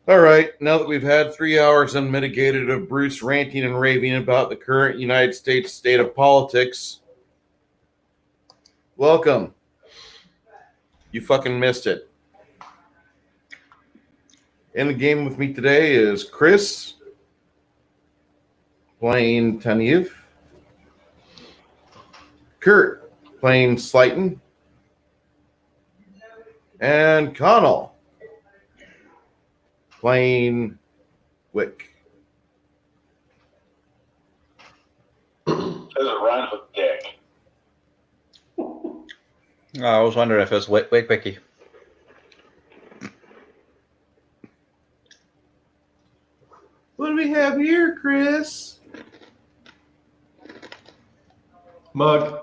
All right, now that we've had 3 hours unmitigated of Bruce ranting and raving about the current United States state of politics, welcome. You fucking missed it. In the game with me today is Chris, playing Taneev, Kurt, playing Slighton, and Connell, playing Wick. Because it rhymes with dick. I was wondering if it was Wiki. What do we have here, Chris? Mug.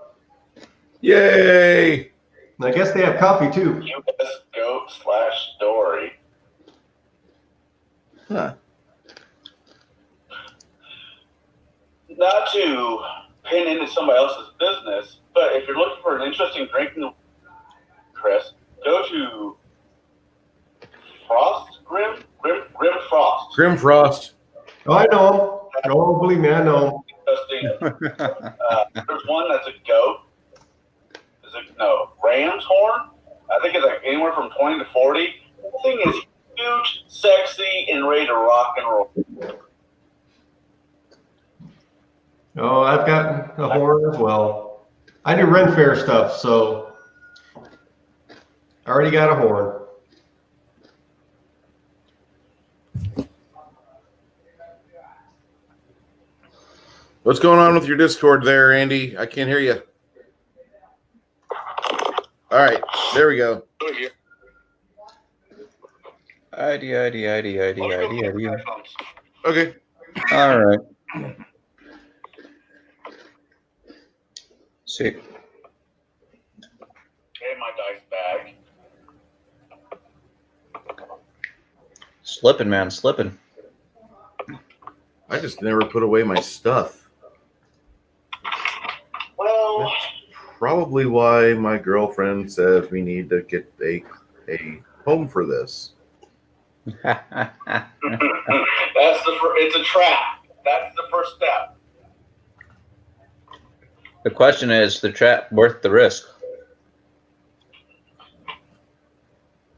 Yay! I guess they have coffee too. US Goat/Story. Huh. Not to pin into somebody else's business, but if you're looking for an interesting drink, Chris, go to Frost Grim Frost. Grim Frost. Oh, I know. Oh, believe me, I know. Interesting. There's one that's a goat. Ram's horn. I think it's like anywhere from 20 to 40. The thing is huge, sexy, and ready to rock and roll. Oh, I've got a horn as well. I do Ren Fair stuff, so I already got a horn. What's going on with your Discord there, Andy? I can't hear you. All right, there we go. ID. Okay. All right. See. Okay, my dice bag. Slipping, man, slipping. I just never put away my stuff. Well, That's probably why my girlfriend says we need to get a home for this. it's a trap. That's the first step. The question is, the trap worth the risk?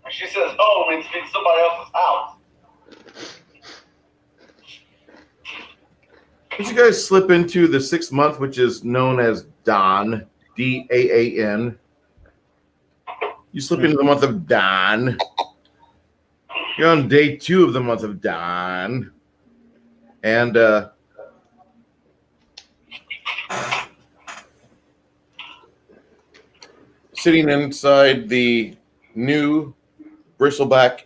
She says, "Oh, it's somebody else's house." Did you guys slip into the 6th month, which is known as Dawn, D-A-A-N? You slip into the month of Dawn. You're on day 2 of the month of Dawn. And sitting inside the new Bristleback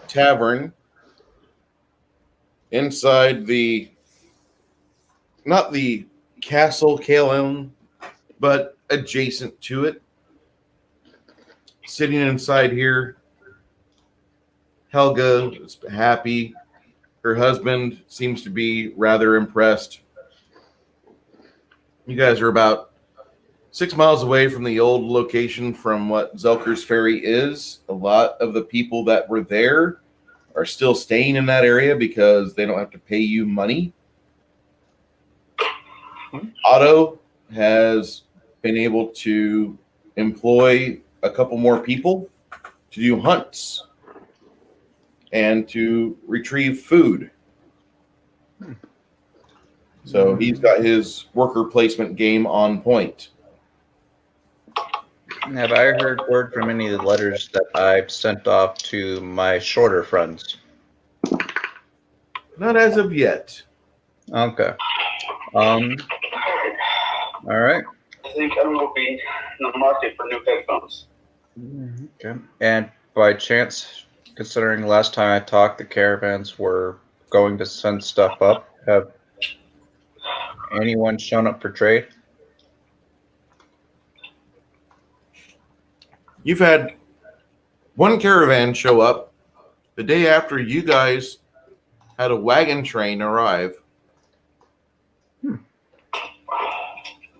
Tavern, inside the not the Castle Calaelen, but adjacent to it. Sitting inside here, Helga is happy. Her husband seems to be rather impressed. You guys are about 6 miles away from the old location from what Zelkor's Ferry is. A lot of the people that were there are still staying in that area because they don't have to pay you money. Otto has been able to employ a couple more people to do hunts and to retrieve food. So he's got his worker placement game on point. Have I heard word from any of the letters that I've sent off to my shorter friends? Not as of yet. Okay. All right. I think everyone will be in the market for new headphones. Okay. And by chance, considering the last time I talked, the caravans were going to send stuff up, have anyone shown up for trade? You've had one caravan show up the day after you guys had a wagon train arrive.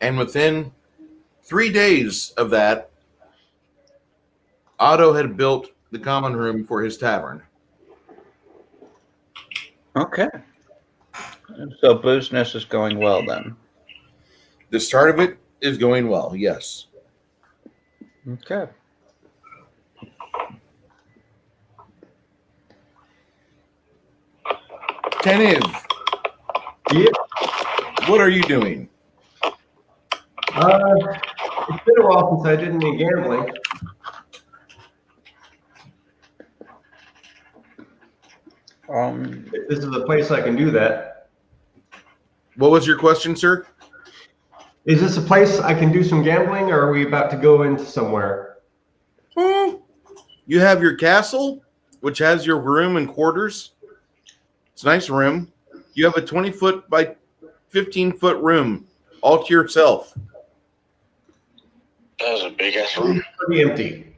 And within 3 days of that, Otto had built the common room for his tavern. Okay. So business is going well then. The start of it is going well, yes. Okay. Tenev, Yeah. what are you doing? It's been a while since I did any gambling. If this is a place I can do that. What was your question, sir? Is this a place I can do some gambling, or are we about to go into somewhere? You have your castle, which has your room and quarters. It's a nice room. You have a 20-foot by 15-foot room all to yourself. That was a big ass room. Pretty empty.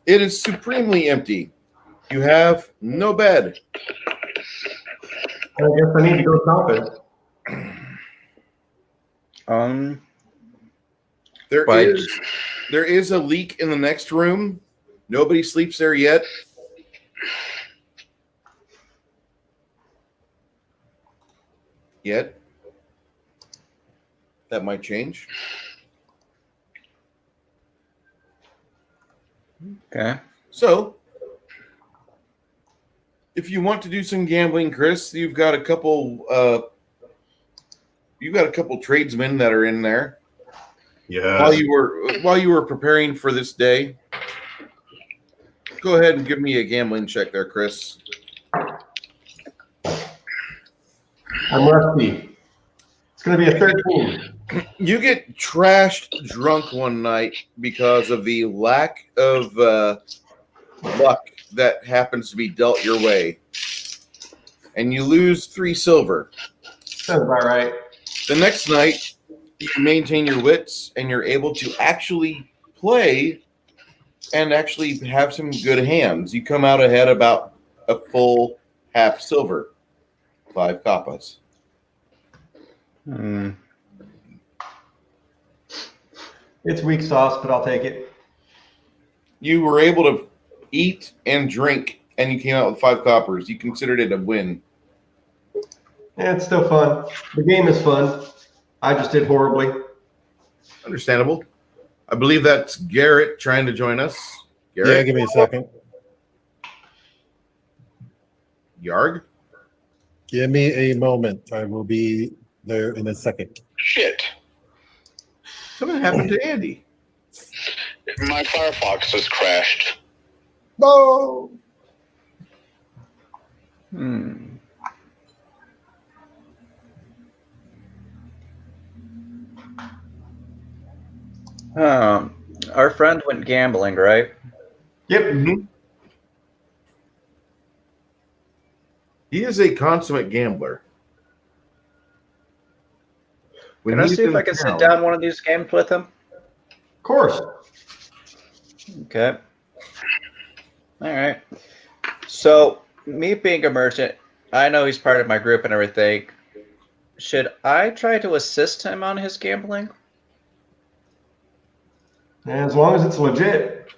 It is supremely empty. You have no bed. I guess I need to go shopping. There is a leak in the next room. Nobody sleeps there yet. That might change. Okay. So, if you want to do some gambling, Chris, you've got a couple tradesmen that are in there. Yeah. While you were preparing for this day, go ahead and give me a gambling check there, Chris. I'm rusty. It's going to be a 13. You get trashed drunk one night because of the lack of luck that happens to be dealt your way. And you lose 3 silver. Sounds about right. The next night, you maintain your wits and you're able to actually play and actually have some good hands. You come out ahead about a full half silver, 5 kappas. It's weak sauce, but I'll take it. You were able to eat and drink, and you came out with 5 coppers. You considered it a win. Yeah, it's still fun. The game is fun. I just did horribly. Understandable. I believe that's Garrett trying to join us. Garrett? Yeah, give me a second. Yarg? Give me a moment. I will be there in a second. Shit. Something happened to Andy. My Firefox has crashed. No. Our friend went gambling, right? Yep. Mm-hmm. He is a consummate gambler. Can I see if I can sit down one of these games with him? Of course. Okay. All right. So, me being a merchant, I know he's part of my group and everything. Should I try to assist him on his gambling? As long as it's legit.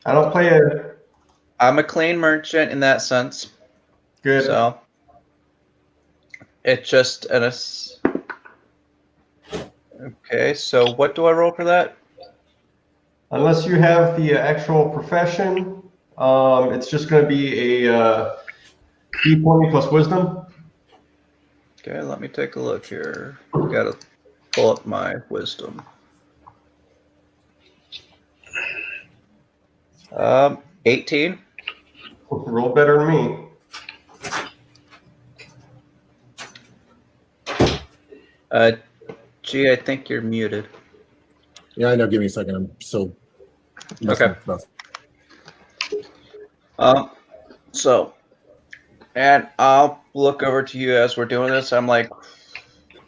I don't play a... I'm a clean merchant in that sense. Good. So, it's just an... Okay, so what do I roll for that? Unless you have the actual profession, it's just going to be a D20 plus wisdom. Okay, let me take a look here. Got to pull up my wisdom. 18. Roll better than me. Gee, I think you're muted. Yeah, I know. Give me a second. I'm still messing Okay. with stuff. So, and I'll look over to you as we're doing this. I'm like,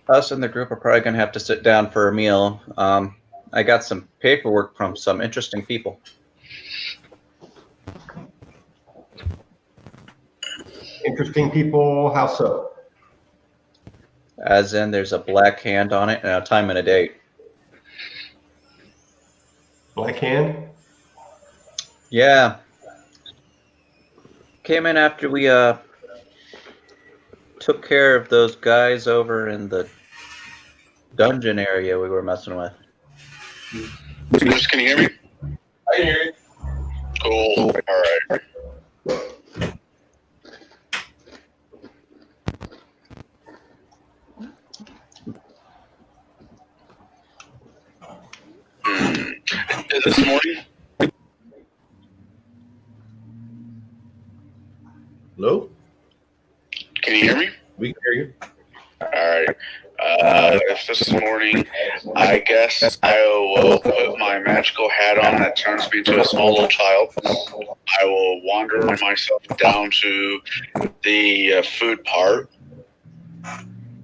us in the group are probably going to have to sit down for a meal. I got some paperwork from some interesting people. Interesting people, how so? As in, there's a black hand on it and a time and a date. Black hand? Yeah. Came in after we took care of those guys over in the dungeon area we were messing with. Bruce, can you hear me? I hear you. Cool. All right. This morning? Hello? Can you hear me? We can hear you. All right. If this morning, I guess I will put my magical hat on that turns me into a small little child. I will wander myself down to the food part.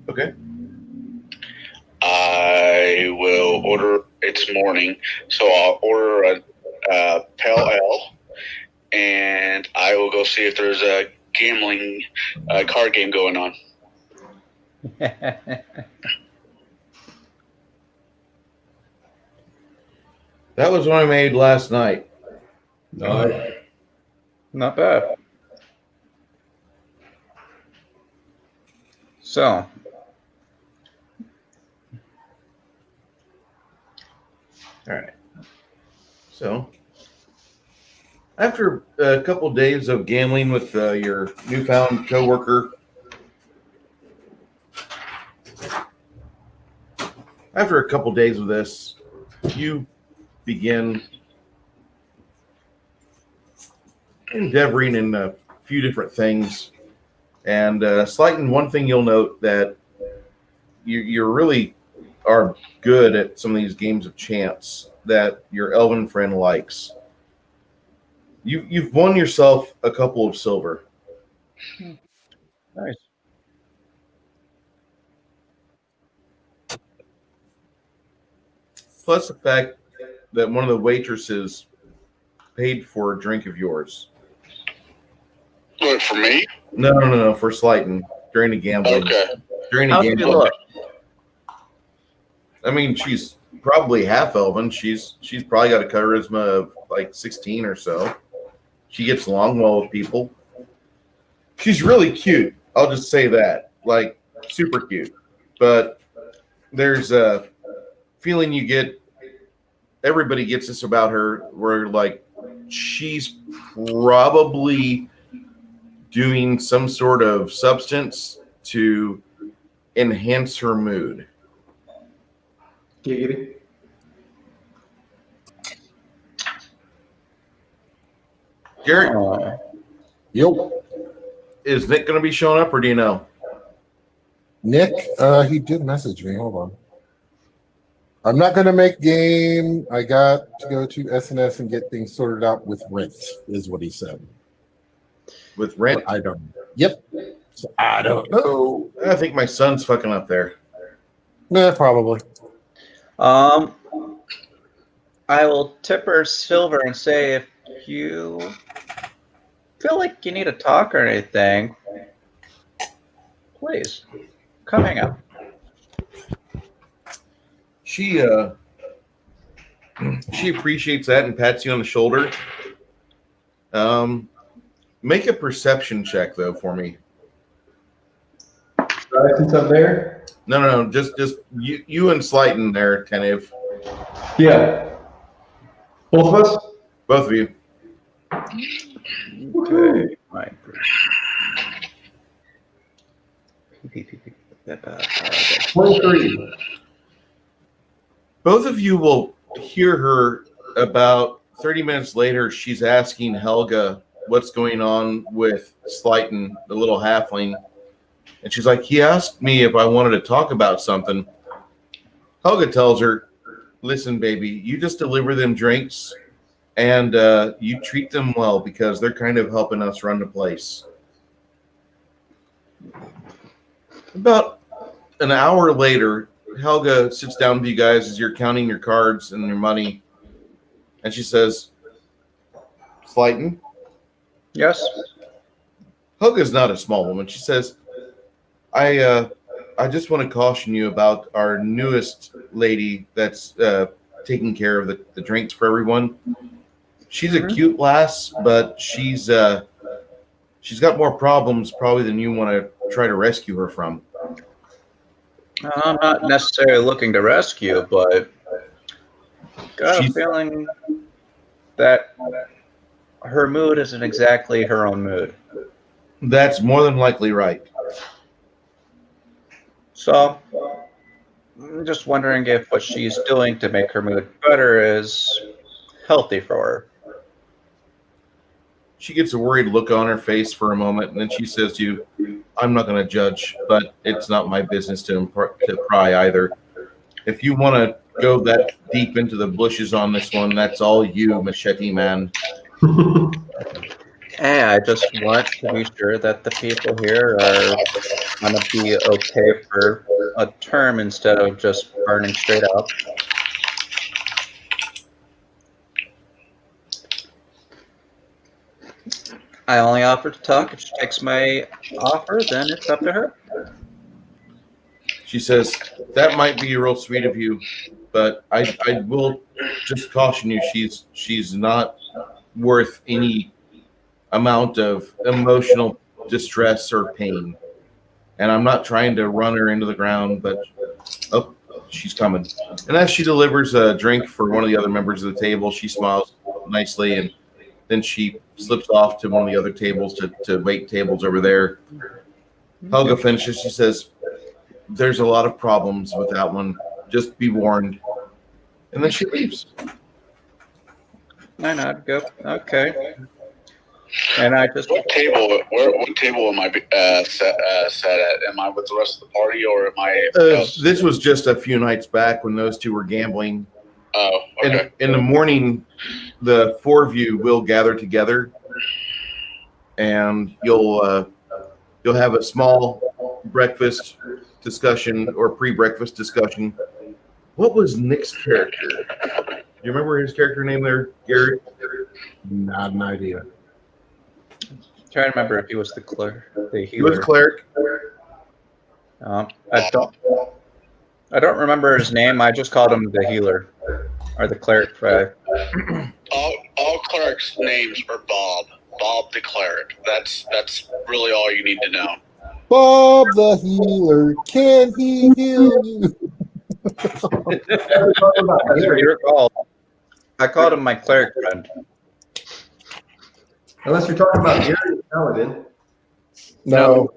Okay. I will order. It's morning, so I'll order a pale ale, and I will go see if there's a gambling card game going on. That was one I made last night. Not bad. So, All right. So, after a couple days of gambling with your newfound coworker, after a couple days of this, you begin endeavoring in a few different things. And Slighton, one thing you'll note that you really are good at some of these games of chance that your elven friend likes. You've won yourself a couple of silver. nice. Plus the fact that one of the waitresses paid for a drink of yours. What, for me? No, for Slighton during the gambling. Okay. During the How's she gambling. look? I mean, she's probably half elven. She's probably got a charisma of like 16 or so. She gets along well with people. She's really cute. I'll just say that. Like, super cute. But there's a feeling you get, everybody gets this about her, where like she's probably doing some sort of substance to enhance her mood. Giggity. Garrett, Yo, is Nick going to be showing up, or do you know? Nick, he did message me. Hold on. I'm not going to make game. I got to go to SNS and get things sorted out with rent, is what he said. With rent? I don't know. Yep. So I don't know. I think my son's fucking up there. Nah, probably. I will tip her silver and say if you feel like you need to talk or anything, please come hang out. She appreciates that and pats you on the shoulder. Make a perception check though for me. Since I'm there? No, just you and Slighton there, attentive. Yeah. Both of us? Both of you. Okay. Right. 23. Both of you will hear her about 30 minutes later. She's asking Helga what's going on with Slighton, the little halfling. And she's like, he asked me if I wanted to talk about something. Helga tells her, listen, baby, you just deliver them drinks and you treat them well because they're kind of helping us run the place. About an hour later, Helga sits down with you guys as you're counting your cards and your money. And she says, Slighton? Yes. Helga's not a small woman. She says, I just want to caution you about our newest lady that's taking care of the drinks for everyone. She's a cute lass, but she's got more problems probably than you want to try to rescue her from. I'm not necessarily looking to rescue, but got a feeling that her mood isn't exactly her own mood. That's more than likely right. So I'm just wondering if what she's doing to make her mood better is healthy for her. She gets a worried look on her face for a moment, and then she says to you, I'm not going to judge, but it's not my business to pry either. If you want to go that deep into the bushes on this one, that's all you, Machete Man. Hey, I just want to be sure that the people here are going to be okay for a term instead of just burning straight up. I only offer to talk. If she takes my offer, then it's up to her. She says, that might be real sweet of you, but I will just caution you, she's not worth any amount of emotional distress or pain. And I'm not trying to run her into the ground, but oh, she's coming. And as she delivers a drink for one of the other members of the table, she smiles nicely, and then she slips off to one of the other tables to wait tables over there. Helga finishes. She says, there's a lot of problems with that one. Just be warned. And then she leaves. I not go. Okay. And I just What table am I set at? Am I with the rest of the party, or am I? This was just a few nights back when those two were gambling. Oh, okay. In the morning, the four of you will gather together, and you'll have a small breakfast discussion or pre-breakfast discussion. What was Nick's character? Do you remember his character name there, Garrett? Not an idea. trying to remember if he was the cleric, the healer. He was a cleric. I don't remember his name. I just called him the healer or the cleric. All clerics' names are Bob. Bob the cleric. That's really all you need to know. Bob the healer, can he heal you? As you recall, I called him my cleric friend. Unless you're talking about Gary Paladin. No.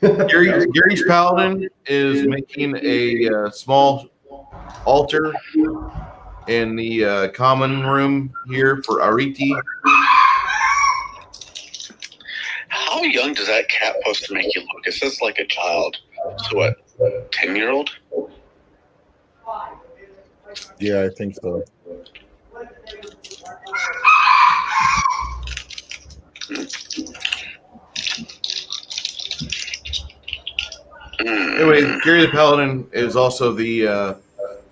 Gary's paladin is making a small altar in the common room here for Ariti. How young does that cat poster make you look? It says like a child. So what, 10-year-old? Yeah, I think so. Anyway, Gary the Paladin is also the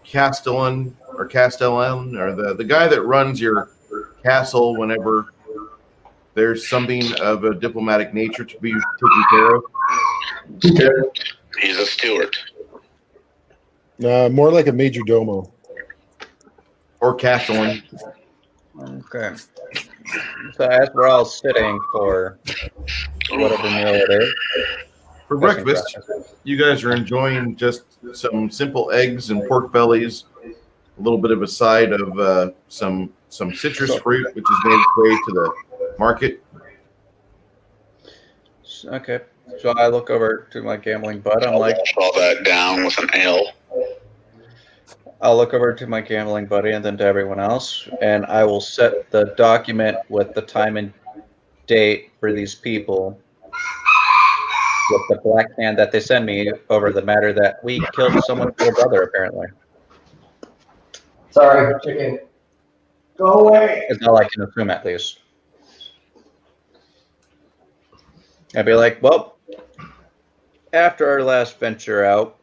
Castellan or the guy that runs your castle whenever there's something of a diplomatic nature to be taken care of. He's a steward. More like a major domo. Or Castellan. Okay. So as we're all sitting for whatever meal it is. For breakfast, you guys are enjoying just some simple eggs and pork bellies, a little bit of a side of some citrus fruit, which has made its way to the market. Okay. So I look over to my gambling bud. I'm like, wash all that down with an ale. I'll look over to my gambling buddy and then to everyone else, and I will set the document with the time and date for these people with the black hand that they send me over the matter that we killed someone for a brother, apparently. Sorry, chicken. Go away. Is all I can assume, at least. I'd be like, well, after our last venture out,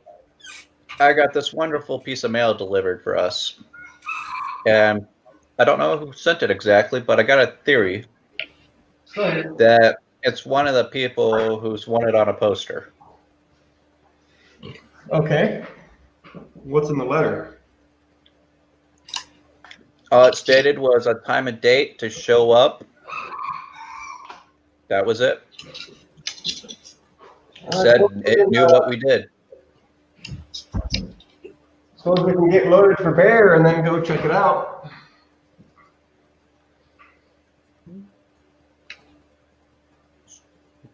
I got this wonderful piece of mail delivered for us. And I don't know who sent it exactly, but I got a theory that it's one of the people who's wanted on a poster. Okay. What's in the letter? All it stated was a time and date to show up. That was it. Said it knew what we did. Suppose we can get loaded for bear and then go check it out.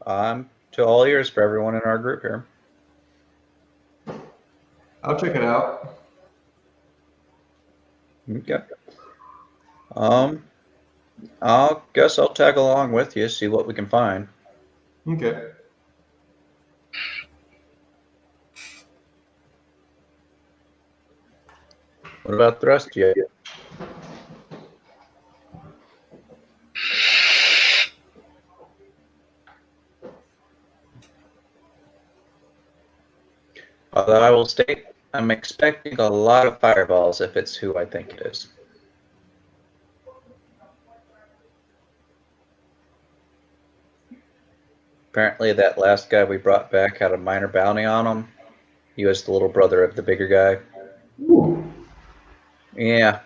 I'm to all ears for everyone in our group here. I'll check it out. Okay. I'll guess I'll tag along with you, see what we can find. Okay. What about the rest of you? Although I will state, I'm expecting a lot of fireballs if it's who I think it is. Apparently that last guy we brought back had a minor bounty on him. He was the little brother of the bigger guy. Ooh. Yeah.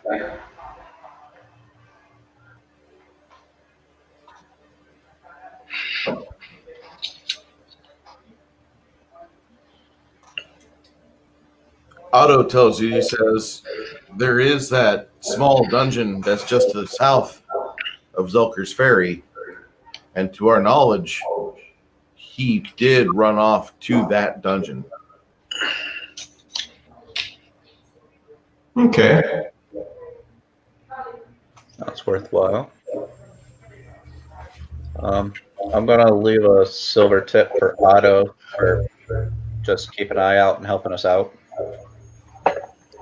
Otto tells you, he says, there is that small dungeon that's just to the south of Zelkor's Ferry. And to our knowledge, he did run off to that dungeon. Okay. That's worthwhile. I'm going to leave a silver tip for Otto for just keep an eye out and helping us out.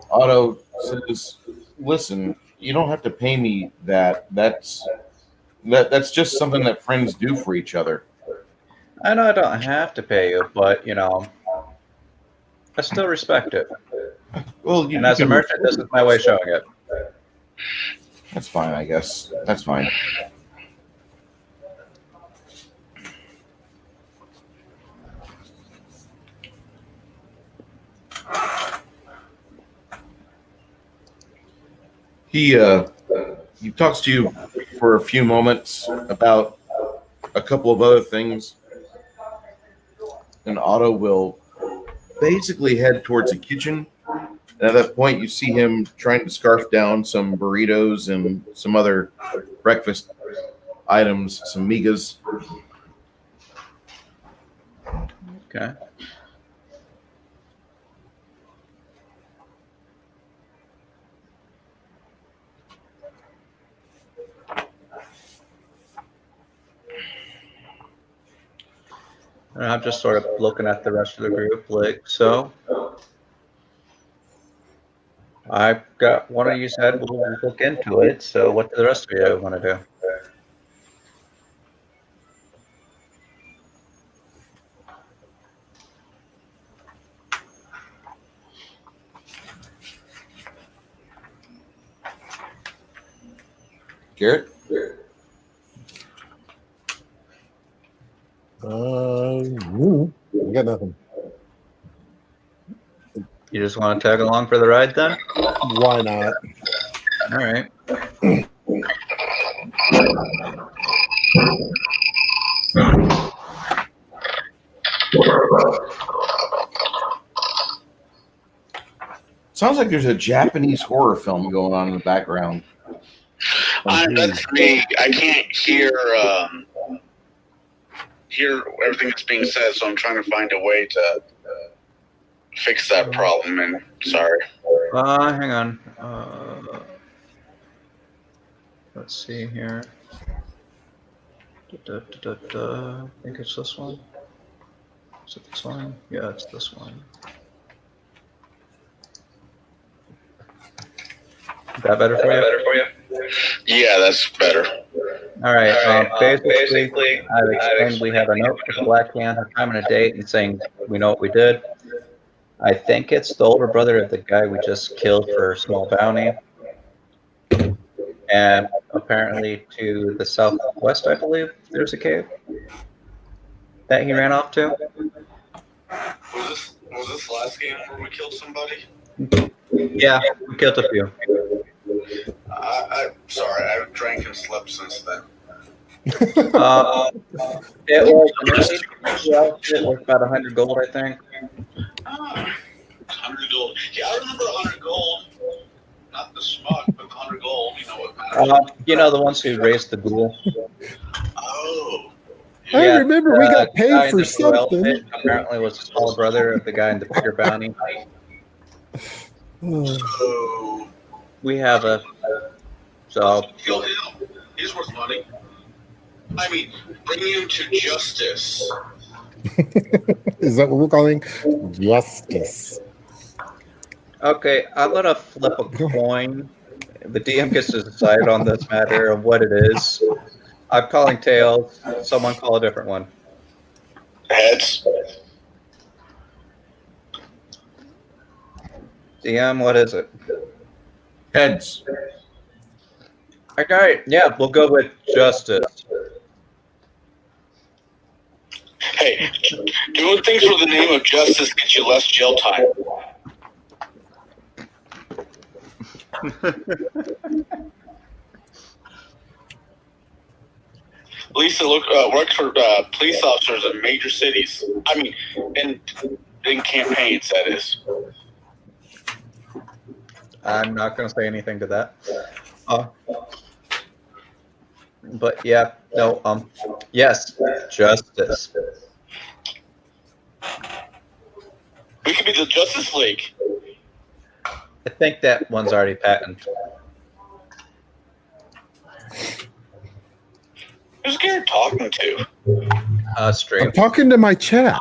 Otto says, listen, you don't have to pay me that. That's just something that friends do for each other. I know I don't have to pay you, but, you know, I still respect it. Well, And as a merchant, this is my way of showing it. That's fine, I guess. That's fine. He talks to you for a few moments about a couple of other things, and Otto will basically head towards the kitchen. And at that point, you see him trying to scarf down some burritos and some other breakfast items, some migas. Okay. And I'm just sort of looking at the rest of the group, like, so. I've got one of you said we'll look into it, so what do the rest of you want to do? Garrett? I got nothing. You just want to tag along for the ride then? Why not? All right. Sounds like there's a Japanese horror film going on in the background. That's me. I can't hear everything that's being said, so I'm trying to find a way to fix that problem. And sorry. Hang on. Let's see here. I think it's this one. Is it this one? Yeah, it's this one. Is that better for you? Yeah, that's better. All right. Basically, I've explained we have a note for the Black Hand, a time and a date, and saying we know what we did. I think it's the older brother of the guy we just killed for a small bounty. And apparently to the southwest, I believe, there's a cave that he ran off to. Was this last game where we killed somebody? Yeah, we killed a few. I'm sorry, I've drank and slept since then. It was worth about 100 gold, I think. 100 gold. Yeah, I remember 100 gold. Not the smug, but 100 gold. You know what matters. You know, the ones who raised the ghoul. Oh. I remember we got the guy paid in for the blue something. outfit apparently was the small brother of the guy in the bigger bounty. So, We have a. So. kill him. He's worth money. I mean, bring him to justice. Is that what we're calling justice? Okay, I'm gonna flip a coin. The DM gets to decide on this matter of what it is. I'm calling tails. Someone call a different one. Heads. DM, what is it? Heads. Okay, yeah, we'll go with justice. Hey, doing things for the name of justice gets you less jail time. Lisa works for police officers in major cities. I mean, in campaigns, that is. I'm not going to say anything to that. But yeah, no, yes, justice. We could be the Justice League. I think that one's already patented. Who's Garrett talking to? Stream. I'm talking to my chat.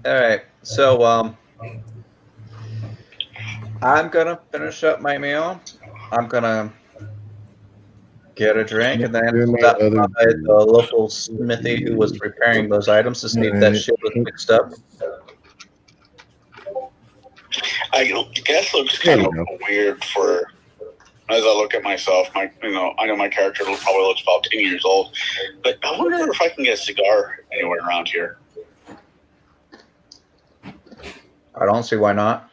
All right, so I'm gonna finish up my meal. I'm gonna get a drink and then stop by the local smithy who was repairing those items to see if that shit was mixed up. I guess looks kind of weird for. As I look at myself, I know my character probably looks about 10 years old, but I wonder if I can get a cigar anywhere around here. I don't see why not.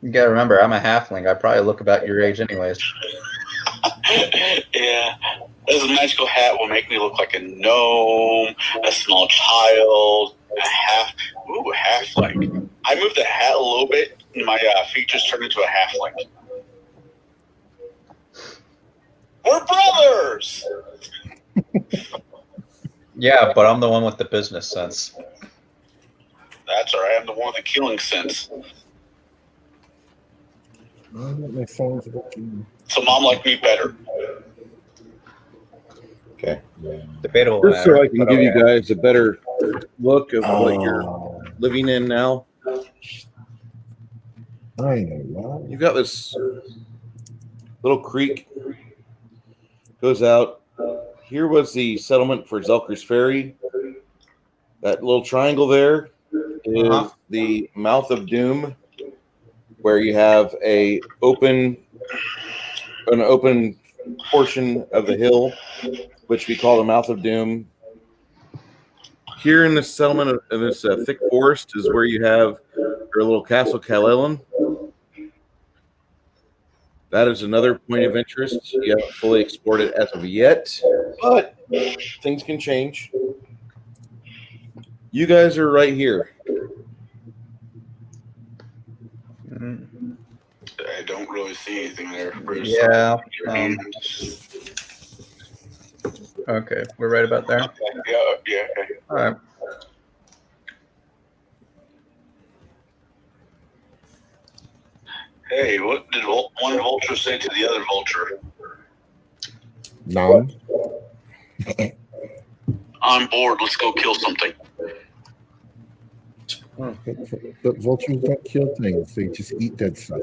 You gotta remember, I'm a halfling. I probably look about your age anyways. Yeah. This magical hat will make me look like a gnome, a small child, a halfling. I moved the hat a little bit, and my features turned into a halfling. We're brothers! Yeah, but I'm the one with the business sense. That's all right. I'm the one with the killing sense. So mom liked me better. Okay. Debatable. Just so matter, I can but give you okay. guys a better look of what you're living in now. I know. You've got this little creek goes out. Here was the settlement for Zelkor's Ferry. That little triangle there is the mouth of doom, where you have an open portion of the hill, which we call the mouth of doom. Here in this settlement of this thick forest is where you have your little Castle Calaelen. That is another point of interest. You haven't fully explored it as of yet, but things can change. You guys are right here. I don't really see anything there, Bruce. Yeah. Okay, we're right about there. Yeah, okay. All right. Hey, what did one vulture say to the other vulture? None. On board, let's go kill something. But vultures don't kill things; they just eat dead stuff.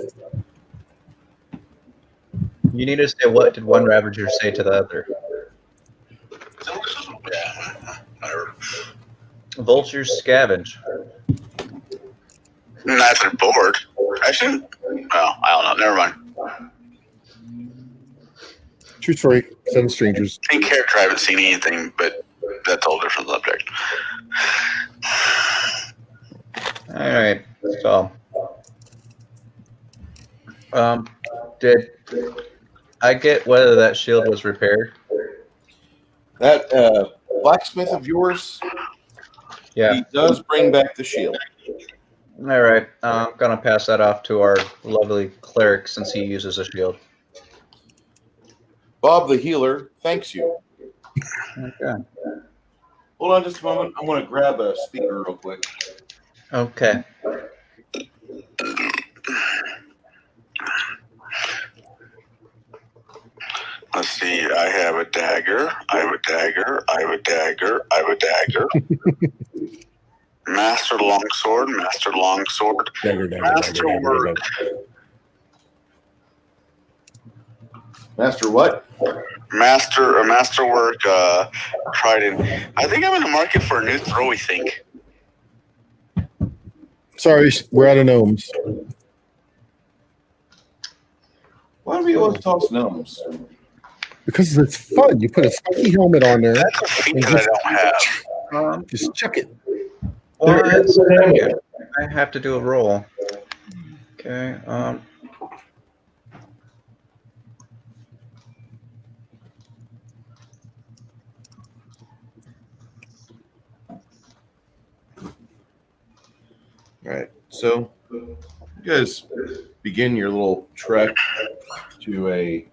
You need to say, what did one ravager say to the other? Yeah, whatever. Vultures scavenge. Not if they're bored. Actually, well, I don't know. Never mind. True story. Seven strangers. In character, I haven't seen anything, but that's a whole different subject. All right. So, did I get whether that shield was repaired? That blacksmith of yours, Yeah. he does bring back the shield. All right. I'm gonna pass that off to our lovely cleric since he uses a shield. Bob the healer thanks you. Okay. Hold on just a moment. I want to grab a speaker real quick. Okay. Let's see. I have a dagger. I have a dagger. I have a dagger. I have a dagger. Master longsword. Master longsword. Masterwork. Master what? Masterwork. Trident. I think I'm in the market for a new throwy thing. Sorry, we're out of gnomes. Why do we always toss gnomes? Because it's fun. You put a spiky helmet on there. That's a feat that I don't have. Just chuck it. One second. I have to do a roll. Okay. All right. So you guys begin your little trek to a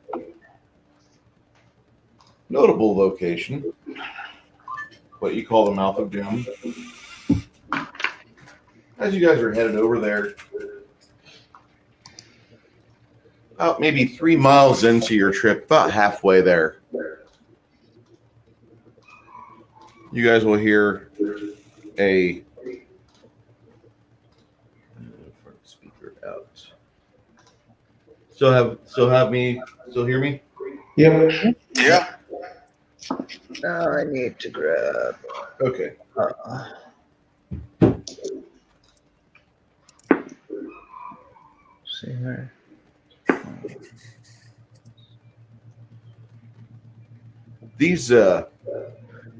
notable location, what you call the Mouth of Doom. As you guys are headed over there, about maybe 3 miles into your trip, about halfway there, you guys will hear a speaker out. Still hear me? Yep. Yeah. Now I need to grab. Okay. See here. These you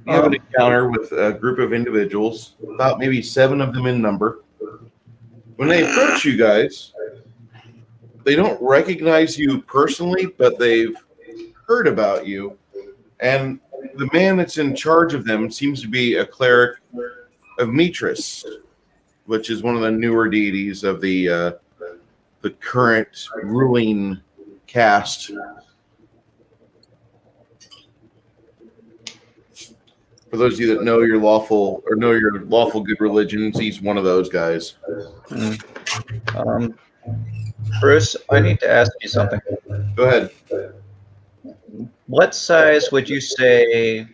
have an encounter with a group of individuals, about maybe 7 of them in number. When they approach you guys, they don't recognize you personally, but they've heard about you. And the man that's in charge of them seems to be a cleric of Mitras, which is one of the newer deities of the current ruling caste. For those of you that know your lawful good religions, he's one of those guys. Bruce, I need to ask you something. Go ahead. What size would you say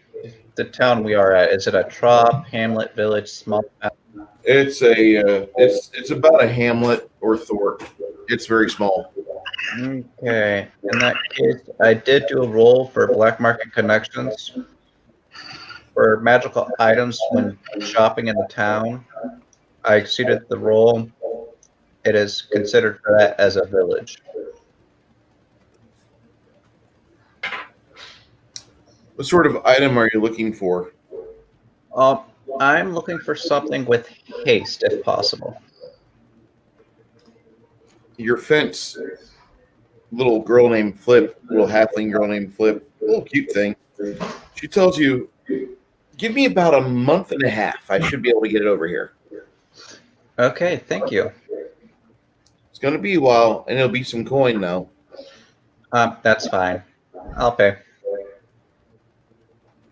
the town we are at? Is it a trop, hamlet, village, small town? It's it's about a hamlet or thorp. It's very small. Okay. In that case, I did do a roll for black market connections for magical items when shopping in the town. I exceeded the roll. It is considered for that as a village. What sort of item are you looking for? I'm looking for something with haste, if possible. Your fence, little girl named Flip, little halfling girl named Flip, little cute thing. She tells you, give me about a month and a half. I should be able to get it over here. Okay, thank you. It's going to be a while, and it'll be some coin, though. That's fine. I'll pay.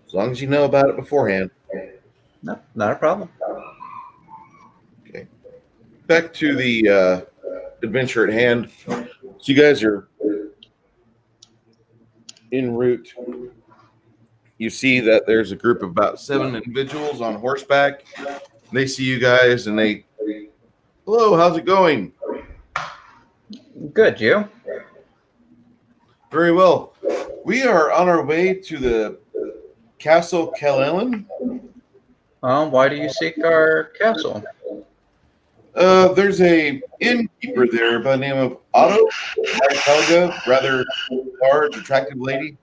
As long as you know about it beforehand. No, not a problem. Okay. Back to the adventure at hand. So you guys are en route. You see that there's a group of about 7 individuals on horseback. They see you guys, and they, hello, how's it going? Good, you? Very well. We are on our way to the Castle Calaelen. Why do you seek our castle? There's a innkeeper there by the name of Otto, Helga, rather large, attractive lady.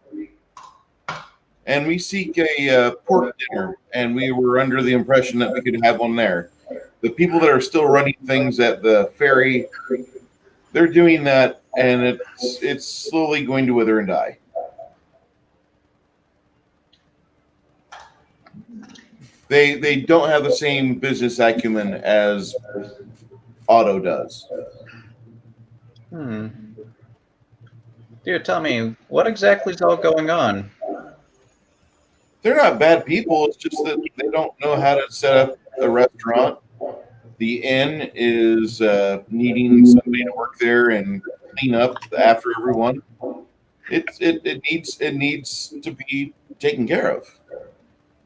And we seek a pork dinner, and we were under the impression that we could have one there. the people that are still running things at the ferry, they're doing that, and it's slowly going to wither and die. They don't have the same business acumen as Otto does. Dude, tell me, what exactly is all going on? They're not bad people. It's just that they don't know how to set up a restaurant. The inn is needing somebody to work there and clean up after everyone. It needs to be taken care of.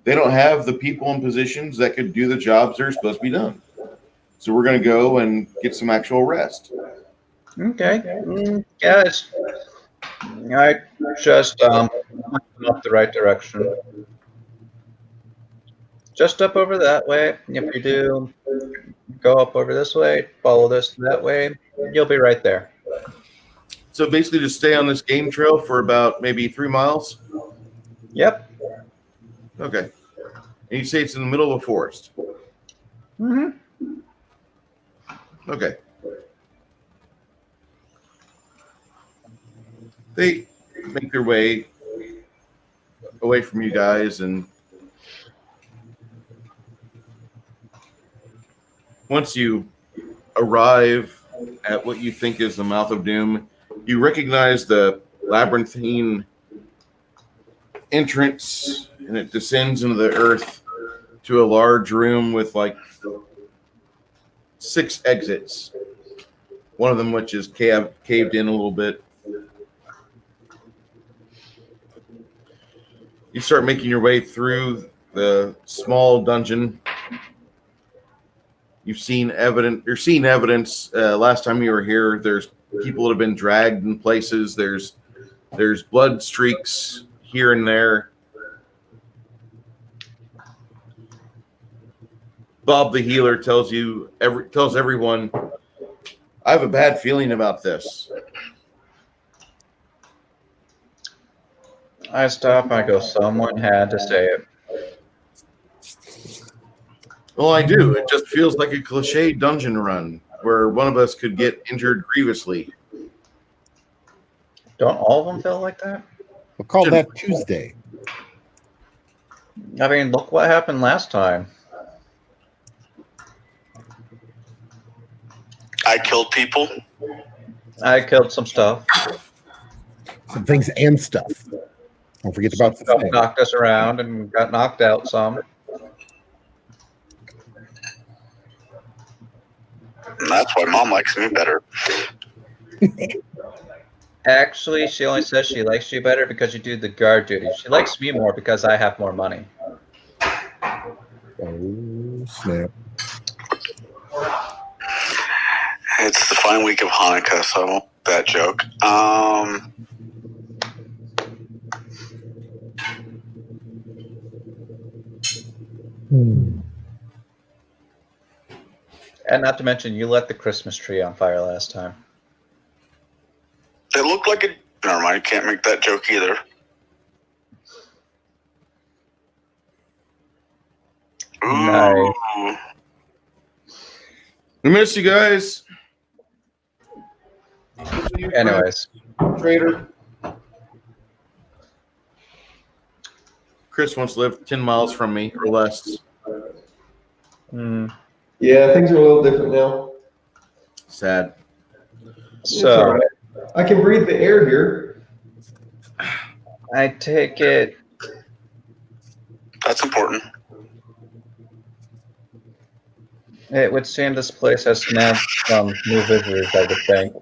They don't have the people in positions that could do the jobs that are supposed to be done. So we're going to go and get some actual rest. Okay. Yeah, I just up the right direction. Just up over that way. If you do, go up over this way, follow this that way, you'll be right there. So basically just stay on this game trail for about maybe 3 miles? Yep. Okay. And you say it's in the middle of a forest? Okay. They make their way away from you guys, and once you arrive at what you think is the mouth of doom, you recognize the labyrinthine entrance, and it descends into the earth to a large room with like 6 exits. One of them which is caved in a little bit. You start making your way through the small dungeon. You're seeing evidence. Last time you were here, there's people that have been dragged in places. There's blood streaks here and there. Bob the healer tells everyone, I have a bad feeling about this. I stop, I go, someone had to say it. Well, I do. It just feels like a cliche dungeon run where one of us could get injured grievously. Don't all of them feel like that? We'll call that Tuesday. I mean, look what happened last time. I killed people. I killed some stuff. Some things and stuff. Don't forget about the Stuff thing. knocked us around and got knocked out some. And that's why Mom likes me better. Actually, she only says she likes you better because you do the guard duty. She likes me more because I have more money. Oh, snap. It's the fine week of Hanukkah, so I won't that joke. And not to mention, you lit the Christmas tree on fire last time. It looked like it. Never mind, can't make that joke either. Ooh. Nice. We miss you guys. Anyways. Trader. Chris wants to live 10 miles from me or less. Yeah, things are a little different now. Sad. It's all right. I can breathe the air here. I take it. That's important. It would seem this place has snagged some new visitors, I would think.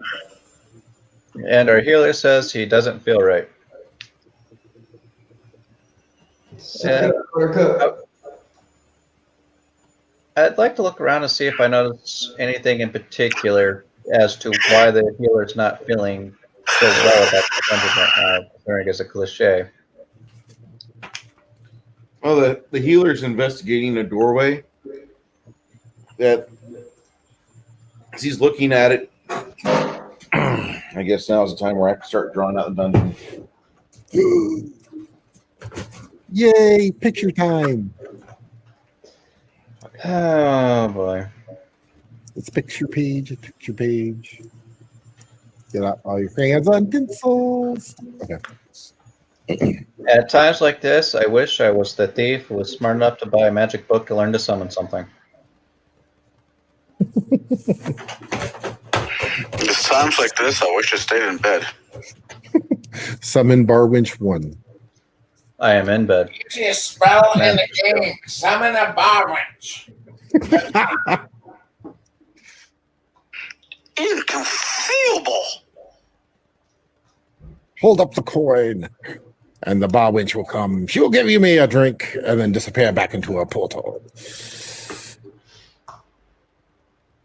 And our healer says he doesn't feel right. I'd like to look around and see if I notice anything in particular as to why the healer's not feeling so well about the dungeon right now, considering it's a cliche. Well, the healer's investigating a doorway that, as he's looking at it, I guess now is the time where I have to start drawing out the dungeon. Yay, picture time. Oh boy. It's picture page. It's picture page. Get out all your crayons and pencils. Okay. At times like this, I wish I was the thief who was smart enough to buy a magic book to learn to summon something. It's times like this, I wish I stayed in bed. Summon Barwinch 1. I am in bed. Easiest spell in the game. Summon a Barwinch. Inconceivable. Hold up the coin, and the Barwinch will come. She will give you me a drink and then disappear back into a portal.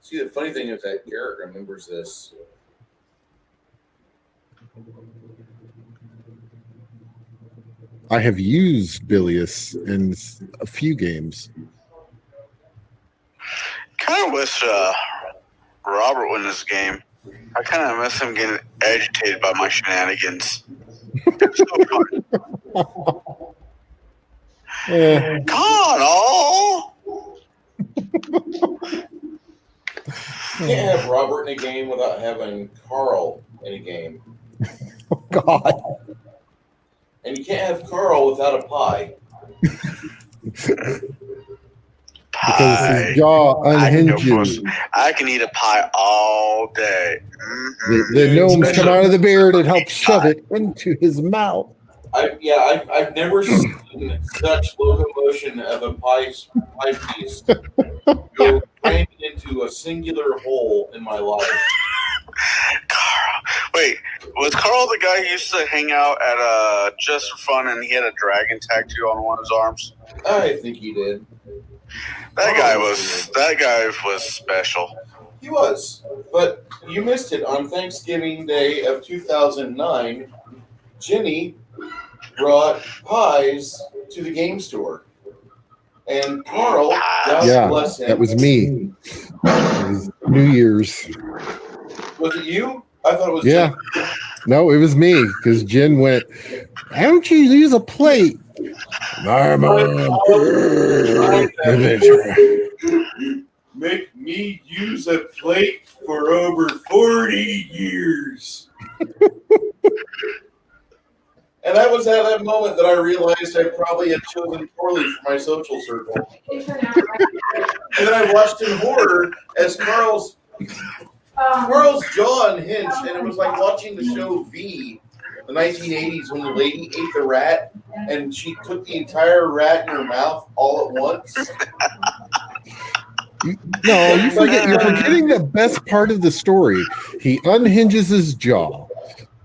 See, the funny thing is that Garrett remembers this. I have used Bilious in a few games. Kind of wish Robert win this game. I kind of miss him getting agitated by my shenanigans. It's so fun. Eh, Connell! You can't have Robert in a game without having Carl in a game. oh God. And you can't have Carl without a pie. Because Pie. his jaw I can go unhinges. I can eat a pie all day. The gnomes Especially- come out of the beard and help shove it into his mouth. I've never seen such locomotion of a pie piece go crammed into a singular hole in my life. Carl. Wait, was Carl the guy who used to hang out at Just for Fun and he had a dragon tattoo on one of his arms? I think he did. That guy was special. He was. But you missed it. On Thanksgiving Day of 2009, Jenny brought pies to the game store. And Carl, God Yeah, bless him. that was me. It was New Year's. Was it you? I thought it was Yeah. Jenny. No, it was me because Jen went, "Why don't you use a plate?" Make me use a plate for over 40 years. And that was at that moment that I realized I probably had chosen poorly for my social circle. And then I watched in horror as Carl's jaw unhinged, and it was like watching the show V, the 1980s, when the lady ate the rat, and she took the entire rat in her mouth all at once. No, you're forgetting the best part of the story. He unhinges his jaw.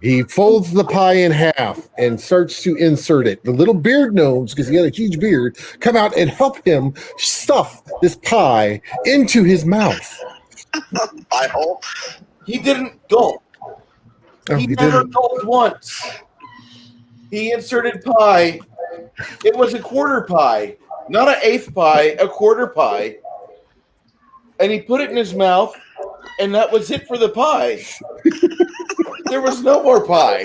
He folds the pie in half and starts to insert it. The little beard gnomes, because he had a huge beard, come out and help him stuff this pie into his mouth. I hope. He didn't gulp. Oh, He he never didn't. gulped once. He inserted pie. It was a quarter pie, not an eighth pie, a quarter pie. And he put it in his mouth, and that was it for the pie. There was no more pie.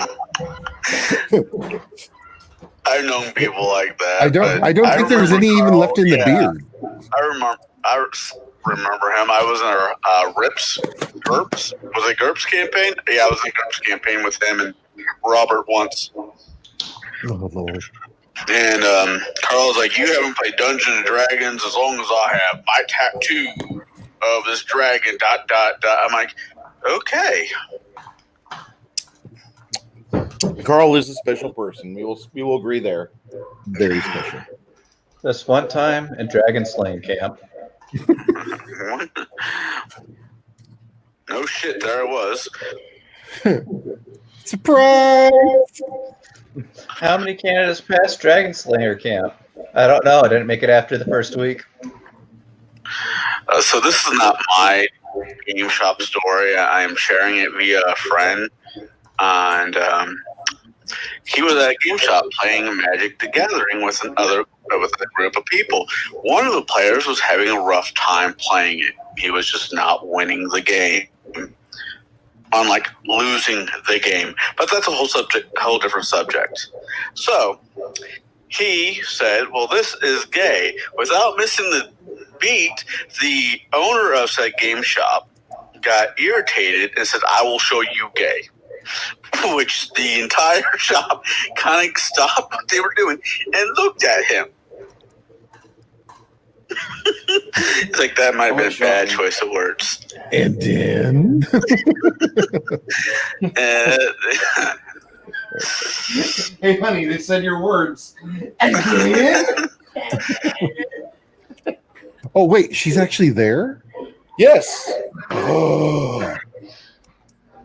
I've known people like that. I don't think there was remember any even Carl, left in the yeah. beard. I remember him. I was in a GURPS. Was it GURPS campaign? Yeah, I was in a GURPS campaign with him and Robert once. Oh Lord. And Carl was like, "You haven't played Dungeons and Dragons as long as I have. My tattoo of this dragon. ... I'm like, okay. Carl is a special person. We will agree there. Very special. This one time in Dragon Slaying Camp, No shit, there it was. Surprise! how many candidates passed Dragon Slayer Camp? I don't know. I didn't make it after the first week. So this is not my game shop story. I am sharing it via a friend, and he was at a game shop playing Magic the Gathering with a group of people. One of the players was having a rough time playing it. He was just not winning the game, unlike losing the game. But that's a whole different subject. So he said, "Well, this is gay," without missing the beat, the owner of said game shop got irritated and said, "I will show you gay." Which the entire shop kind of stopped what they were doing and looked at him. It's like, that might have been a bad choice of words. And then Hey, honey, they said your words. Again? oh wait, she's actually there. Yes. Oh,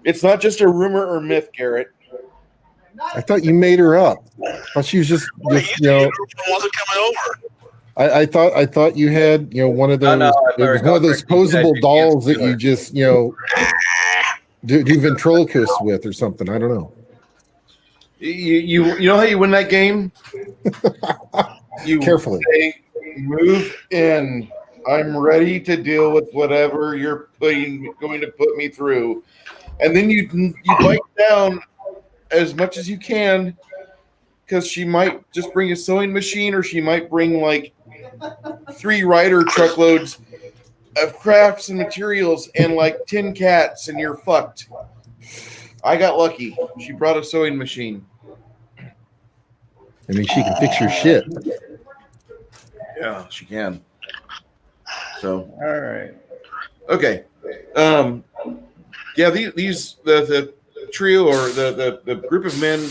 It's not just a rumor or myth, Garrett. I thought you made her up. I thought she was just Wasn't coming over. I thought you had one of those No, it was one of those posable dolls that you just do ventriloquist with or something. I don't know. You know how you win that game? You Carefully. say, move in. I'm ready to deal with whatever you're going to put me through. And then you bite down as much as you can, because she might just bring a sewing machine, or she might bring like 3 rider truckloads of crafts and materials and like 10 cats, and you're fucked. I got lucky. She brought a sewing machine. I mean, she can fix your shit. Yeah, she can. So, All right. okay. Yeah, the trio or the group of men,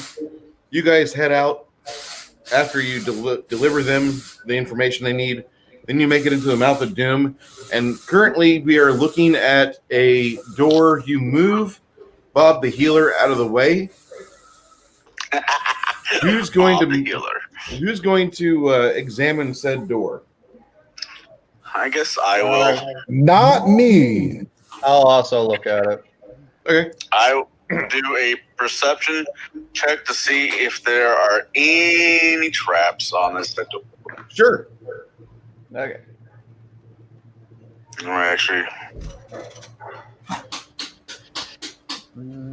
you guys head out after you deliver them the information they need. Then you make it into the mouth of doom. And currently we are looking at a door. You move Bob the healer out of the way. Who's going to examine said door? I guess I will. Not me. I'll also look at it. Okay. I will do a perception check to see if there are any traps on this door. Sure. Okay. Or actually,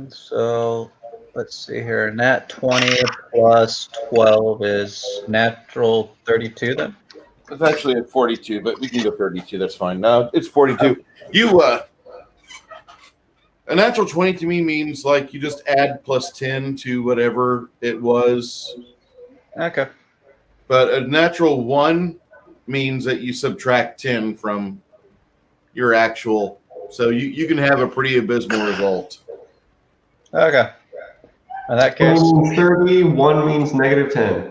So let's see here. Nat 20 plus 12 is natural 32 then? It's actually at 42, but we can go 32. That's fine. No, it's 42. You, a natural 20 to me means like you just add plus 10 to whatever it was. Okay. But a natural 1 means that you subtract 10 from your actual. So you can have a pretty abysmal result. Okay. In that case, 30, 1 means negative 10.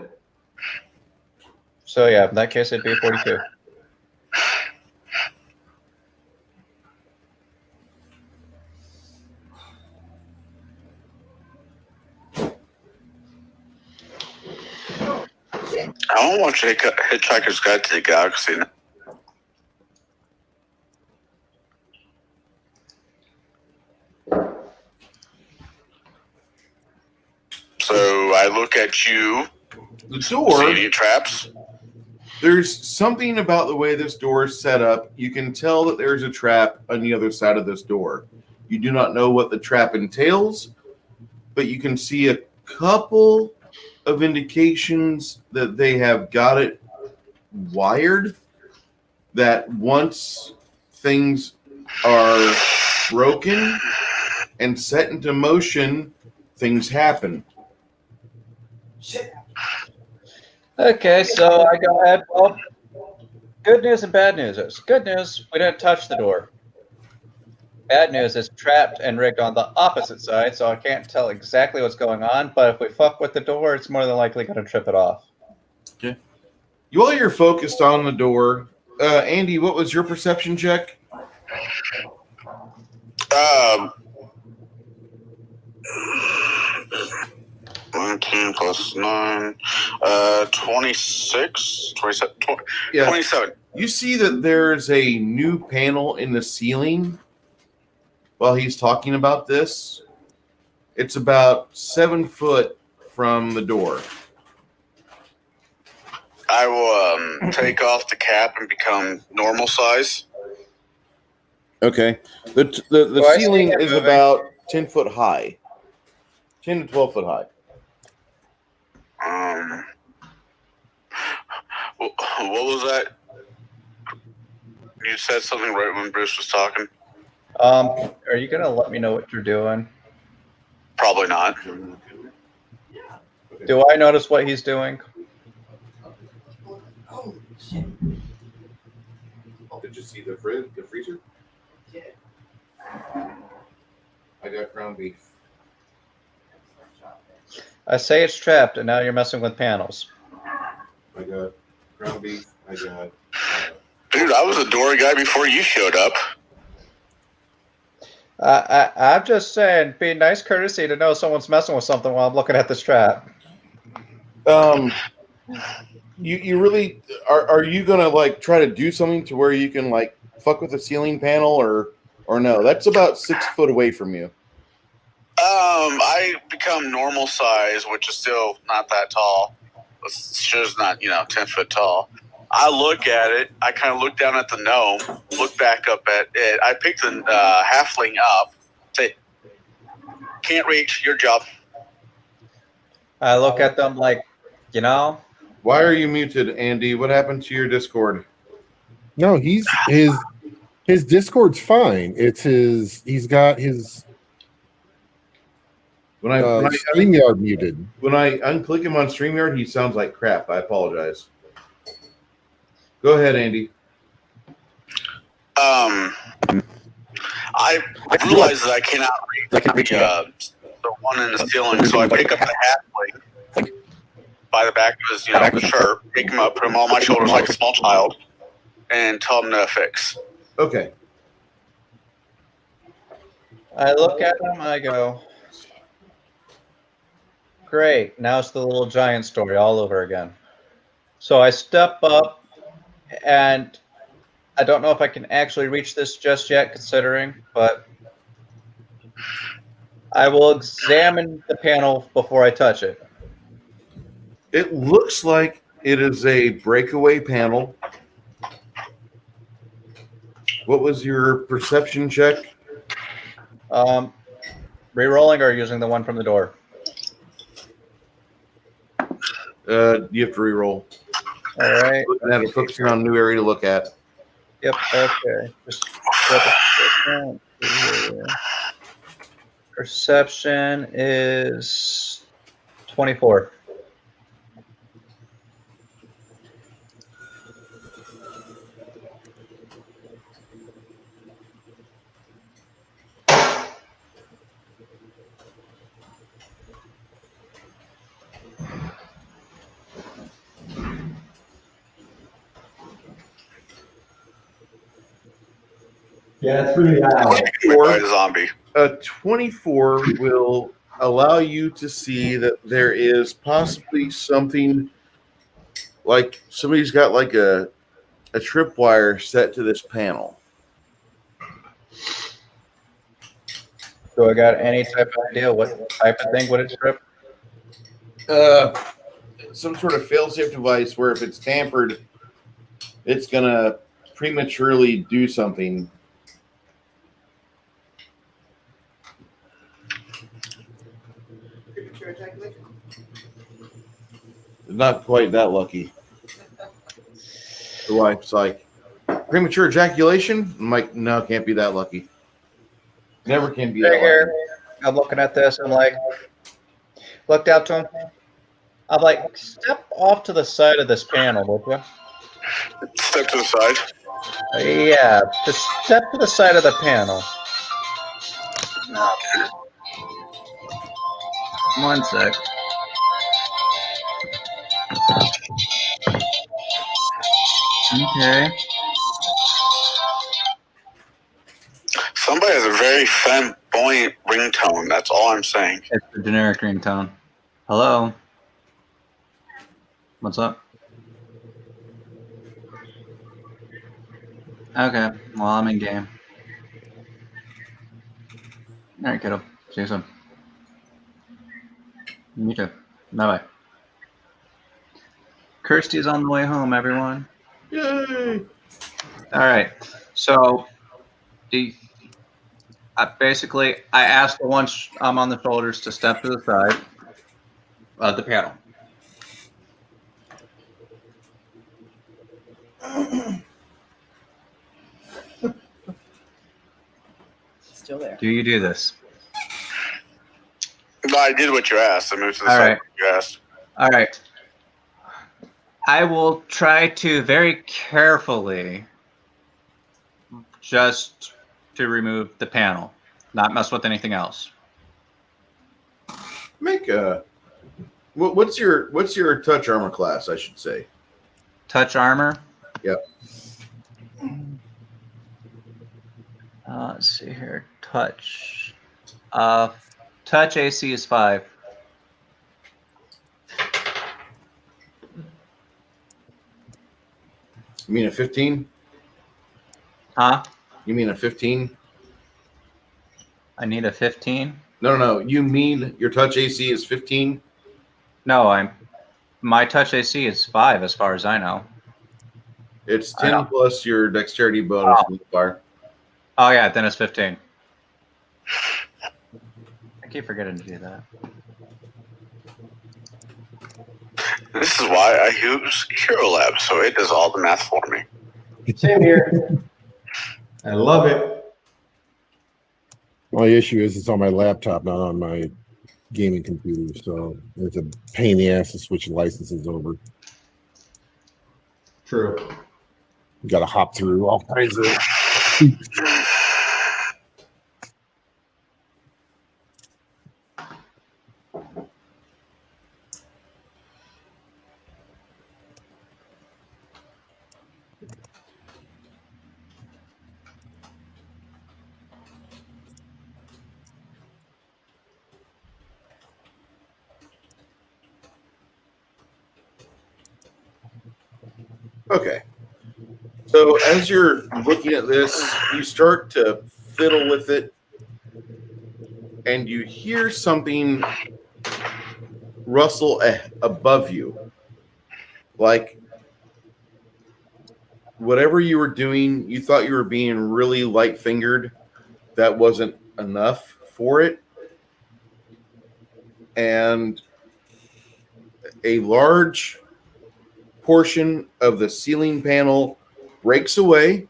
so yeah, in that case it'd be 42. I want to watch Hitchhiker's Guide to the Galaxy. So I look at you. The door. See any traps? There's something about the way this door is set up. You can tell that there's a trap on the other side of this door. You do not know what the trap entails, but you can see a couple of indications that they have got it wired, that once things are broken and set into motion, things happen. Okay, so I go ahead. Well, good news and bad news is, good news, we didn't touch the door. Bad news is trapped and rigged on the opposite side, so I can't tell exactly what's going on, but if we fuck with the door, it's more than likely going to trip it off. Okay. While you're focused on the door, Andy, what was your perception check? 19 plus 9, 26, 27, 20, Yeah. 27. You see that there's a new panel in the ceiling while he's talking about this. It's about 7 foot from the door. I will take off the cap and become normal size. Okay. The So I see ceiling it is moving. about 10 foot high. 10 to 12 foot high. What was that? You said something right when Bruce was talking. Are you gonna let me know what you're doing? Probably not. Do I notice what he's doing? Did you see the freezer? Yeah. I got ground beef. I say it's trapped, and now you're messing with panels. I got ground beef. I got. Dude, I was a door guy before you showed up. I'm just saying, be nice courtesy to know someone's messing with something while I'm looking at this trap. You really are you gonna like try to do something to where you can like fuck with the ceiling panel or no? That's about 6 foot away from you. I become normal size, which is still not that tall. It's just not, 10 foot tall. I look at it. I kind of look down at the gnome, look back up at it. I pick the halfling up, say, can't reach, your job. I look at them like, Why are you muted, Andy? What happened to your Discord? No, his Discord's fine. He's got his When I StreamYard muted. when I unclick him on StreamYard, he sounds like crap. I apologize. Go ahead, Andy. I realize that I cannot reach the one in the ceiling, so I pick up the halfling by the back of his, shirt, pick him up, put him on my shoulders like a small child, and tell him to fix. Okay. I look at him, I go, great, now it's the little giant story all over again. So I step up, and I don't know if I can actually reach this just yet, considering, but I will examine the panel before I touch it. It looks like it is a breakaway panel. What was your perception check? Rerolling or using the one from the door? You have to reroll. All right. Looking at it, focusing on a new area to look at. Yep. Okay. Just perception is 24. Yeah, it's really loud. By the zombie. A 24 will allow you to see that there is possibly something like somebody's got like a tripwire set to this panel. Do I got any type of idea what type of thing would it trip? Some sort of failsafe device where if it's tampered, it's gonna prematurely do something. Not quite that lucky. The wife's like, premature ejaculation? I'm like, no, can't be that lucky. Never can be that Right lucky. here, I'm looking at this. I'm like, looked out to him. I'm like, step off to the side of this panel, would you? Step to the side. Yeah, just step to the side of the panel. One sec. Okay. Somebody has a very flamboyant ringtone. That's all I'm saying. It's the generic ringtone. Hello? What's up? Okay, well, I'm in game. All right, kiddo. See you soon. Me too. Bye-bye. Kirsty's on the way home, everyone. Yay! All right. So, basically, I asked the one I'm on the shoulders to step to the side of the panel. Still there. Do you do this? No, I did what you asked. I moved to the All side right. you asked. All right. I will try to very carefully just to remove the panel, not mess with anything else. Make a. What's your touch armor class? I should say. Touch armor. Yep. Let's see here. Touch. Touch AC is 5. You mean a 15? Huh? You mean a 15? I need a 15. No. You mean your touch AC is 15? No, my touch AC is 5 as far as I know. It's I 10 know. plus your dexterity bonus modifier. Oh yeah, then it's 15. I keep forgetting to do that. This is why I use Hero Lab, so it does all the math for me. Same here. I love it. Only issue is it's on my laptop, not on my gaming computer, so it's a pain in the ass to switch licenses over. True. You got to hop through all kinds of. Okay. So as you're looking at this, you start to fiddle with it, and you hear something rustle above you. Like whatever you were doing, you thought you were being really light-fingered. That wasn't enough for it. And a large portion of the ceiling panel breaks away,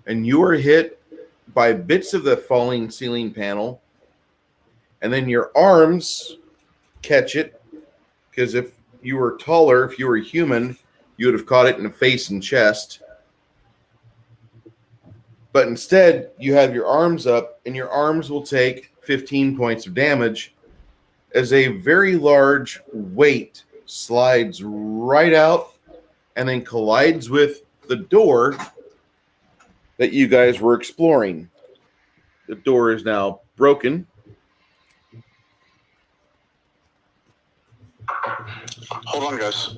and you are hit by bits of the falling ceiling panel, and then your arms catch it, because if you were taller, if you were human, you would have caught it in the face and chest. But instead, you have your arms up, and your arms will take 15 points of damage as a very large weight slides right out and then collides with the door that you guys were exploring. The door is now broken. Hold on, guys.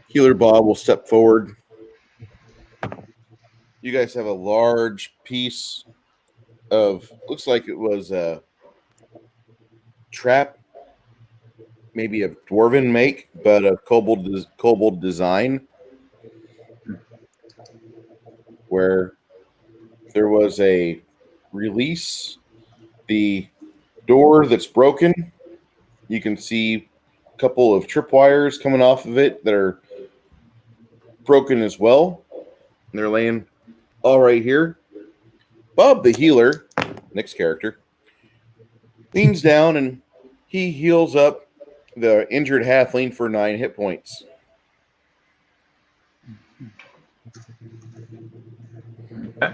Healer Bob will step forward. You guys have a large piece of, looks like it was a trap, maybe a dwarven make, but a kobold design, where there was a release. The door that's broken, you can see a couple of tripwires coming off of it that are broken as well. And they're laying all right here. Bob the healer, next character, leans down and he heals up the injured halfling for 9 hit points. Okay.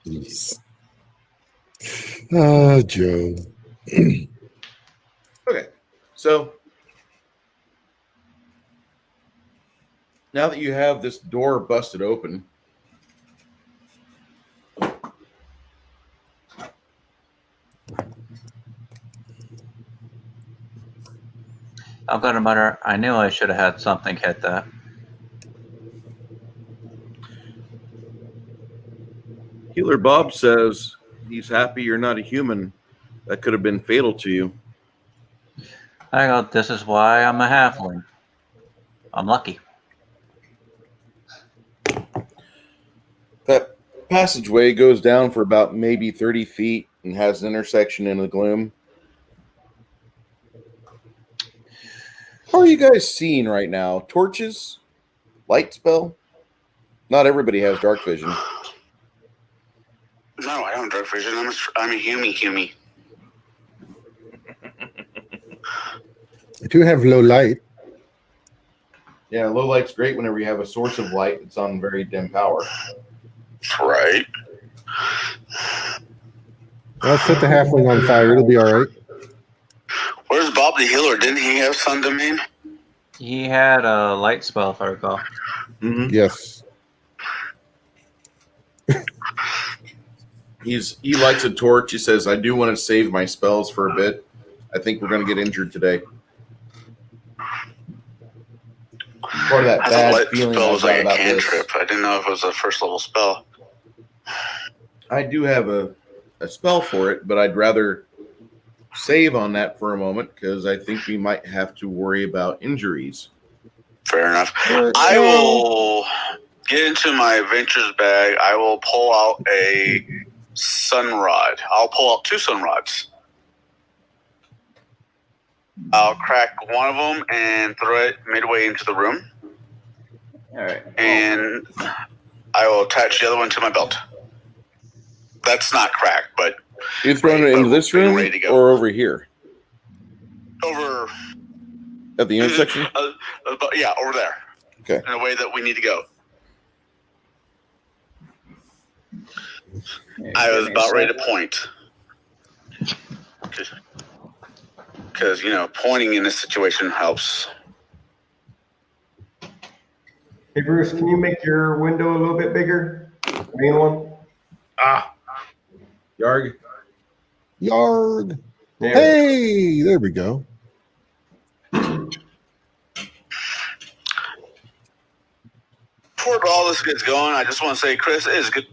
Jeez. Ah, Joe. Okay, so now that you have this door busted open, I'm gonna mutter, I knew I should have had something hit that. Healer Bob says he's happy you're not a human. That could have been fatal to you. I go, this is why I'm a halfling. I'm lucky. That passageway goes down for about maybe 30 feet and has an intersection in the gloom. How are you guys seeing right now? Torches? Light spell? Not everybody has dark vision. No, I don't have dark vision. I'm a humy. I do have low light. Yeah, low light's great whenever you have a source of light that's on very dim power. Right. I'll set the halfling on fire. It'll be all right. Where's Bob the healer? Didn't he have Sun Domain? He had a light spell, if I recall. Mm-hmm. Yes. He likes a torch. He says, I do want to save my spells for a bit. I think we're going to get injured today. Part of that I thought bad light feeling spell I was got like a about this. cantrip. I didn't know if it was a first level spell. I do have a spell for it, but I'd rather save on that for a moment because I think we might have to worry about injuries. Fair enough. I will get into my adventures bag. I will pull out a sun rod. I'll pull out 2 sun rods. I'll crack one of them and throw it midway into the room. All right. And I will attach the other one to my belt. That's not cracked, but You throwing it into this room ready to go. or over here over. at the intersection? Yeah, over there. Okay. In a way that we need to go. I was about ready to point. Because, pointing in this situation helps. Hey, Bruce, can you make your window a little bit bigger? The main one? Yarg. Yarg. There. Hey, there we go. Before all this gets going, I just want to say, Chris, it is good.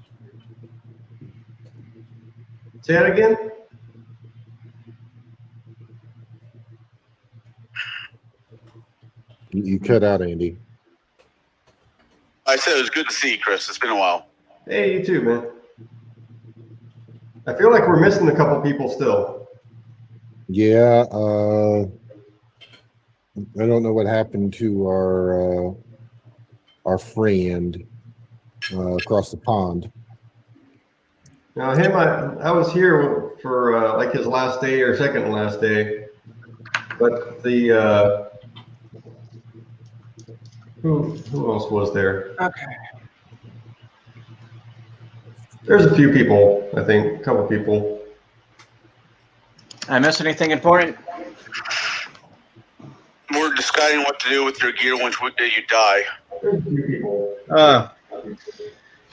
Say that again? You cut out, Andy. I said it was good to see you, Chris. It's been a while. Hey, you too, man. I feel like we're missing a couple people still. Yeah, I don't know what happened to our friend across the pond. Now, him, I was here for like his last day or second to last day, but the who else was there? Okay. There's a few people, I think, a couple people. I miss anything important? We're deciding what to do with your gear once you die. There's a few people. Well,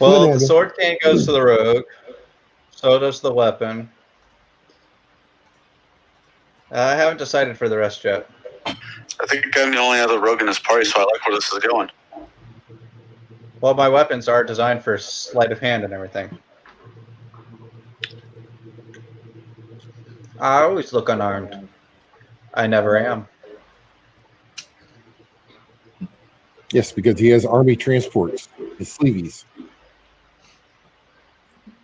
Good, the sword cane goes to the rogue. So does the weapon. I haven't decided for the rest yet. I think I'm the only other rogue in this party, so I like where this is going. Well, my weapons are designed for sleight of hand and everything. I always look unarmed. I never am. Yes, because he has army transports, his sleeveys.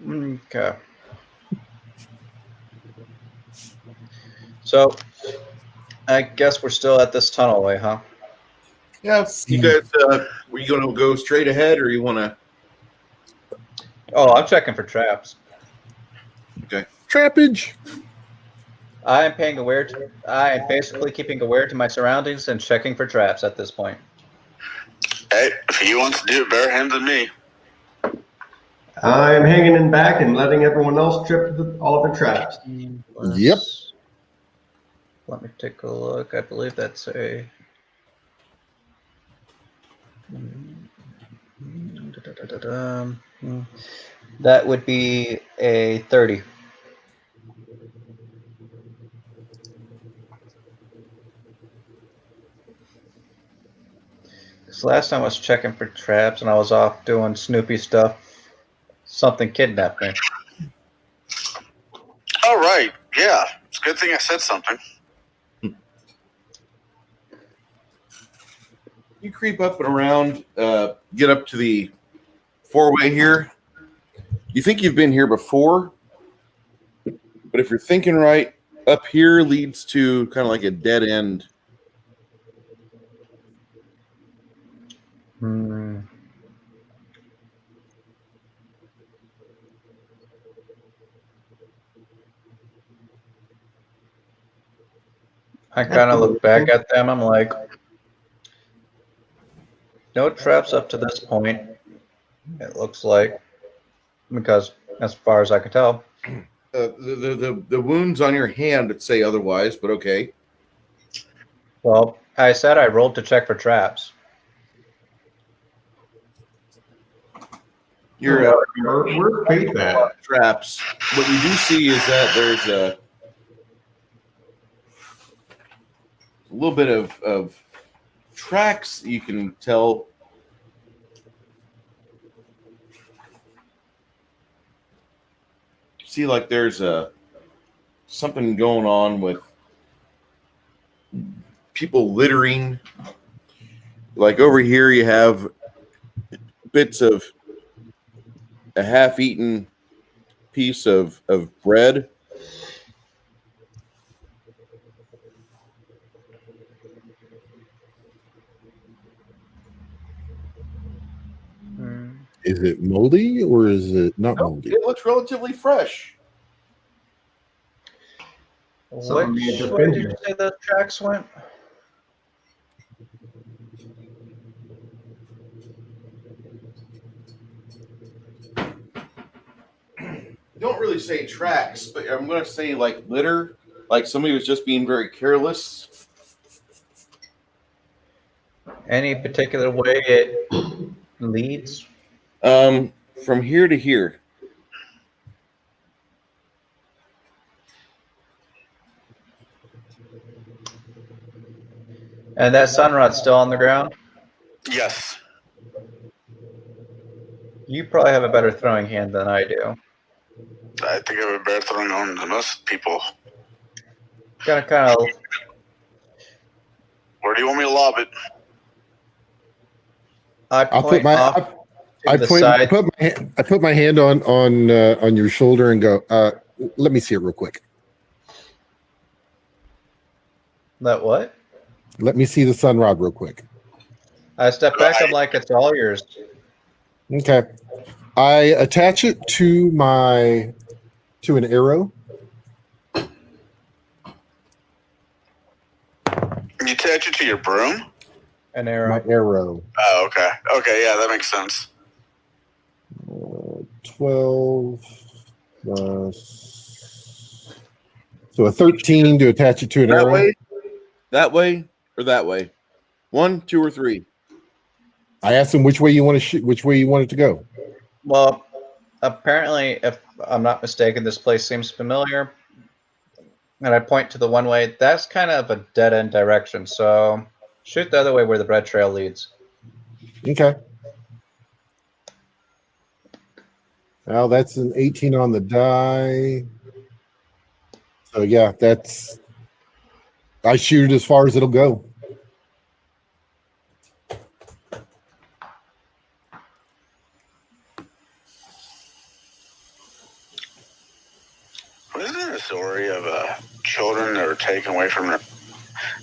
Okay. So, I guess we're still at this tunnel way, huh? Yeah, you guys, were you going to go straight ahead or you want to? Oh, I'm checking for traps. Okay. Trappage. I am basically keeping aware to my surroundings and checking for traps at this point. Hey, if he wants to do it, better him than me. I'm hanging in back and letting everyone else trip all of the traps. Yep. Let me take a look. I believe that's a. That would be a 30. last time I was checking for traps and I was off doing Snoopy stuff. Something kidnapped me. Oh, right. Yeah. It's a good thing I said something. You creep up and around, get up to the four-way here. You think you've been here before, but if you're thinking right, up here leads to kind of like a dead end. I kind of look back at them. I'm like, no traps up to this point. It looks like, because as far as I can tell. The wounds on your hand that say otherwise, but okay. Well, I said I rolled to check for traps. Your Where's Faith at? traps. What you do see is that there's a little bit of tracks you can tell. See, like there's something going on with people littering. Like over here, you have bits of a half-eaten piece of bread. Is it moldy or is it not moldy? It looks relatively fresh. Something Which may have just way been did here. you say those tracks went? Don't really say tracks, but I'm going to say like litter, like somebody was just being very careless. Any particular way it leads? From here to here. And that sunrod's still on the ground? Yes. You probably have a better throwing hand than I do. I think I have a better throwing on than most people. Gonna kind of. Where do you want me to lob it? I I'll put point my off to I the point side. I put my hand on your shoulder and go, let me see it real quick. That what? Let me see the sunrod real quick. I step back. I'm like, it's all yours. Okay. I attach it to an arrow. You attach it to your broom? An My arrow. arrow. Oh, okay. Okay, yeah, that makes sense. 12 plus. So a 13 to attach it to an arrow. That way, or that way. 1, 2, or 3. I asked him which way you want to shoot, which way you want it to go. Well, apparently, if I'm not mistaken, this place seems familiar. And I point to the one way. That's kind of a dead end direction. So shoot the other way where the bread trail leads. Okay. Well, that's an 18 on the die. So yeah, I shoot it as far as it'll go. Wasn't there a story of children that were taken away from their,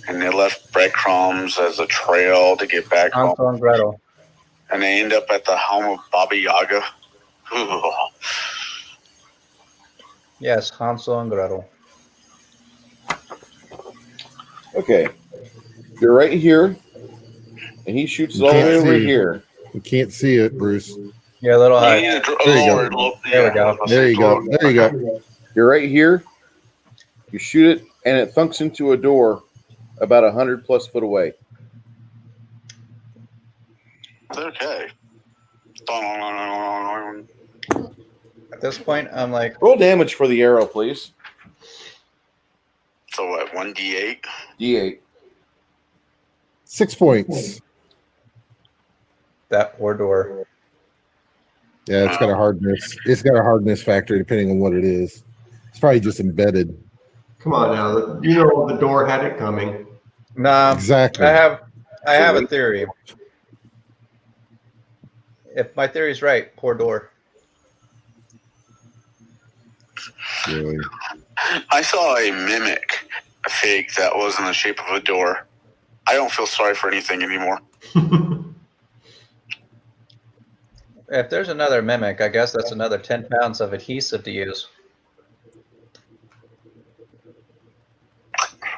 and they left breadcrumbs as a trail to get back home, Hansel and Gretel. and they end up at the home of Baba Yaga? Yes, Hansel and Gretel. Okay. You're right here, and he shoots it all the way over here. You can't see it, Bruce. Yeah, a little You high. need to There you go. lower it a little- There we go. There you go. There you go. You're right here. You shoot it, and it thunks into a door about 100+ foot away. Okay. At this point, I'm like, Roll damage for the arrow, please. So what, 1d8? D8. 6 points. That poor door. Yeah, it's got a hardness. It's got a hardness factor depending on what it is. It's probably just embedded. Come on now. You know the door had it coming. Nah, Exactly. I have a theory. If my theory's right, poor door. Really. I saw a mimic fig that was in the shape of a door. I don't feel sorry for anything anymore. If there's another mimic, I guess that's another 10 pounds of adhesive to use.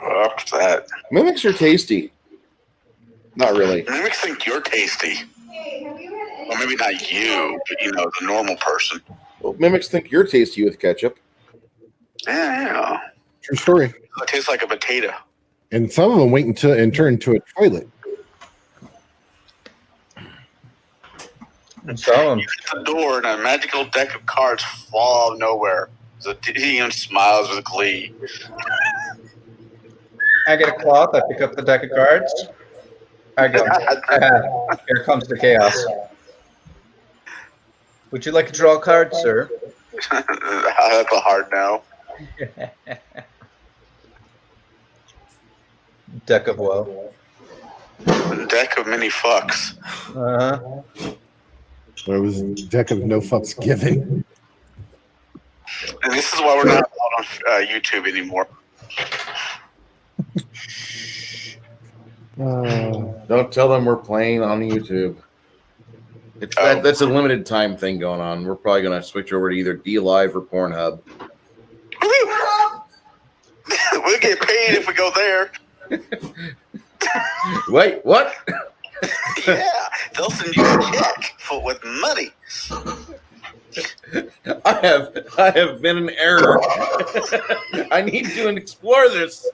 Fuck that. Mimics are tasty. Not really. Mimics think you're tasty. Well, maybe not you, but you know, the normal person. Well, mimics think you're tasty with ketchup. Yeah. True story. It tastes like a potato. And some of them wait until and turn into a toilet. And so, You hit the door and a magical deck of cards fall out of nowhere. So Ian smiles with glee. I get a cloth, I pick up the deck of cards. I go, here comes the chaos. Would you like to draw a card, sir? That's a hard no. Deck of woe. Deck of mini fucks. Uh-huh. There was a deck of no fucks given. And this is why we're not allowed on YouTube anymore. Don't tell them we're playing on YouTube. That's a limited time thing going on. We're probably going to switch over to either DLive or Pornhub. We'll get paid if we go there. Wait, what? Yeah, they'll send you a check with money. I have been in error. I need to explore this.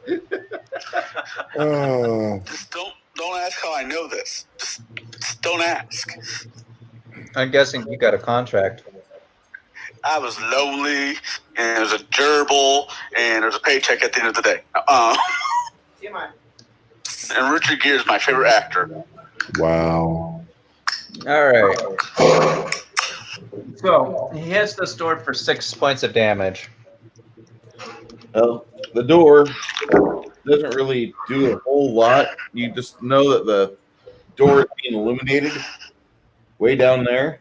Just don't ask how I know this. Just don't ask. I'm guessing you got a contract. I was lonely, and there was a gerbil, and there's a paycheck at the end of the day. And Richard Gere is my favorite actor. Wow. All right. So he hits this door for 6 points of damage. Well, the door doesn't really do a whole lot. You just know that the door is being illuminated way down there.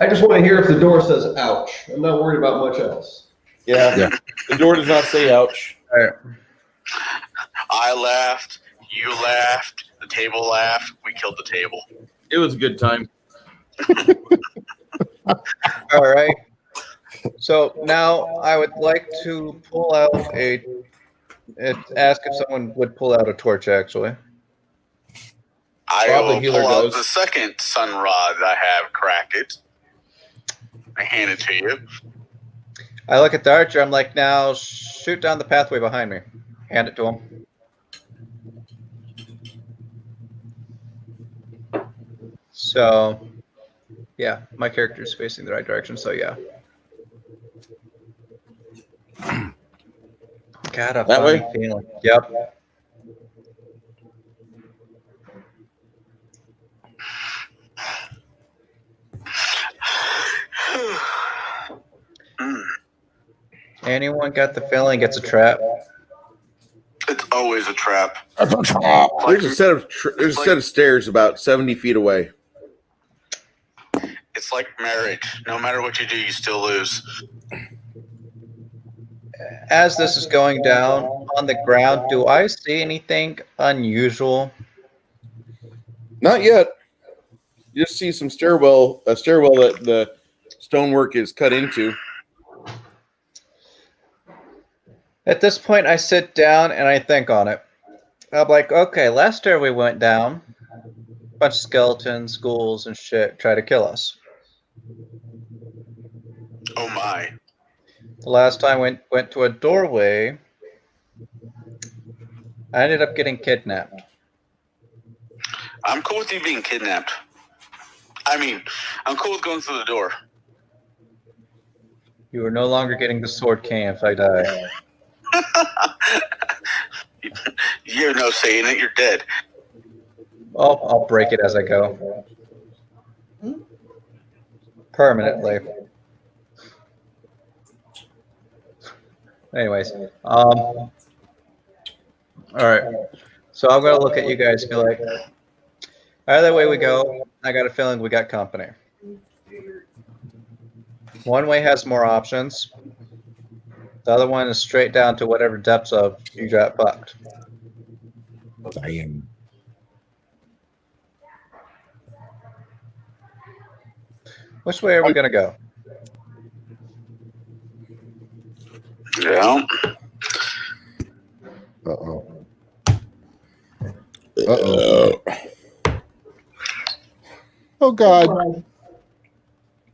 I just want to hear if the door says ouch. I'm not worried about much else. Yeah. The door does not say ouch. All right. I laughed. You laughed. The table laughed. We killed the table. It was a good time. All right. So now I would like to pull out ask if someone would pull out a torch, actually. I Bob the will healer pull out does. the second sun rod I have. Crack it. I hand it to you. I look at the archer. I'm like, now shoot down the pathway behind me. Hand it to him. So, yeah, my character is facing the right direction. So, yeah. Got a That funny way? feeling. Yep. Anyone got the feeling it's a trap? It's always a trap. There's a set of stairs about 70 feet away. It's like marriage. No matter what you do, you still lose. As this is going down on the ground, do I see anything unusual? Not yet. You just see a stairwell that the stonework is cut into. At this point, I sit down and I think on it. I'm like, okay, last year we went down, a bunch of skeletons, ghouls, and shit try to kill us. Oh my. The last time we went to a doorway, I ended up getting kidnapped. I'm cool with you being kidnapped. I mean, I'm cool with going through the door. You are no longer getting the sword cane if I die. You're no saying it. You're dead. I'll break it as I go. Permanently. Anyways, all right. So I'm gonna look at you guys and be like, either way we go, I got a feeling we got company. One way has more options. The other one is straight down to whatever depths of you got fucked. Damn. Which way are we gonna go? Yeah. Uh-oh. Uh-oh. Oh, God.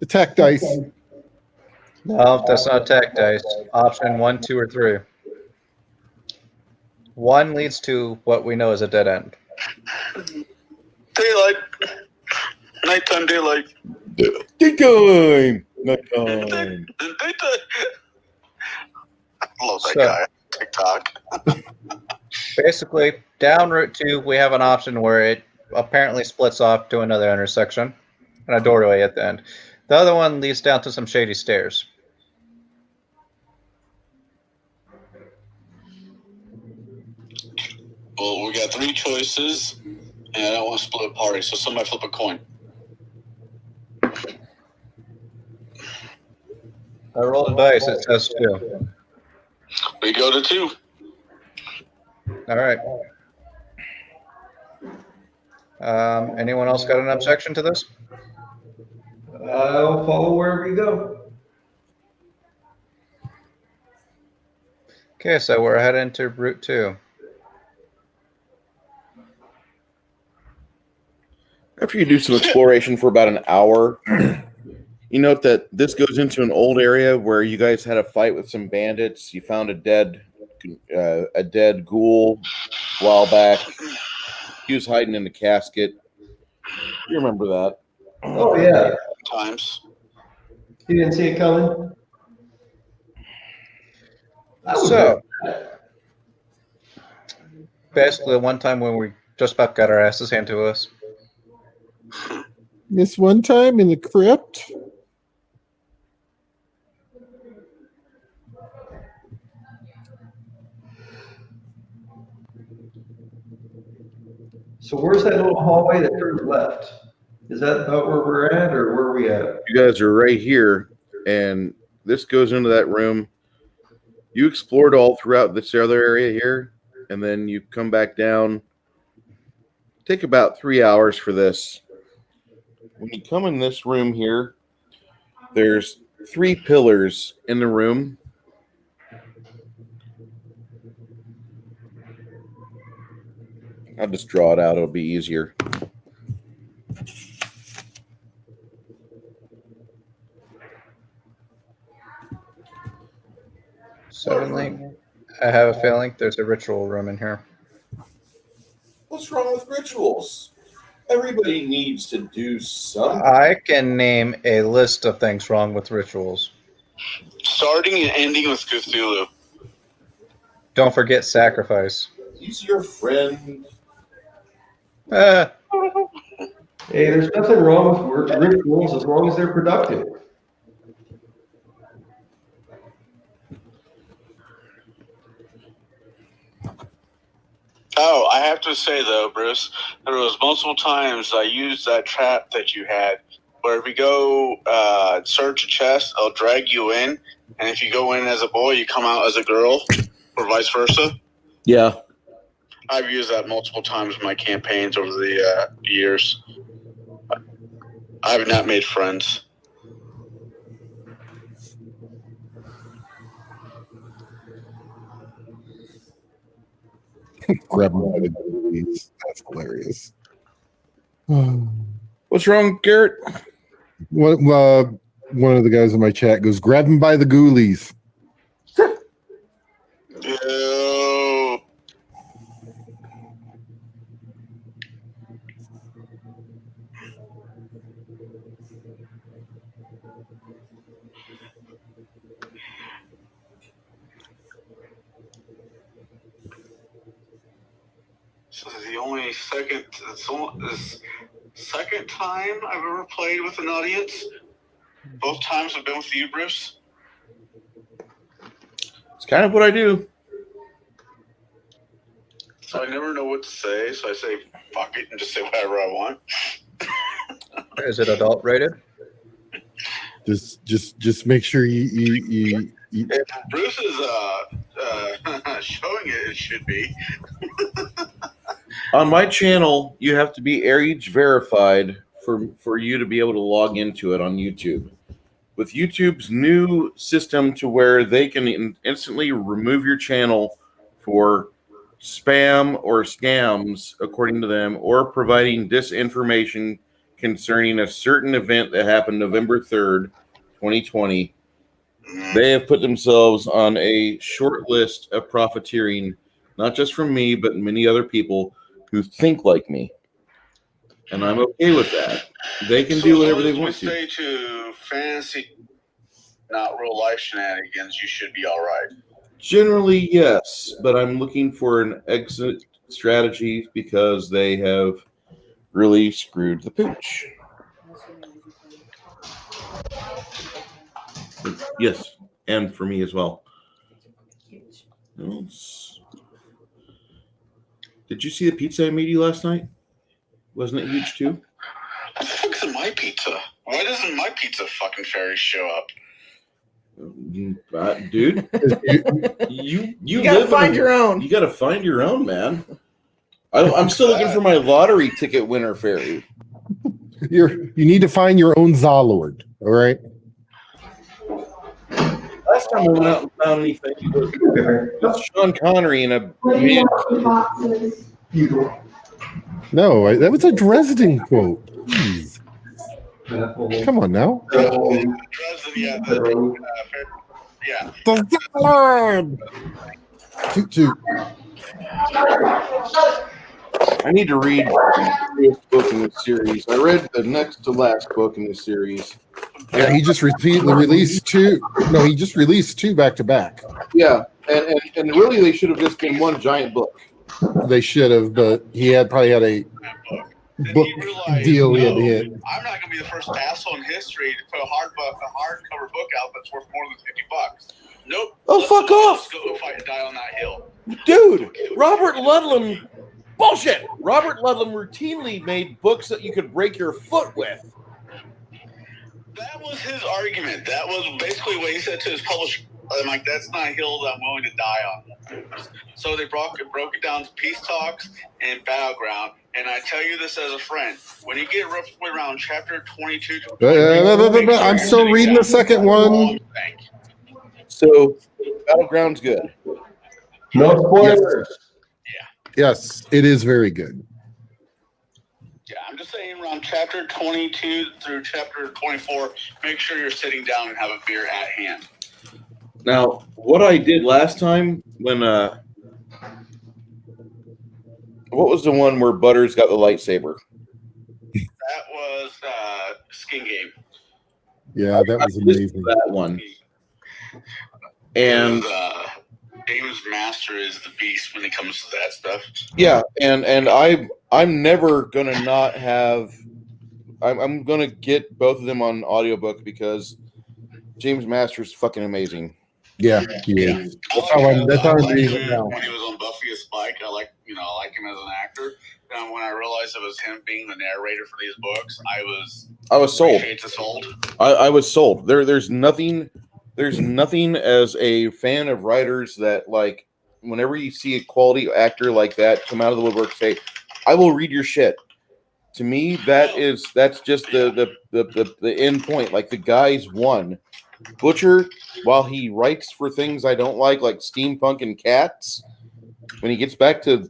Attack dice. No, that's not attack dice. Option 1, 2, or 3. 1 leads to what we know as a dead end. Daylight. Nighttime daylight. Daytime. Nighttime. Daytime. I love that So- guy. TikTok. Basically, down Route 2, we have an option where it apparently splits off to another intersection and a doorway at the end. The other one leads down to some shady stairs. Well, we got 3 choices, and I don't want to split a party, so somebody flip a coin. I rolled a dice, it says 2. We go to 2. All right. Anyone else got an objection to this? I'll follow wherever you go. Okay, so we're heading to Route 2. After you do some exploration for about an hour, you note that this goes into an old area where you guys had a fight with some bandits. You found a dead ghoul a while back. He was hiding in the casket. You remember that? Oh, yeah. Times. You didn't see it coming? I would So, bet. basically, one time when we just about got our asses handed to us. This one time in the crypt. So where's that little hallway that turns left? Is that about where we're at, or where are we at? You guys are right here, and this goes into that room. You explored all throughout this other area here, and then you come back down. Take about 3 hours for this. When you come in this room here, there's 3 pillars in the room. I'll just draw it out. It'll be easier. Suddenly, I have a feeling there's a ritual room in here. What's wrong with rituals? Everybody needs to do something. I can name a list of things wrong with rituals. Starting and ending with Cthulhu. Don't forget sacrifice. He's your friend. Ah, Hey, there's nothing wrong with rituals as long as they're productive. Oh, I have to say though, Bruce, there was multiple times I used that trap that you had, where if you go search a chest, I'll drag you in, and if you go in as a boy, you come out as a girl, or vice versa. Yeah. I've used that multiple times in my campaigns over the years. I have not made friends. Grab him by the goalies. That's hilarious. What's wrong, Garrett? One of the guys in my chat goes, grab him by the ghoulies. Ew. the only second. This second time I've ever played with an audience. Both times have been with you, Bruce. It's kind of what I do. So I never know what to say. So I say fuck it and just say whatever I want. Is it adult rated? Just make sure you If Bruce is showing it, it should be. On my channel, you have to be age verified for you to be able to log into it on YouTube. With YouTube's new system to where they can instantly remove your channel for spam or scams, according to them, or providing disinformation concerning a certain event that happened November 3rd, 2020, they have put themselves on a short list of profiteering, not just from me, but many other people who think like me. And I'm okay with that. They can do whatever they want to. Say to fantasy, not real life shenanigans, you should be all right. Generally, yes, but I'm looking for an exit strategy because they have really screwed the pooch. Yes, and for me as well. Did you see the pizza I made you last night? Wasn't it huge too? What the fuck is in my pizza? Why doesn't my pizza fucking Ferry show up? Dude, you gotta find your own. You gotta find your own, man. I'm still looking for my lottery ticket winner, Ferry. you need to find your own Zalord. All right. Last time I went out and found anything, it was Sean Connery in a man. No, that was a Dresden quote. Jeez. Come on now. Dresden, yeah. Yeah. The Zalord. Toot. I need to read the book in this series. I read the next to last book in this series. Yeah, he just released two. No, he just released two back to back. Yeah, and really they should have just been one giant book. They should have, but he probably had a book deal he had to hit. I'm not gonna be the first asshole in history to put a hardcover book out that's worth more than $50. Nope. Oh, fuck off! Let's go fight and die on that hill. Dude, Robert Ludlum, bullshit! Robert Ludlum routinely made books that you could break your foot with. That was his argument. That was basically what he said to his publisher. I'm like, that's not a hill that I'm willing to die on. So they broke it down to peace talks and battleground. And I tell you this as a friend, when you get roughly around chapter 22 to 23, I'm still reading the second one. So, Battleground's good. No spoilers. Yes, it is very good. Yeah, I'm just saying around chapter 22 through chapter 24, make sure you're sitting down and have a beer at hand. Now, what I did last time when what was the one where Butters got the lightsaber? That was Skin Game. Yeah, that was amazing. That one. And Damon's master is the beast when it comes to that stuff. yeah, and I'm never gonna not have. I'm gonna get both of them on audiobook because James Master's fucking amazing. Yeah, he is. That's how I'm reading it now. When he was on Buffy as Spike, I like him as an actor. And when I realized it was him being the narrator for these books, I was sold. I was sold. There's nothing as a fan of writers that, like, whenever you see a quality actor like that come out of the woodwork, say, I will read your shit. To me, that's just the end point. Like, the guy's won. Butcher, while he writes for things I don't like steampunk and cats, when he gets back to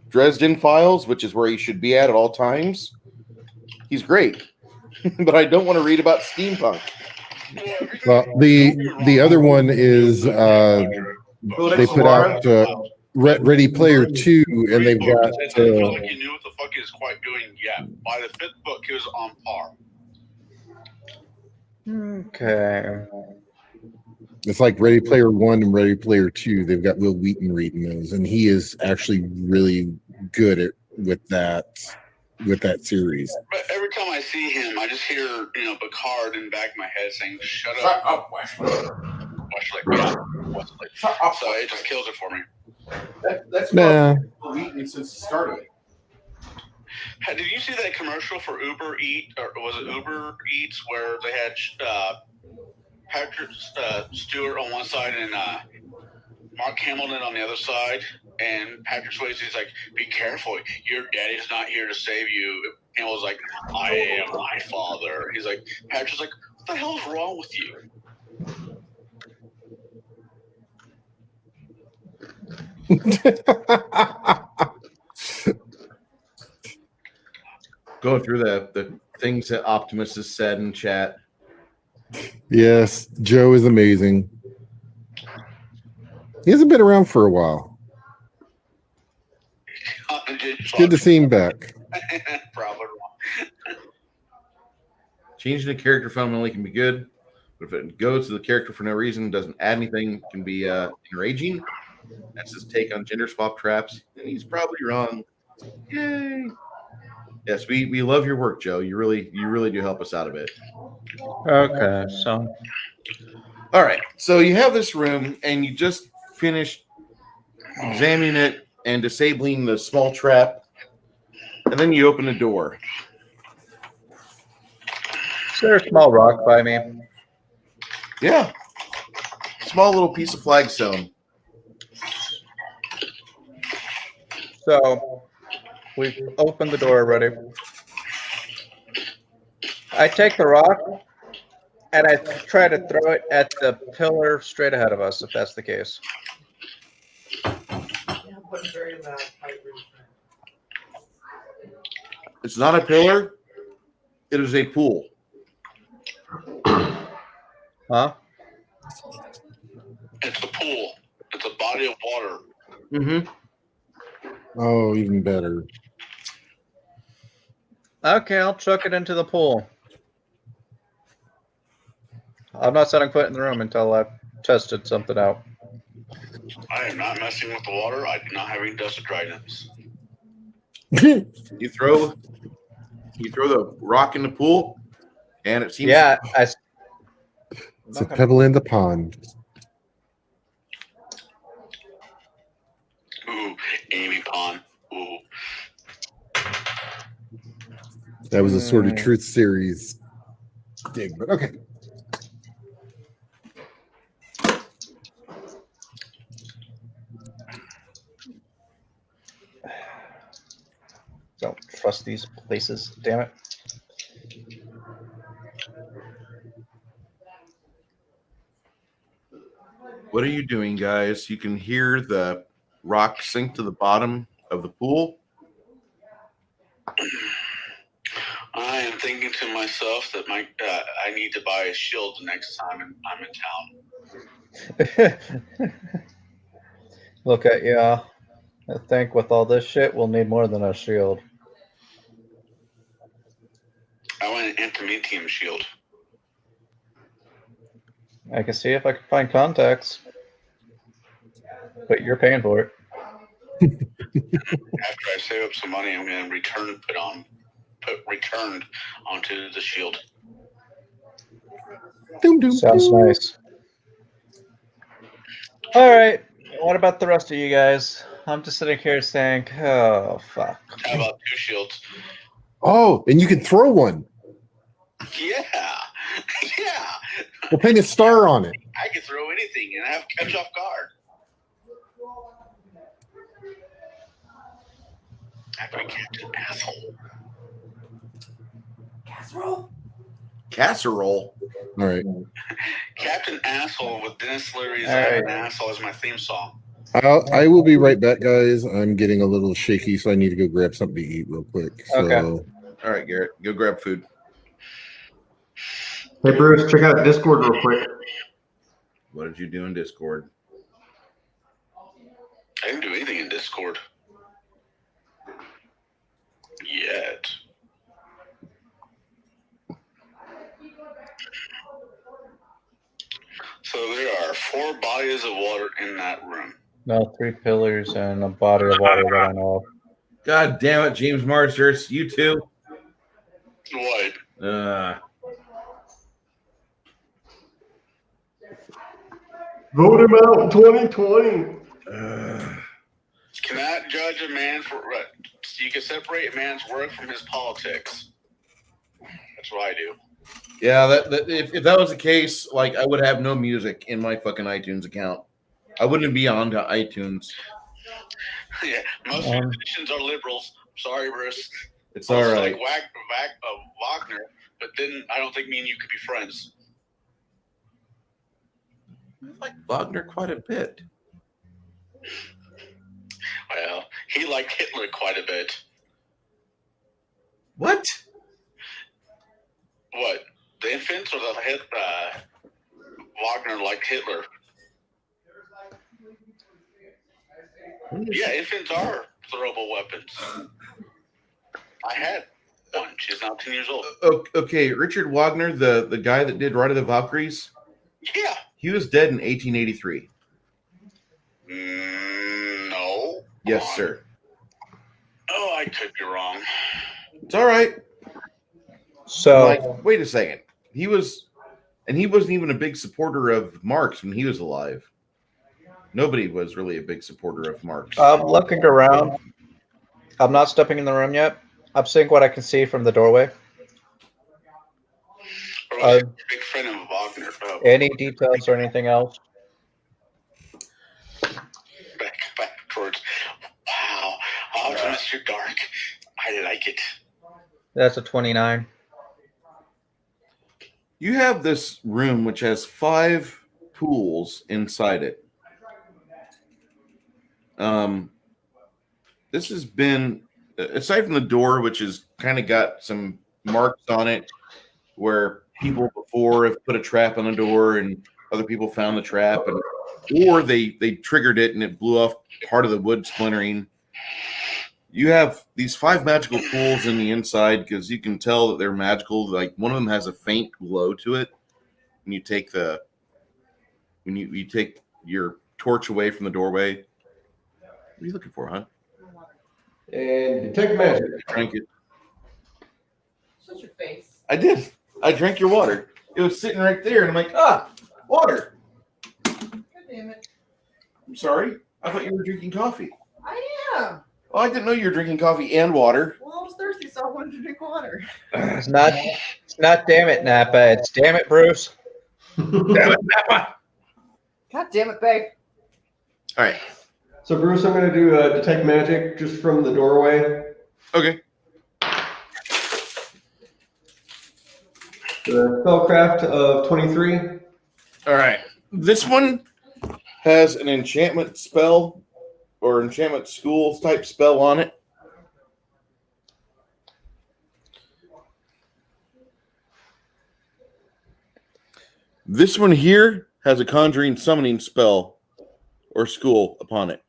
Dresden Files, which is where he should be at all times, he's great. But I don't want to read about steampunk. Well, the other one is they put out Ready Player 2, and they've got. You knew what the fuck he was quite doing yet. By the fifth book, he was on par. Okay. It's like Ready Player 1 and Ready Player 2. They've got Will Wheaton reading those, and he is actually really, good at with that series. But every time I see him, I just hear, Picard in the back of my head saying, "Shut up, Wesley. Wesley." Yeah, Wesley. Shut up. So it just kills it for me. That's Nah. what we've eaten since the start of it. Hey, did you see that commercial for Uber Eat, or was it Uber Eats, where they had Patrick Stewart on one side and Mark Hamilton on the other side, and Patrick Swayze's like, "Be careful, your daddy's not here to save you." And was like, "I am my father." He's like, Patrick's like, "What the hell is wrong with you?" Going through the things that Optimus has said in chat. Yes, Joe is amazing. He hasn't been around for a while. It's good to see him back. Probably wrong. Changing a character fundamentally can be good, but if it goes to the character for no reason, doesn't add anything, it can be enraging. That's his take on gender swap traps, and he's probably wrong. Yay! Yes, we love your work, Joe. You really do help us out a bit. Okay, so All right, so you have this room, and you just finished examining it and disabling the small trap, and then you open the door. is there a small rock by me? Yeah, small little piece of flagstone. So we've opened the door already. I take the rock and I try to throw it at the pillar straight ahead of us, if that's the case. It's not a pillar. It is a pool. Huh? It's a pool. It's a body of water. Mm-hmm. Oh, even better. Okay, I'll chuck it into the pool. I'm not setting foot in the room until I've tested something out. I am not messing with the water. I do not have any dust dryness. You throw the rock in the pool, and it seems Yeah, It's a pebble in the pond. Ooh, Amy Pond. Ooh. That was a Sword of Truth series dig, but okay. don't trust these places. Damn it. What are you doing, guys? You can hear the rock sink to the bottom of the pool. I am thinking to myself that I need to buy a shield the next time I'm in town. Look at you. I think with all this shit, we'll need more than a shield. I want an antimantium shield. I can see if I can find contacts. But you're paying for it. After I save up some money, I'm going to put returned onto the shield. Doom, doom, Sounds doom. nice. All right. What about the rest of you guys? I'm just sitting here saying, oh, fuck. How about 2 shields? Oh, and you can throw one. Yeah. Yeah. We'll paint a star on it. I can throw anything and have catch off guard. After I catch an asshole. Casserole. All right. Captain Asshole with Dennis Leary's All right. an Asshole is my theme song. I will be right back, guys. I'm getting a little shaky, so I need to go grab something to eat real quick. So, Okay. All right, Garrett, go grab food. Hey, Bruce, check out Discord real quick. What did you do in Discord? I didn't do anything in Discord. Yet. So there are 4 bodies of water in that room. No, 3 pillars and a body of water that I know of. God damn it, James Marsters. You too. What? Vote him out in 2020. Cannot judge a man for. You can separate a man's work from his politics. That's what I do. Yeah, if that was the case, like I would have no music in my fucking iTunes account. I wouldn't be on to iTunes. Yeah, most musicians are liberals. Sorry, Bruce. It's all right. Like Wagner, but then I don't think me and you could be friends. I like Wagner quite a bit. Well, he liked Hitler quite a bit. What? What? The infants or the Wagner liked Hitler? Yeah, infants are throwable weapons. I had one. She's now 10 years old. Okay, Richard Wagner, the guy that did Ride of the Valkyries. Yeah. He was dead in 1883. No. Yes, sir. Oh, I could be wrong. It's all right. So, like, wait a second. He wasn't even a big supporter of Marx when he was alive. Nobody was really a big supporter of Marx. I'm looking around. I'm not stepping in the room yet. I'm seeing what I can see from the doorway. Big friend of Wagner. Any details or anything else? Back towards. Wow. Oh, Mr. Dark. I like it. That's a 29. You have this room which has 5 pools inside it. This has been, aside from the door, which has kind of got some marks on it, where people before have put a trap on the door and other people found the trap, or they triggered it and it blew off part of the wood splintering. You have these 5 magical pools in the inside because you can tell that they're magical. Like one of them has a faint glow to it. When you take you take your torch away from the doorway. What are you looking for, huh? And detect magic. Drink it. Shut your face. I did. I drank your water. It was sitting right there, and I'm like, water. God damn it. I'm sorry. I thought you were drinking coffee. I am. Oh, I didn't know you were drinking coffee and water. Well, I was thirsty, so I wanted to drink water. It's not damn it, Napa. It's damn it, Bruce. Damn it, Napa. God damn it, babe. All right. So, Bruce, I'm going to do detect magic just from the doorway. Okay. The spellcraft of 23. All right. This one has an enchantment spell or enchantment school type spell on it. This one here has a conjuring summoning spell or school upon it.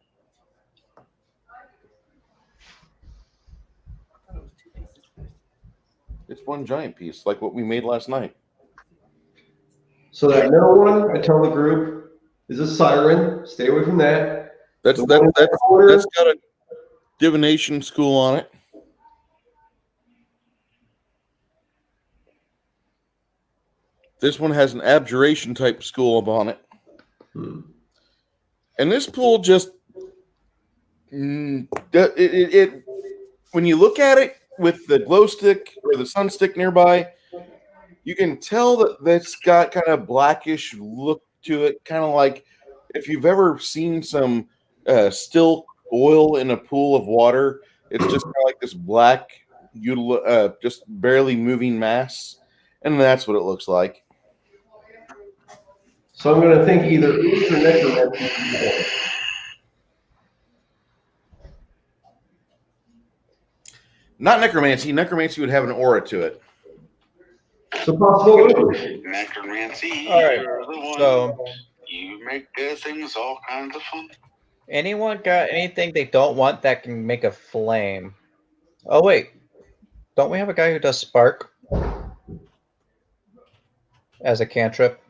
It's one giant piece, like what we made last night. So that middle one, I tell the group, is a siren. Stay away from that. That's The one in the corner- that's got a divination school on it. This one has an abjuration type school upon it. And this pool just when you look at it with the glow stick or the sun stick nearby, you can tell that that's got kind of blackish look to it, kind of like if you've ever seen some still oil in a pool of water. It's just kind of like this black, just barely moving mass, and that's what it looks like. So I'm going to think either ooze or necromancy. Not necromancy. Necromancy would have an aura to it. So possible ooze. Necromancy. All right. You're the one. So, You make things all kinds of fun. anyone got anything they don't want that can make a flame? Oh, wait. Don't we have a guy who does spark as a cantrip?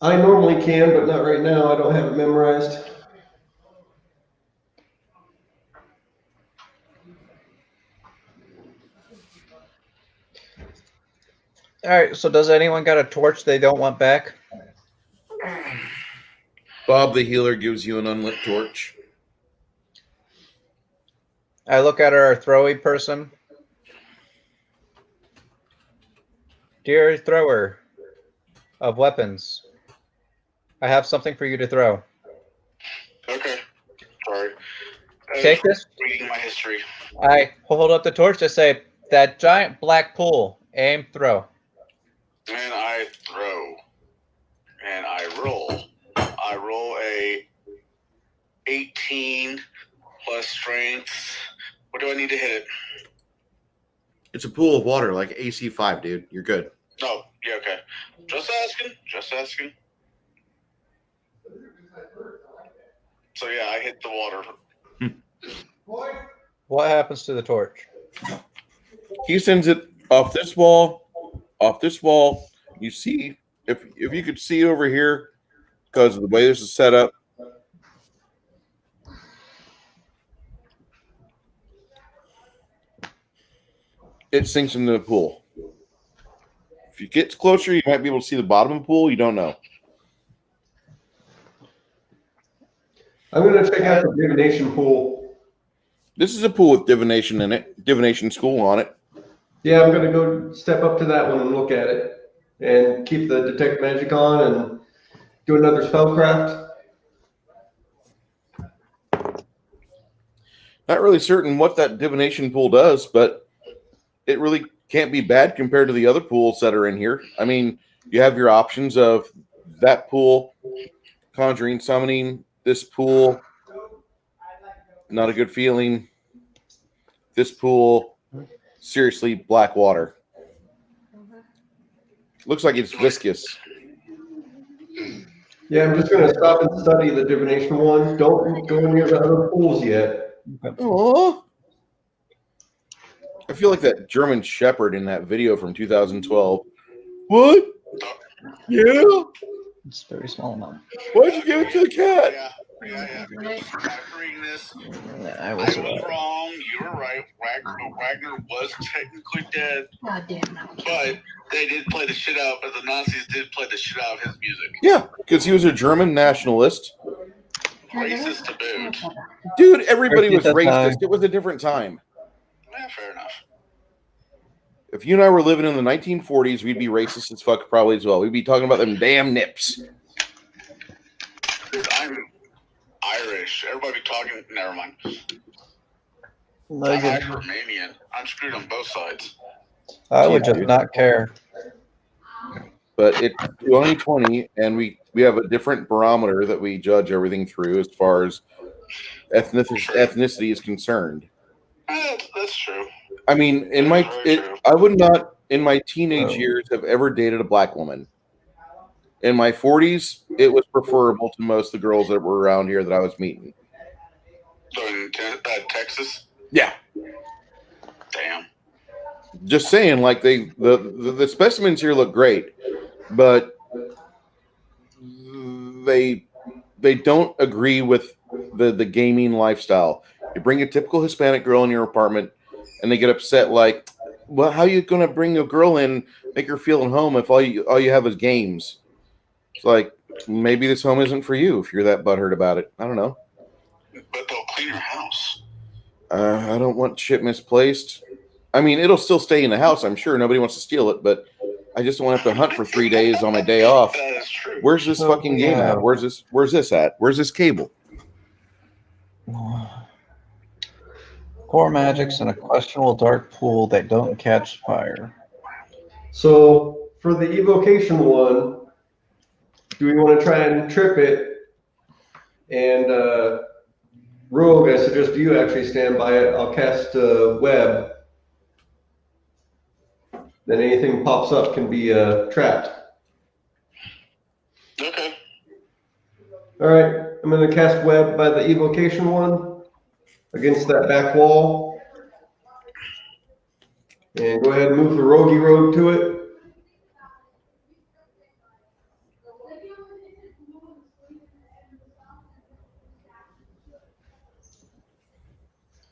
I normally can, but not right now. I don't have it memorized. All right. So does anyone got a torch they don't want back? Bob the healer gives you an unlit torch. I look at our throwy person. Dear thrower of weapons, I have something for you to throw. Okay. Sorry. Take this. Reading my history. I hold up the torch. I say, that giant black pool. Aim, throw. And I throw. And I roll. I roll a 18 plus strength. What do I need to hit it? It's a pool of water, like AC5, dude. You're good. Oh, yeah, okay. Just asking. Just asking. So yeah, I hit the water. What happens to the torch? He sends it off this wall, off this wall. You see, if you could see over here, because of the way this is set up, it sinks into the pool. If you get closer, you might be able to see the bottom of the pool. You don't know. I'm going to check out the divination pool. This is a pool with divination in it, divination school on it. Yeah, I'm going to go step up to that one and look at it and keep the detect magic on and do another spellcraft. Not really certain what that divination pool does, but it really can't be bad compared to the other pools that are in here. I mean, you have your options of that pool, conjuring, summoning, this pool, not a good feeling. This pool, seriously, black water. Looks like it's viscous. Yeah, I'm just going to stop and study the divination one. Don't go near the other pools yet. Aww. I feel like that German Shepherd in that video from 2012. What? Yeah? It's a very small amount. Why'd you give it to the cat? Yeah. After reading this, I I was was wrong. You were right. Wagner was technically dead, God damn it. but they did play the shit out. But the Nazis did play the shit out of his music. Yeah, because he was a German nationalist. Racist to boot. Dude, everybody was Racist racist. time. It was a different time. Yeah, fair enough. If you and I were living in the 1940s, we'd be racist as fuck probably as well. We'd be talking about them damn nips. Dude, I'm Irish. Everybody talking. Never mind. I'm Like, Irish Romanian. I'm screwed on both sides. I would just not care. But it's 2020, and we have a different barometer that we judge everything through as far as ethnicity is concerned. That's true. I mean, I would not in my teenage years have ever dated a black woman. In my 40s, it was preferable to most of the girls that were around here that I was meeting. So in Texas? Yeah. Damn. Just saying, like the specimens here look great, but they don't agree with the gaming lifestyle. You bring a typical Hispanic girl in your apartment, and they get upset. Like, well, how are you going to bring a girl in, make her feel at home if all you have is games? It's like, maybe this home isn't for you if you're that butthurt about it. I don't know. But they'll clean your house. I don't want shit misplaced. I mean, it'll still stay in the house. I'm sure nobody wants to steal it, but I just don't want to have to hunt for 3 days on my day off. That is true. Where's this fucking game at? Where's this at? Where's this cable? Core magics in a questionable dark pool that don't catch fire. So for the evocation one, do we want to try and trip it? And Rogue, I suggest you actually stand by it. I'll cast web. Then anything pops up can be trapped. Okay. All right, I'm going to cast web by the evocation one against that back wall. And go ahead and move the roguey rogue to it.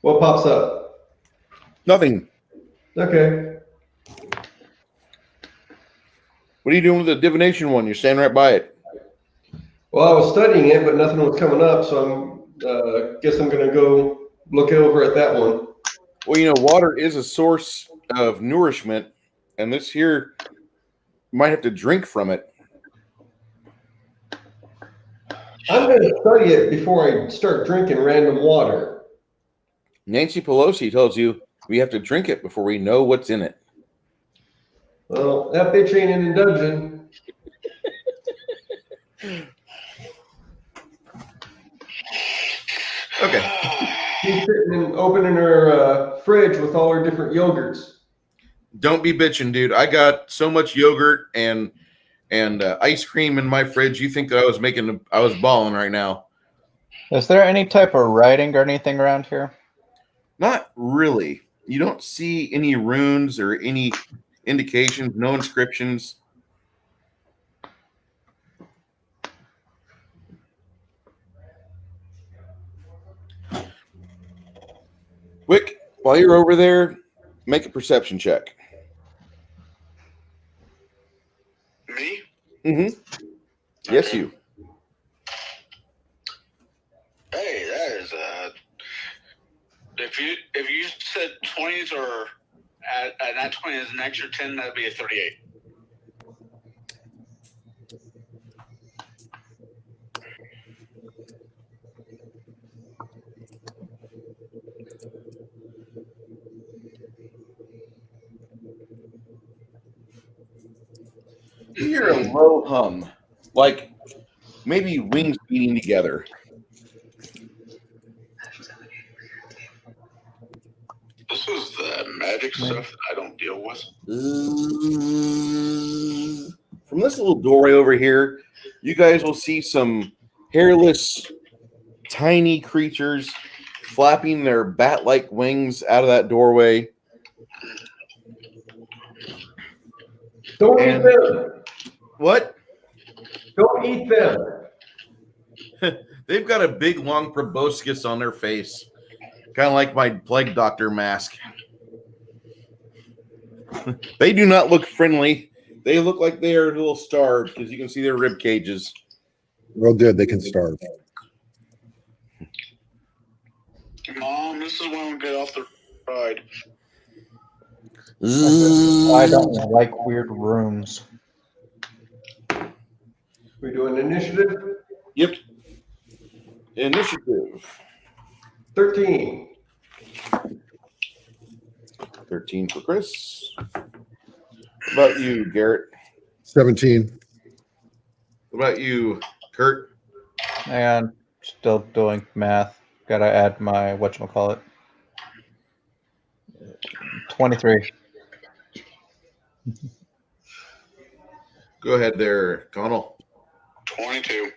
What pops up? Nothing. Okay. What are you doing with the divination one? You're standing right by it. Well, I was studying it, but nothing was coming up, so I'm guess I'm gonna go look over at that one. Well, you know, water is a source of nourishment, and this here might have to drink from it. I'm gonna study it before I start drinking random water. Nancy Pelosi tells you we have to drink it before we know what's in it. Well, that bitch ain't in the dungeon. Okay. She's sitting and opening her fridge with all her different yogurts. Don't be bitching, dude. I got so much yogurt and ice cream in my fridge. You think that I was balling right now? Is there any type of writing or anything around here? Not really. You don't see any runes or any indications, no inscriptions. Wick, while you're over there, make a perception check. Me? Mm-hmm. Yes, Okay. you. Hey, that is if you said 20s or that 20 is an extra 10, that'd be a 38. You hear a low hum, like maybe wings beating together. This is the magic stuff that I don't deal with. From this little doorway over here, you guys will see some hairless, tiny creatures flapping their bat-like wings out of that doorway. Don't eat them. What? Don't eat them. They've got a big, long proboscis on their face, kind of like my plague doctor mask. They do not look friendly. They look like they are a little starved because you can see their rib cages. Well, good. They can starve. Mom, this is when we get off the ride. I don't like weird rooms. We doing initiative? Yep. Initiative. 13. 13 for Chris. What about you, Garrett? 17. What about you, Kurt? And still doing math. Gotta add my whatchamacallit. 23. Go ahead there, Connell. 22.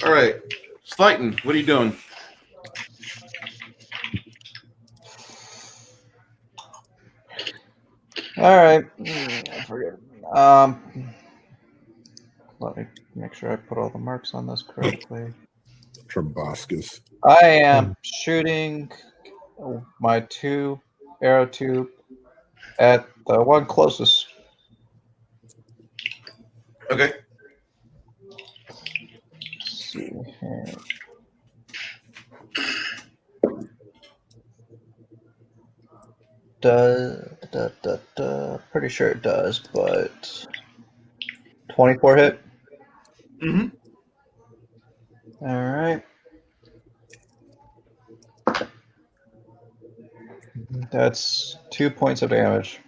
All right. Slighton, what are you doing? All right. I forget. Let me make sure I put all the marks on this correctly. Proboscis. I am shooting my 2 arrow tube at the one closest. Okay. Let's see here. Pretty sure it does, but 24 hit. Mm-hmm. All right. That's 2 points of damage.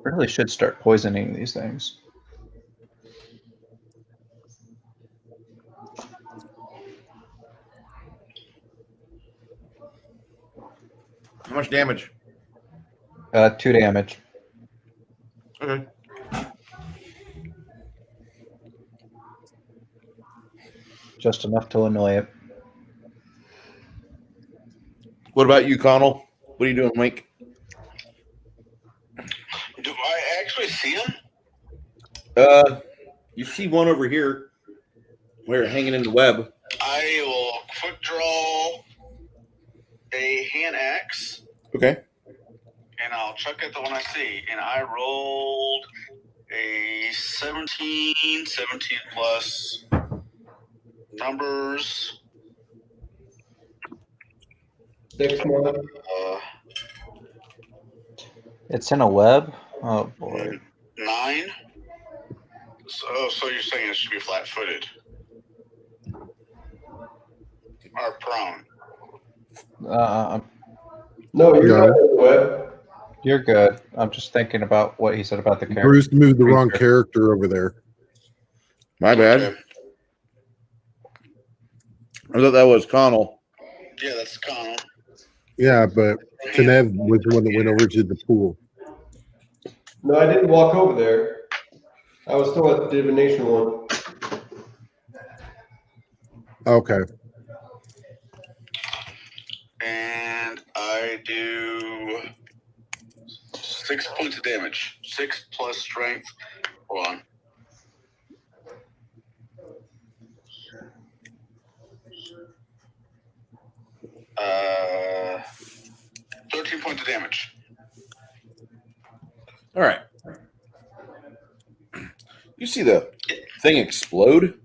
Really should start poisoning these things. How much damage? 2 damage. Okay. Just enough to annoy it. What about you, Connell? What are you doing, Mike? Do I actually see him? You see one over here where hanging in the web. I will quick draw a hand axe, Okay. and I'll chuck at the one I see. And I rolled a 17 plus numbers. 6 months. It's in a web. Oh boy. 9. So you're saying it should be flat-footed or prone? No, you're No. not in the web. You're good. I'm just thinking about what he said about the character. Bruce moved the wrong character over there. My bad. Okay. I thought that was Connell. Yeah, that's Connell. Yeah, but Tanev was the one that went over to the pool. No, I didn't walk over there. I was still at the divination one. Okay. And I do 6 points of damage. 6 plus strength. Hold on. Uh, 13 points of damage. All right. You see the thing explode?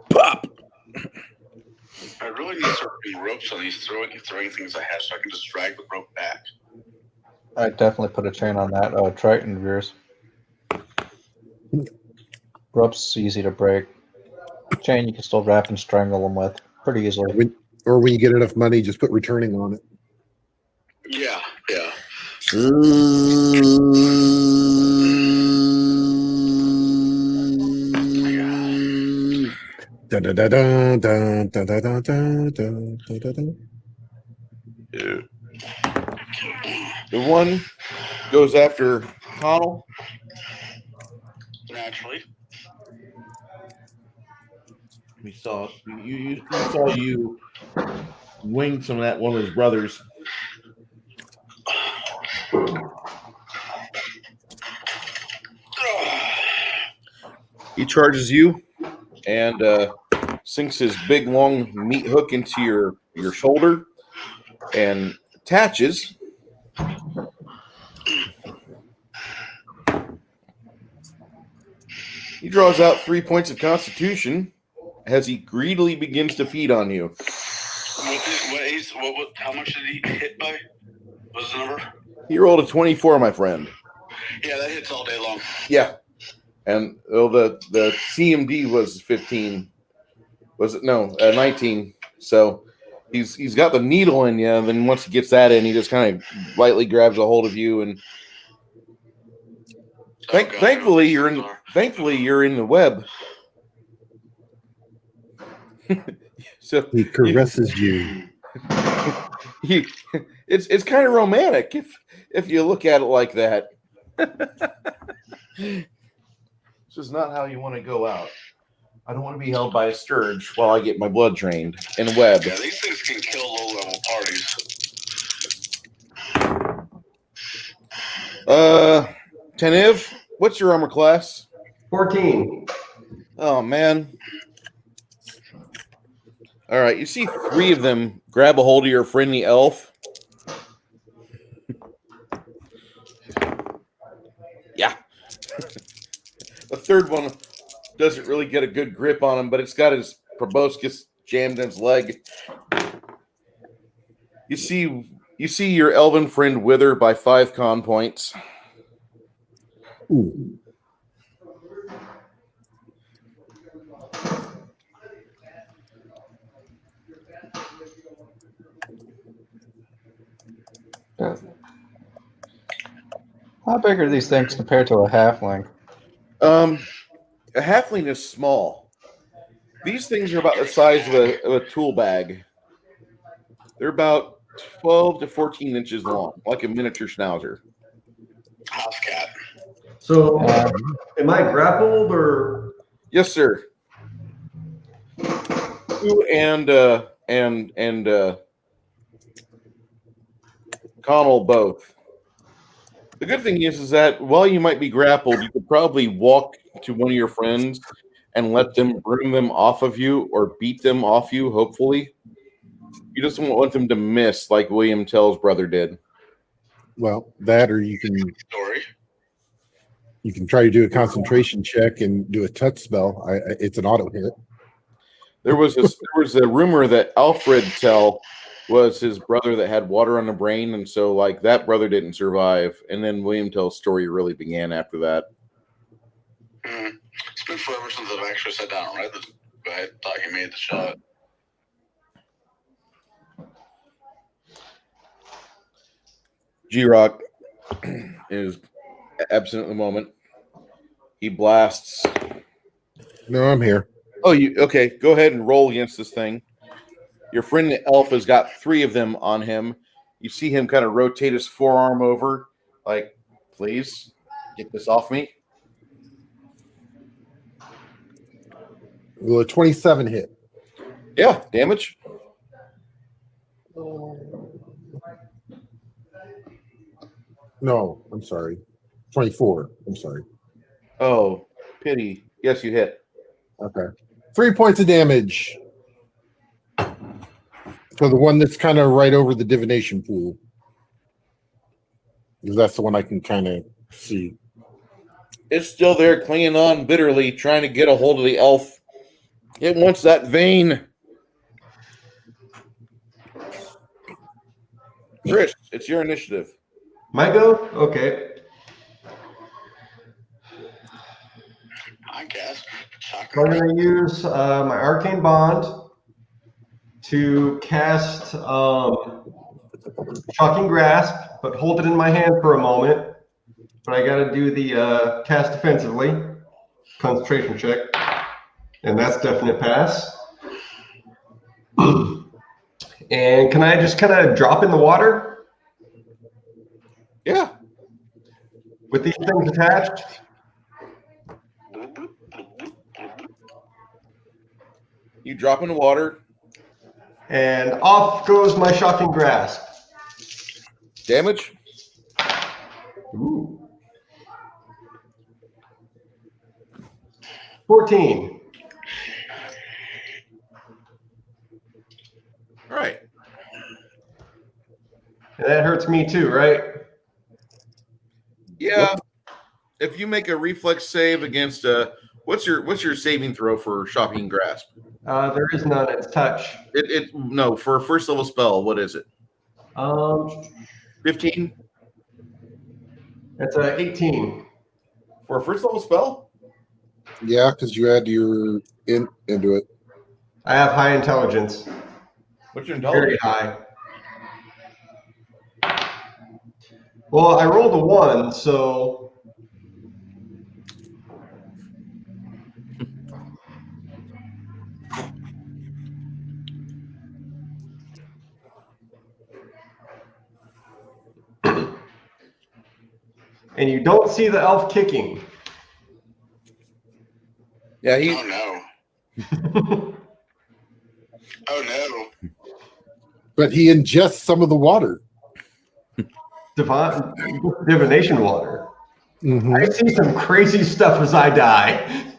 Pop! I really need to start putting ropes on these throwing things I have so I can just drag the rope back. I definitely put a chain on that Triton of yours. Rope's easy to break. Chain you can still wrap and strangle them with pretty easily. Or when you get enough money, just put returning on it. Yeah, yeah. Da da da da da da da da da da da da. The one goes after Connell. Naturally. We saw you saw you wing some of that one of his brothers. He charges you and sinks his big long meat hook into your shoulder and attaches. He draws out 3 points of constitution as he greedily begins to feed on you. How much did he hit by? What's the number? He rolled a 24, my friend. Yeah, that hits all day long. Yeah. And the CMD was 15. Was it? No, 19. So he's got the needle in you, and then once he gets that in, he just kind of lightly grabs a hold of you. And thankfully, you're in the web. So he caresses you. It's kind of romantic if you look at it like that. This is not how you want to go out. I don't want to be held by a scourge while I get my blood drained in a web. Yeah, these things can kill low-level parties. Tanev, what's your armor class? 14. Oh, man. All right, you see 3 of them grab a hold of your friendly elf. Yeah. The third one doesn't really get a good grip on him, but it's got his proboscis jammed in his leg. You see your elven friend wither by 5 con points. Ooh. How big are these things compared to a halfling? A halfling is small. These things are about the size of a tool bag. They're about 12 to 14 inches long, like a miniature schnauzer. House cat. So, am I grappled or? Yes, sir. You and Connell both. The good thing is that while you might be grappled, you could probably walk to one of your friends and let them bring them off of you or beat them off you, hopefully. You just don't want them to miss like William Tell's brother did. Well, that or you Story. can try to do a concentration check and do a touch spell. It's an auto hit. There was a rumor that Alfred Tell was his brother that had water on the brain, and so like that brother didn't survive. And then William Tell's story really began after that. It's been forever since I've actually sat down and read this. I thought he made the shot. G-Rock is absent at the moment. He blasts. No, I'm here. Oh, you okay? Go ahead and roll against this thing. Your friend the elf has got 3 of them on him. You see him kind of rotate his forearm over, like, please get this off me. Will a 27 hit? Yeah, damage. No, I'm sorry. 24. I'm sorry. Oh, pity. Yes, you hit. Okay. 3 points of damage. So the one that's kind of right over the divination pool. Because that's the one I can kind of see. It's still there, clinging on bitterly, trying to get a hold of the elf. It wants that vein. Chris, it's your initiative. My go? Okay. I guess. So I'm going to use my Arcane Bond to cast Shocking Grasp, but hold it in my hand for a moment. But I got to do the cast defensively. Concentration check. And that's definite pass. And can I just kind of drop in the water Yeah. with these things attached? You drop in the water. And off goes my Shocking Grasp. Damage. Ooh. 14. All right. And that hurts me too, right? Yeah. If you make a reflex save against what's your saving throw for Shocking Grasp? There is none. It's touch. No, for a first level spell, what is it? 15? It's a 18. For a first level spell? Yeah, because you add your into it. I have high intelligence. What's your Very intelligence? high. Well, I rolled a 1, so and you don't see the elf kicking. Yeah, Oh no. Oh no. But he ingests some of the water. Divination water. Mm-hmm. I see some crazy stuff as I die.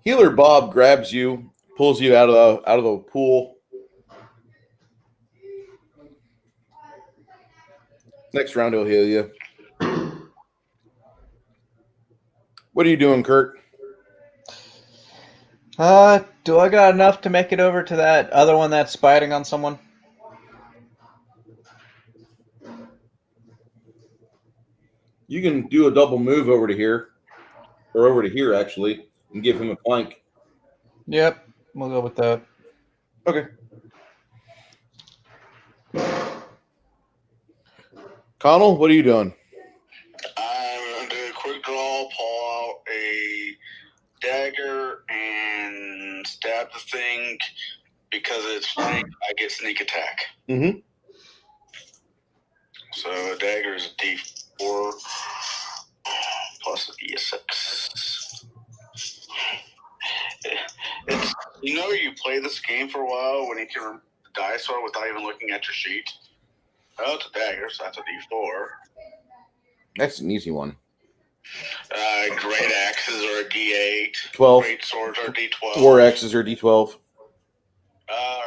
Healer Bob grabs you, pulls you out of the pool. Next round he'll heal you. What are you doing, Kurt? Do I got enough to make it over to that other one that's biting on someone? You can do a double move over to here, or over to here actually, and give him a plank. Yep, we'll go with that. Okay. Connell, what are you doing? I'm going to do a quick draw, pull out a dagger, and stab the thing. Because it's flank, I get sneak attack. Mm-hmm. So a dagger is a D4 plus a D6. It's, you play this game for a while when you can dice roll without even looking at your sheet. Oh, it's a dagger, so that's a D4. That's an easy one. Great axes are a D8. 12. Great swords are D12. 4 X's or D12. All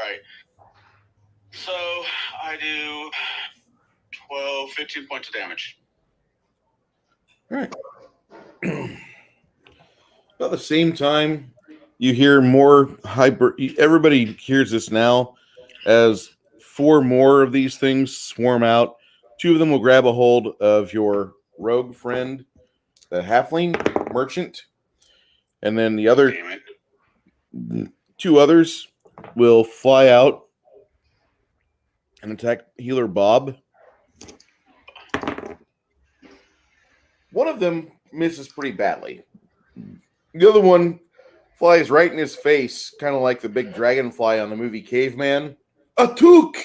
So I do 12, 15 points of damage. All right. About the same time, you hear more hyper. Everybody hears this now as 4 more of these things swarm out. 2 of them will grab a hold of your rogue friend, the halfling merchant, and then the other Damn it. 2 others will fly out and attack healer Bob. One of them misses pretty badly. The other one flies right in his face, kind of like the big dragonfly on the movie Caveman. A took!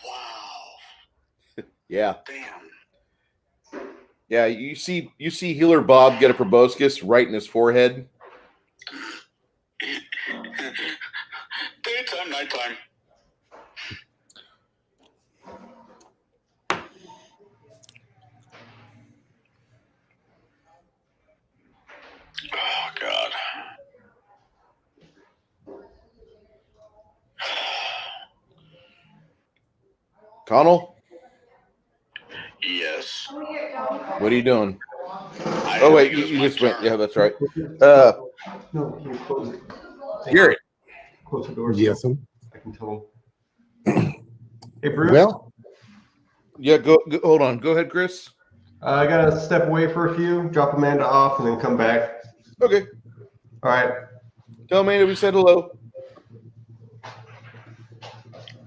Wow. Yeah. Damn. Yeah, you see healer Bob get a proboscis right in his forehead. Daytime, nighttime. Oh, God. Connell, Yes. what are you doing? I Oh, didn't wait, think it was you my just went. turn. Yeah, that's right. No, can you close it? Garrett. Close the door. Yes. So I can tell him. Hey, Bruce. Well, Yeah, go. Hold on. Go ahead, Chris. I gotta step away for a few, drop Amanda off, and then come back. Okay. All right. Tell Amanda we said hello.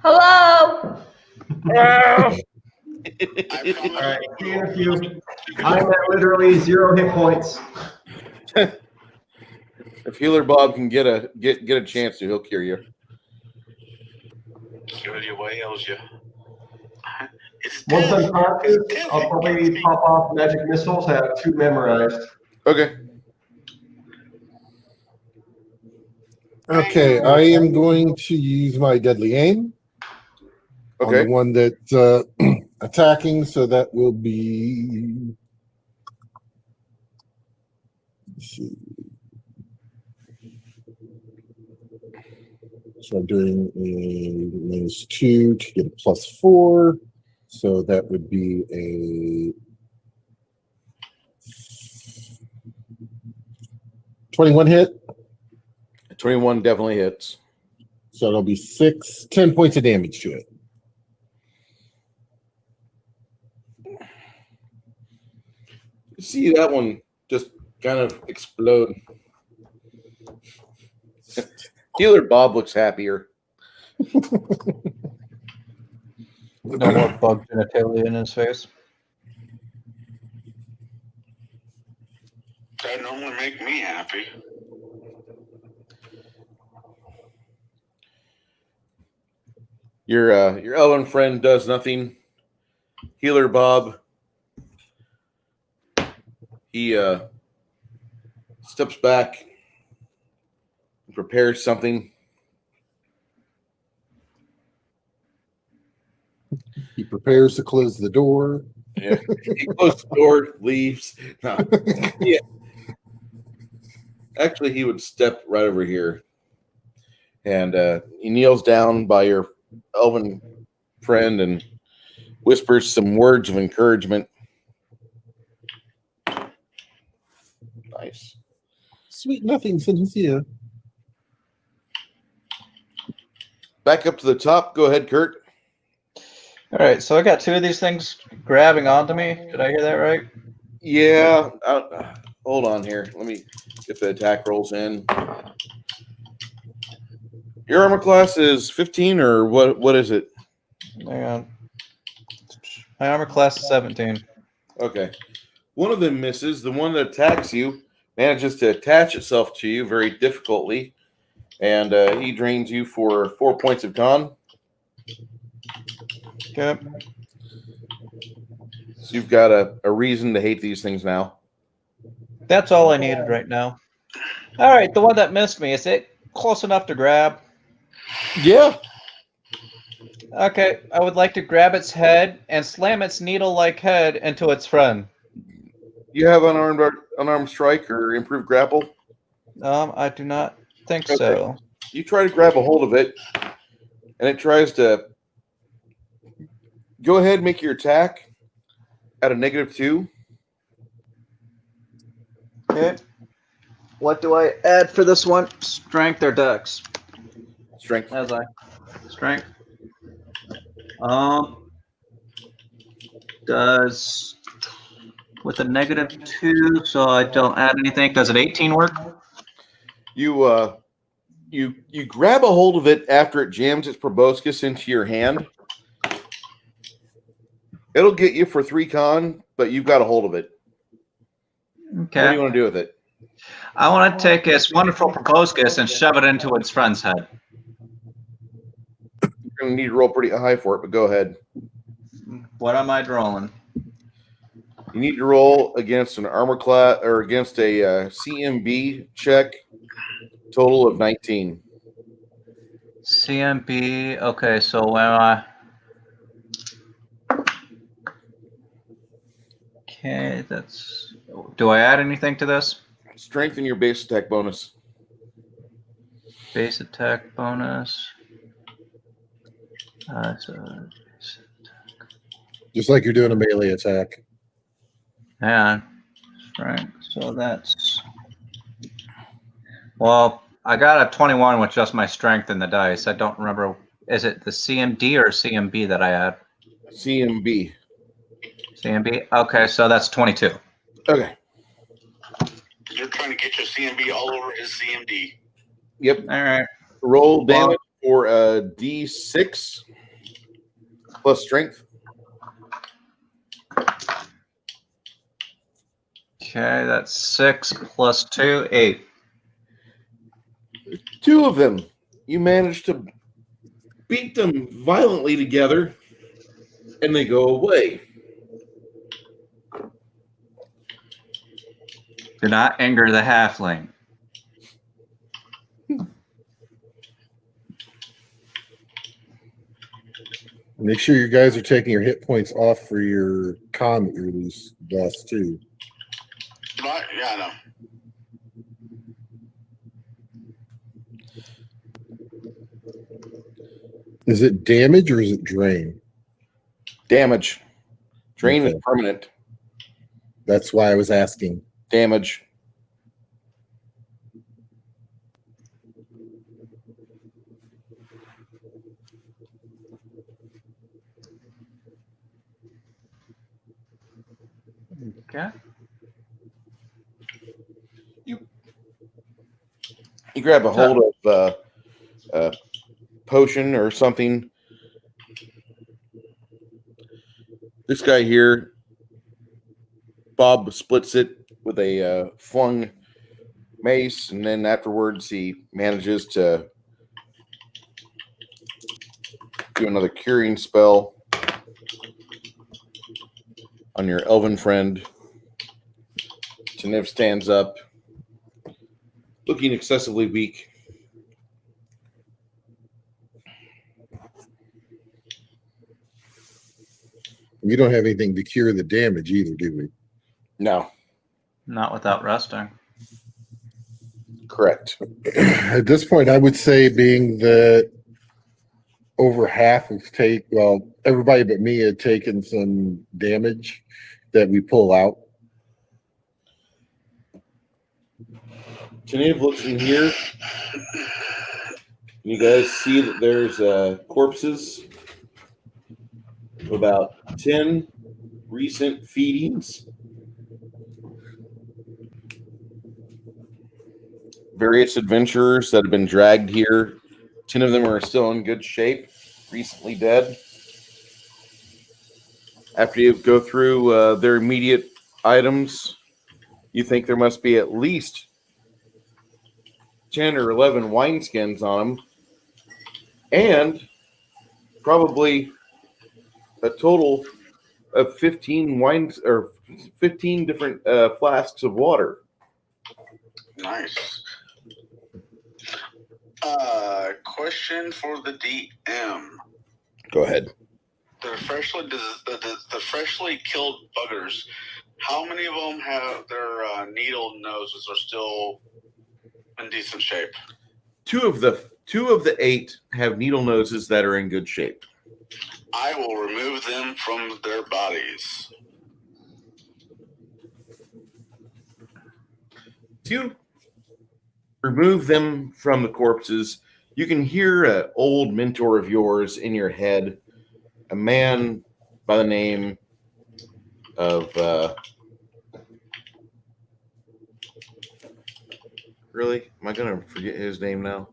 Hello. I All promise right. See you in a few. I'm at literally 0 hit points. If healer Bob can get a chance to, he'll cure you. Kill you, whales you. It's Once death. I'm conscious, It's death. I'll probably pop off magic missiles. I have 2 memorized. Okay. okay, I am going to use my deadly aim on Okay. the one that's attacking, so that will be. Let's see. So I'm doing a -2 to get a +4. So that would be a 21 hit. 21 definitely hits. So it'll be 10 points of damage to it. You see that one just kind of explode. Healer Bob looks happier. No more bug genitalia in his face. That normally make me happy. Your elven friend does nothing. Healer Bob, he steps back and prepares something. He prepares to close the door. Yeah. He closes the door, leaves. No. Yeah. Actually, he would step right over here. And he kneels down by your elven friend and whispers some words of encouragement. Nice. Sweet nothing, Sincere. Back up to the top. Go ahead, Kurt. All right, so I got 2 of these things grabbing onto me. Did I hear that right? Yeah. Hold on here. Let me get the attack rolls in. Your armor class is 15 or what? What is it? Hang on. My armor class is 17. Okay. One of them misses. The one that attacks you manages to attach itself to you very difficultly. And he drains you for 4 points of con. Okay. So you've got a reason to hate these things now. That's all I needed right now. All right, the one that missed me, is it close enough to grab? Yeah. Okay, I would like to grab its head and slam its needle-like head into its friend. You have unarmed strike or improved grapple? I do not think Okay. so. You try to grab a hold of it, and it tries to go ahead and make your attack at a -2. Okay. What do I add for this one? Strength or dex? Strength. As I strength. Does with a -2, so I don't add anything. Does an 18 work? You grab a hold of it after it jams its proboscis into your hand. It'll get you for 3 con, but you've got a hold of it. Okay. What do you want to do with it? I want to take its wonderful proboscis and shove it into its friend's head. You're going to need to roll pretty high for it, but go ahead. What am I rolling? You need to roll against an armor class or against a CMB check. Total of 19. CMB. Okay, so where am I? Okay, that's. Do I add anything to this? Strengthen your base attack bonus. Base attack bonus. Just like you're doing a melee attack. Yeah, right. So that's. Well, I got a 21 with just my strength in the dice. I don't remember. Is it the CMD or CMB that I add? CMB. CMB. Okay, so that's 22. Okay. You're trying to get your CMB all over his CMD. Yep. All right. Roll damage for a D6 plus strength. Okay, that's 6 plus 2, 8. 2 of them. You managed to beat them violently together, and they go away. Do not anger the halfling. Make sure you guys are taking your hit points off for your con that you lost too. Right? Yeah, I know. Is it damage or is it drain? Damage. Drain Okay. is permanent. That's why I was asking. Damage. Okay. You grab a hold of a potion or something. This guy here, Bob splits it with a flung mace, and then afterwards he manages to do another curing spell on your elven friend. Taniv stands up, looking excessively weak. We don't have anything to cure the damage either, do we? No, Not without resting. correct. At this point, I would say, being that over half have everybody but me had taken some damage, that we pull out. Taniv looks in here. You guys see that there's corpses of about 10 recent feedings. Various adventurers that have been dragged here. 10 of them are still in good shape, recently dead. After you go through their immediate items, you think there must be at least 10 or 11 wineskins on them, and probably a total of 15 wines or 15 different flasks of water. Nice. Question for the DM. Go ahead. The freshly killed buggers, how many of them have their needle noses are still in decent shape? Two of the 2 of the 8 have needle noses that are in good shape. I will remove them from their bodies. As you remove them from the corpses, you can hear an old mentor of yours in your head, a man by the name of really? Am I going to forget his name now?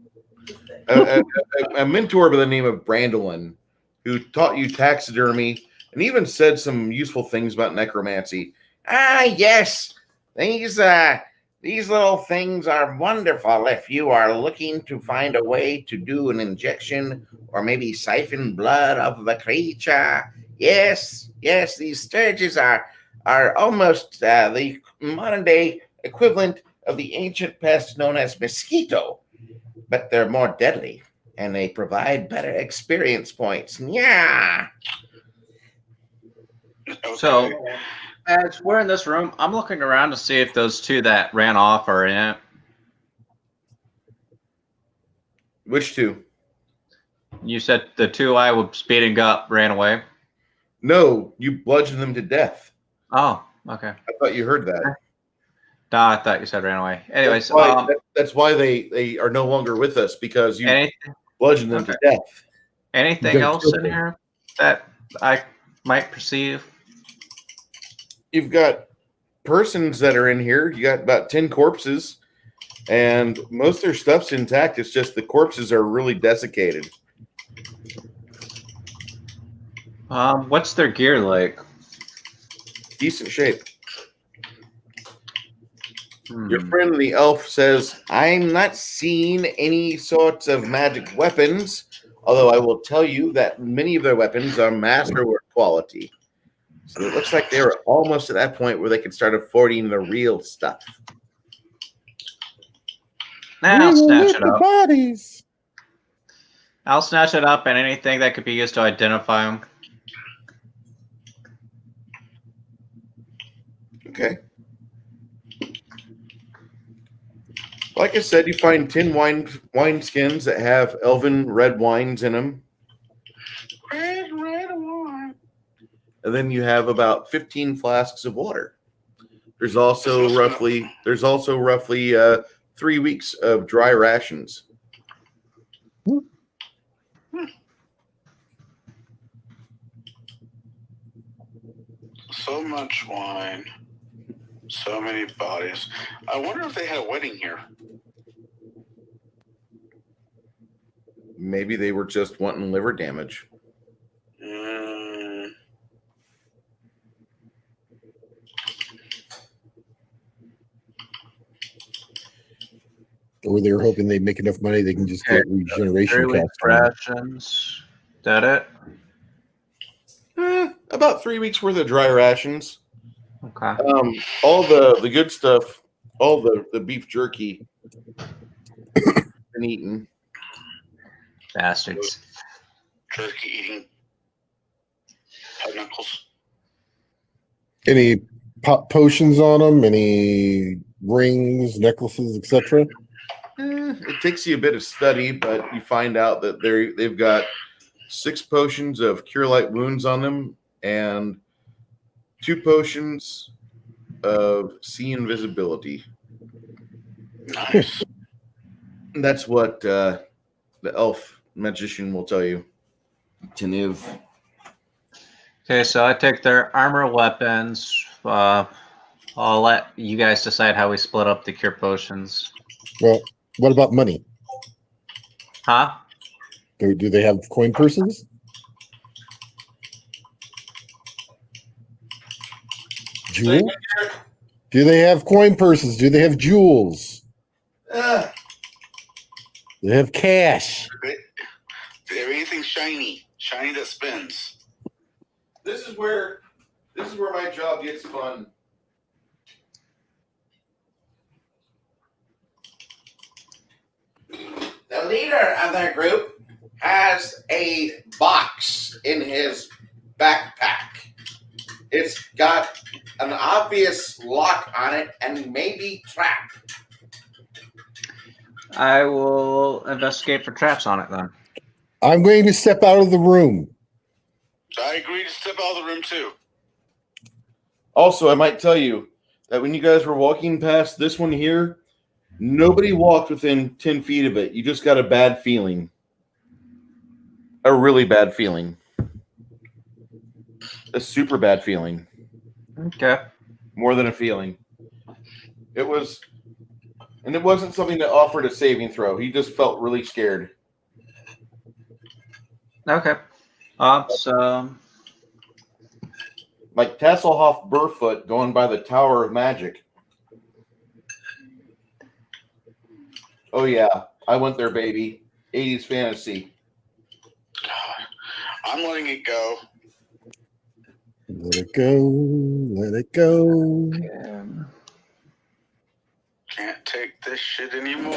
A mentor by the name of Brandolin, who taught you taxidermy and even said some useful things about necromancy. Ah, yes, these little things are wonderful if you are looking to find a way to do an injection or maybe siphon blood of the creature. Yes, these sturges are almost the modern day equivalent of the ancient pest known as mosquito, but they're more deadly and they provide better experience points. Yeah. Okay. So, as we're in this room, I'm looking around to see if those 2 that ran off are in it. Which 2? You said the 2 I was speeding up ran away. No, you bludgeoned them to death. Oh, okay. I thought you heard that. No, I thought you said ran away. Anyways, That's why they are no longer with us, because you anything, bludgeoned them to death. anything Good else in filter. here that I might perceive? You've got persons that are in here. You got about 10 corpses, and most of their stuff's intact. It's just the corpses are really desiccated. What's their gear like? Decent shape. Your friend the elf says, I'm not seeing any sorts of magic weapons, although I will tell you that many of their weapons are masterwork quality. So it looks like they were almost at that point where they could start affording the real stuff. Nah, I'll snatch it up. Bodies. I'll snatch it up and anything that could be used to identify them. Okay. Like I said, you find 10 wine skins that have elven red wines in them. Red wine. And then you have about 15 flasks of water. There's also roughly 3 weeks of dry rations. So much wine. So many bodies. I wonder if they had a wedding here. Maybe they were just wanting liver damage. Or they were hoping they'd make enough money they can just get regeneration 3 week caps. rations. That it? About 3 weeks worth of dry rations. Okay. All the good stuff, all the beef jerky been eaten. Bastards. Jerky eating knuckles. Any potions on them? Any rings, necklaces, etc.? It takes you a bit of study, but you find out that they've got 6 potions of cure light wounds on them and 2 potions of see invisibility. Nice. That's what the elf magician will tell you. Teniv. Okay, so I take their armor weapons. I'll let you guys decide how we split up the cure potions. Well, what about money? Huh? Do they have coin purses? Jewels? Do they have coin purses? Do they have jewels? Do they have cash? Anything shiny that spins. This is where my job gets fun. The leader of their group has a box in his backpack. It's got an obvious lock on it and maybe trap. I will investigate for traps on it then. I'm going to step out of the room. I agree to step out of the room too. Also, I might tell you that when you guys were walking past this one here, nobody walked within 10 feet of it. You just got a bad feeling. A really bad feeling. A super bad feeling. Okay. More than a feeling. It was, and it wasn't something that offered a saving throw. He just felt really scared. Okay. So Like Tasselhoff Burfoot going by the Tower of Magic. Oh yeah, I went there, baby. 80s fantasy. I'm letting it go. Let it go. Let it go. Can't take this shit anymore.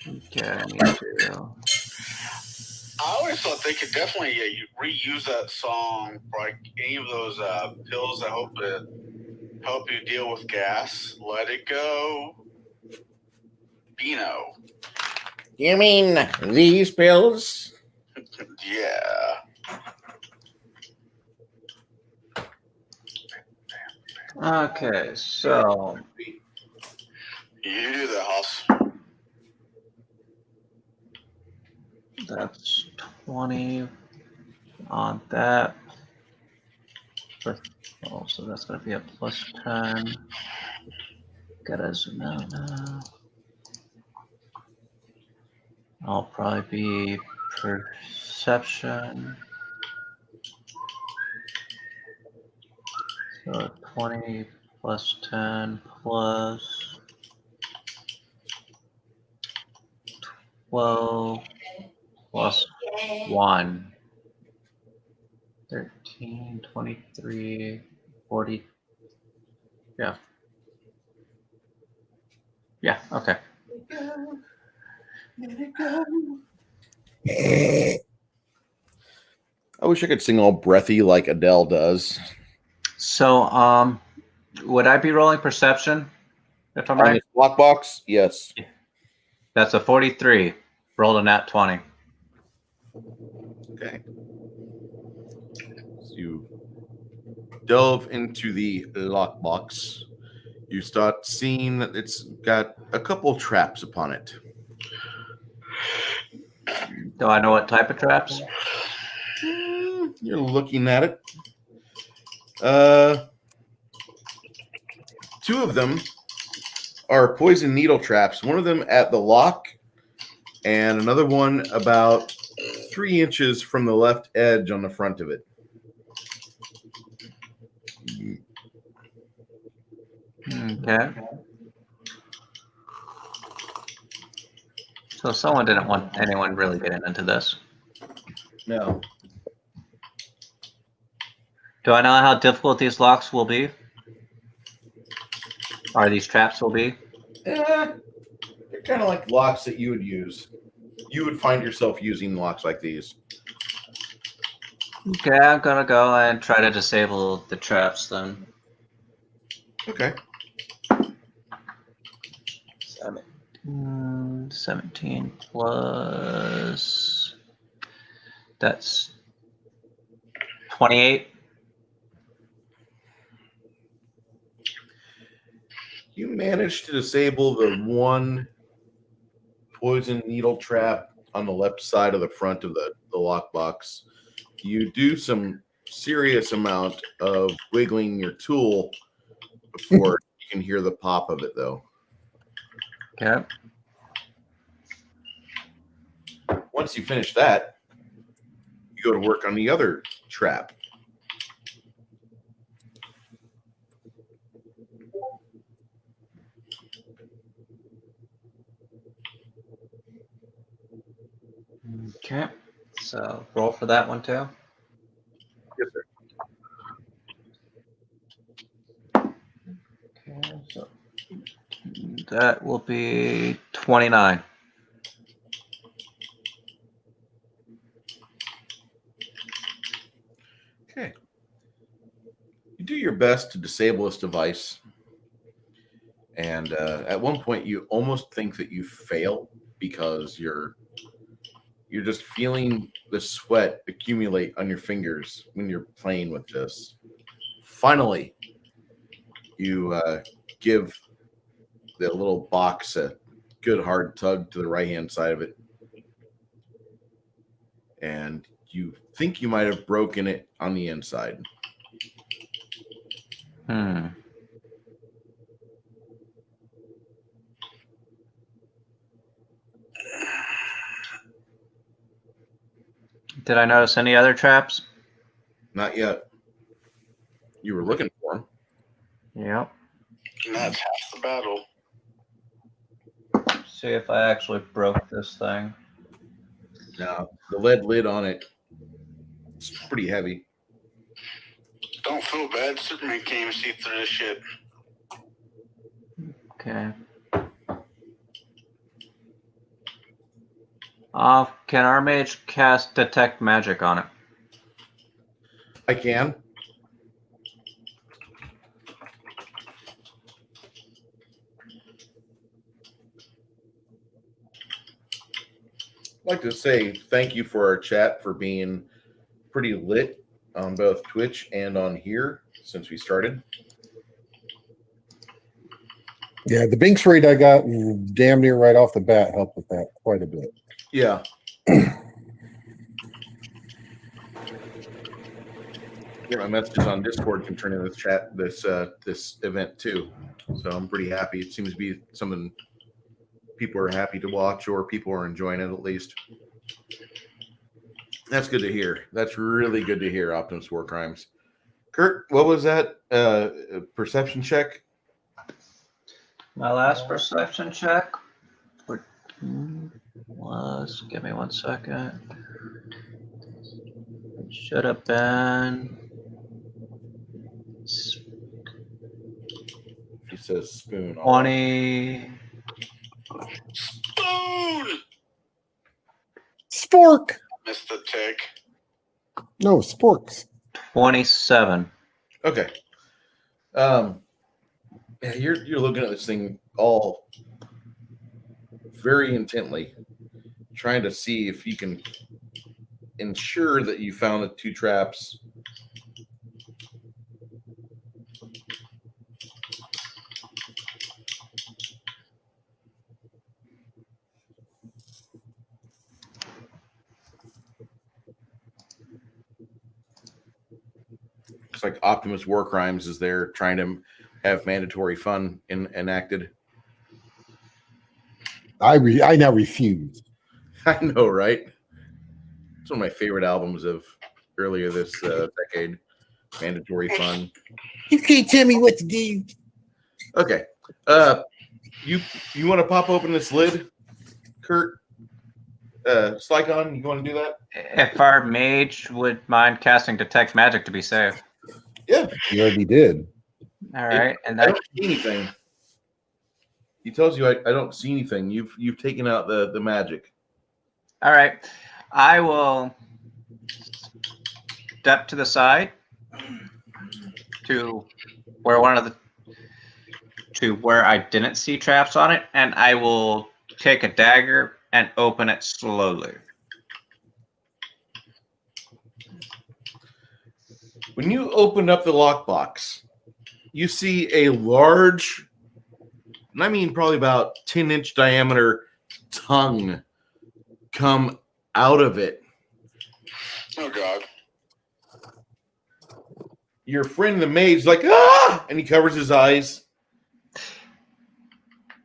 okay, I need to. I always thought they could definitely reuse that song for like any of those pills that help you deal with gas. Let it go. Beano. You mean these pills? Yeah. Okay, so You do that, Hoss. that's 20 on that. Oh, so that's going to be a plus 10. Gotta zoom out now. I'll probably be perception. So 20 plus 10 plus 12 plus 1. 13, 23, 40. Yeah. Yeah, okay. I wish I could sing all breathy like Adele does. So, would I be rolling perception if I'm On right? this lockbox, yes. That's a 43. Rolled a nat 20. Okay. So you delve into the lockbox. You start seeing that it's got a couple traps upon it. Do I know what type of traps? You're looking at it. Two of them are poison needle traps. One of them at the lock, and another one about 3 inches from the left edge on the front of it. Okay. So someone didn't want anyone really getting into this. No. Do I know how difficult these locks will be? Or these traps will be? They're kind of like locks that you would use. You would find yourself using locks like these. Okay, I'm gonna go and try to disable the traps then. Okay. 17 plus. That's 28. You managed to disable the one poison needle trap on the left side of the front of the lockbox. You do some serious amount of wiggling your tool before you can hear the pop of it, though. Okay. Once you finish that, you go to work on the other trap. Okay. So roll for that one too. Yes, sir. Okay, so that will be 29. Okay. You do your best to disable this device, And at one point, you almost think that you fail because you're just feeling the sweat accumulate on your fingers when you're playing with this. Finally, you give the little box a good hard tug to the right-hand side of it. And you think you might have broken it on the inside. Did I notice any other traps? Not yet. You were looking for them. Yep. And that's half the battle. See if I actually broke this thing. Now, the lead lid on it, it's pretty heavy. Don't feel bad. Superman can't even see through this shit. Okay. Can our mage cast detect magic on it? I can. I'd like to say thank you for our chat for being pretty lit on both Twitch and on here since we started. Yeah, the Binks raid I got damn near right off the bat helped with that quite a bit. Yeah. Yeah, my messages on Discord can turn into this chat, this event too. So I'm pretty happy. It seems to be something people are happy to watch, or people are enjoying it at least. That's good to hear. That's really good to hear, Optimus War Crimes. Kurt, what was that perception check? My last perception check was, give me 1 second. It should have been. He says spoon. 20. Spoon! Spork! Missed the tick. No, sporks. 27. Okay. Yeah, you're looking at this thing all very intently, trying to see if you can ensure that you found the two traps. Looks like Optimus War Crimes is there trying to have mandatory fun enacted. I now refuse. I know, right? It's one of my favorite albums of earlier this decade. Mandatory fun. You can't tell me what to do. Okay. You want to pop open this lid, Kurt? Slycon, you want to do that? If our mage would mind casting detect magic to be safe. Yeah. You already did. All right, and I that don't see anything. He tells you I don't see anything. You've taken out the magic. all right. I will step to the side to where where I didn't see traps on it, and I will take a dagger and open it slowly. When you open up the lockbox, you see a large, and I mean probably about 10-inch diameter tongue come out of it. Oh, God. Your friend the maid's like, ah! And he covers his eyes.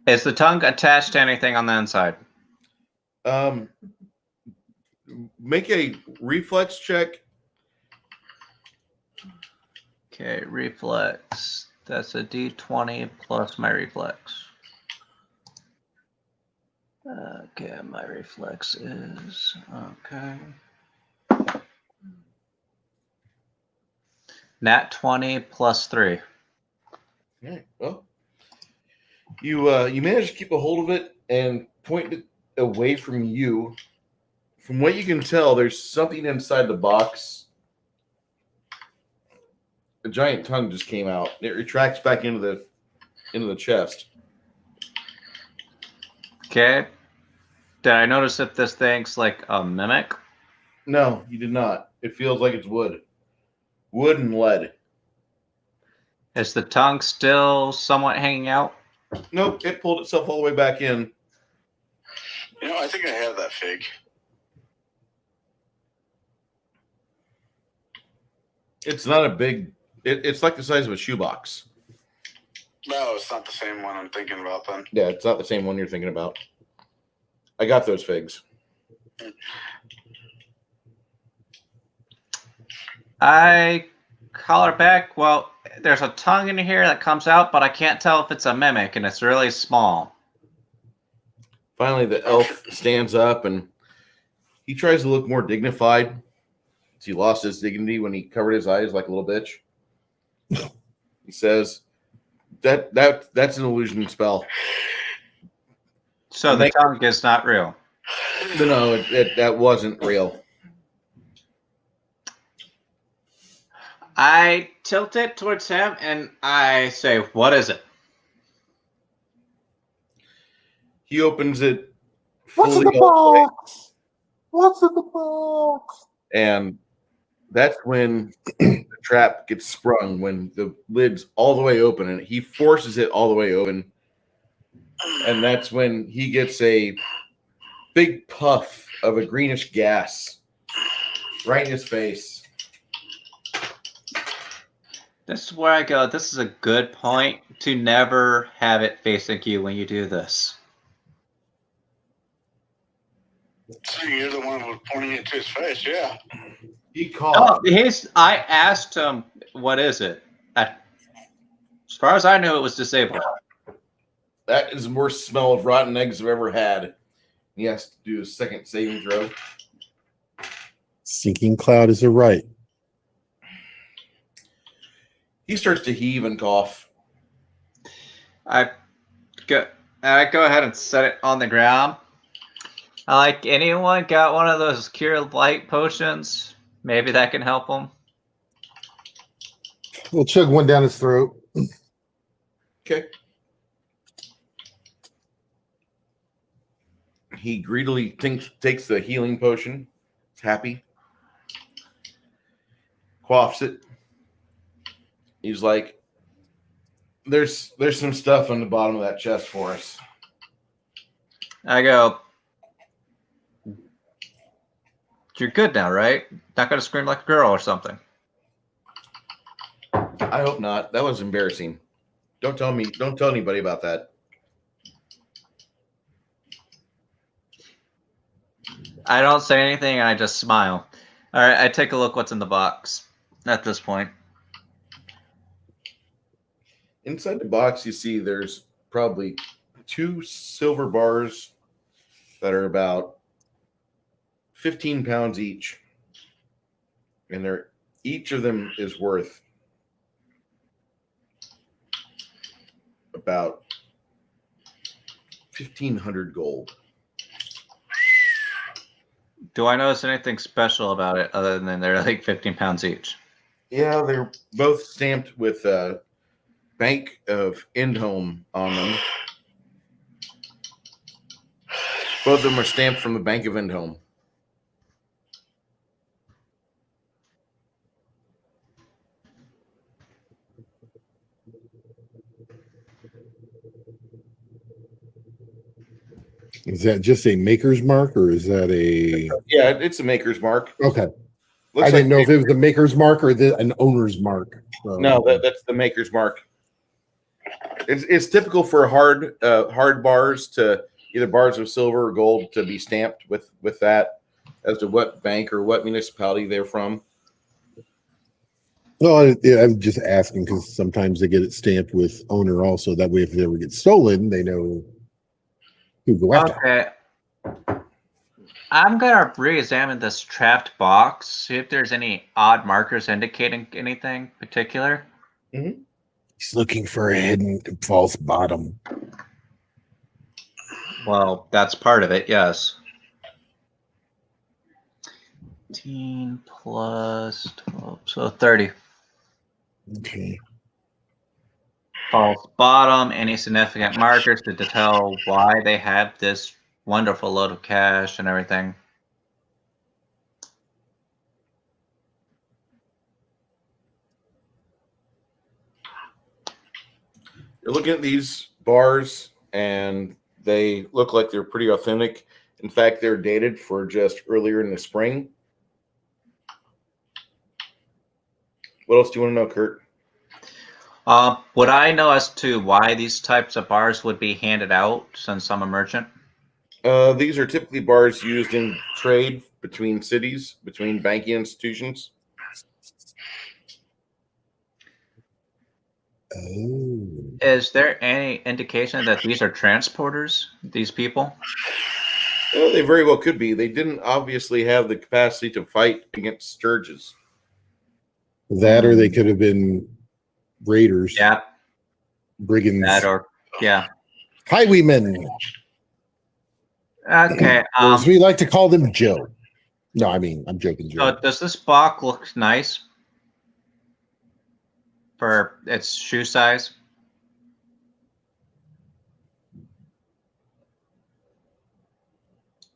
Is the tongue attached to anything on the inside? Make a reflex check. Okay, reflex. That's a D20 plus my reflex. Okay, my reflex is okay. Nat 20 plus 3. All right. Well, you manage to keep a hold of it and point it away from you. From what you can tell, there's something inside the box. A giant tongue just came out. It retracts back into the chest. Okay. Did I notice if this thing's like a mimic? No, you did not. It feels like it's wood. Wood and lead. Is the tongue still somewhat hanging out? Nope, it pulled itself all the way back in. You know, I think I have that fig. It's not a big. It's like the size of a shoebox. No, it's not the same one I'm thinking about then. Yeah, it's not the same one you're thinking about. I got those figs. I holler back, well, there's a tongue in here that comes out, but I can't tell if it's a mimic, and it's really small. Finally, the elf stands up and he tries to look more dignified. He lost his dignity when he covered his eyes like a little bitch. He says, "That's an illusion spell." So the tongue is not real. No, that wasn't real. I tilt it towards him and I say, what is it? He opens it. What's in fully the all the way, box? What's in the box? and that's when the trap gets sprung. When the lid's all the way open, and he forces it all the way open, and that's when he gets a big puff of a greenish gas right in his face. This is where I go, this is a good point to never have it facing you when you do this. So you're the one who was pointing it to his face, yeah. He Oh, coughed. I asked him, what is it? As far as I knew, it was disabled. That is the worst smell of rotten eggs I've ever had. He has to do a second saving throw. Sinking cloud is a right. He starts to heave and cough. I go ahead and set it on the ground. Anyone got one of those cure light potions? Maybe that can help him. We'll chug one down his throat. Okay. He greedily takes the healing potion. He's happy. Quaffs it. He's like, there's some stuff on the bottom of that chest for us. I go, you're good now, right? Not gonna scream like a girl or something. I hope not. That was embarrassing. Don't tell anybody about that. I don't say anything. I just smile. All right, I take a look what's in the box at this point. Inside the box, you see there's probably 2 silver bars that are about 15 pounds each. And each of them is worth about 1,500 gold. Do I notice anything special about it other than they're like 15 pounds each? Yeah, they're both stamped with Bank of Endhome on them. Both of them are stamped from the Bank of Endhome. Is that just a maker's mark or is that a... Yeah, it's a maker's mark. Okay. Looks I didn't like know if it was a maker's mark or an owner's mark. So. No, that's the maker's mark. It's typical for hard bars to either bars of silver or gold to be stamped with that as to what bank or what municipality they're from. Well, I'm just asking because sometimes they get it stamped with owner also. That way, if it ever gets stolen, they know who to go after. Okay. I'm gonna re-examine this trapped box, see if there's any odd markers indicating anything particular. Mm-hmm. He's looking for a hidden false bottom. Well, that's part of it, yes. 15 plus 12, so 30. Okay. false bottom, any significant markers to tell why they have this wonderful load of cash and everything. You're looking at these bars, and they look like they're pretty authentic. In fact, they're dated for just earlier in the spring. What else do you want to know, Kurt? Would I know as to why these types of bars would be handed out since I'm a merchant? These are typically bars used in trade between cities, between banking institutions. Oh. Is there any indication that these are transporters, these people? Well, they very well could be. They didn't obviously have the capacity to fight against scourges. That or they could have been raiders. Yeah, Brigands. that or, yeah. Highwaymen. Okay. Or as we like to call them, Joe. No, I mean, I'm joking, Joe. So does this box look nice for its shoe size?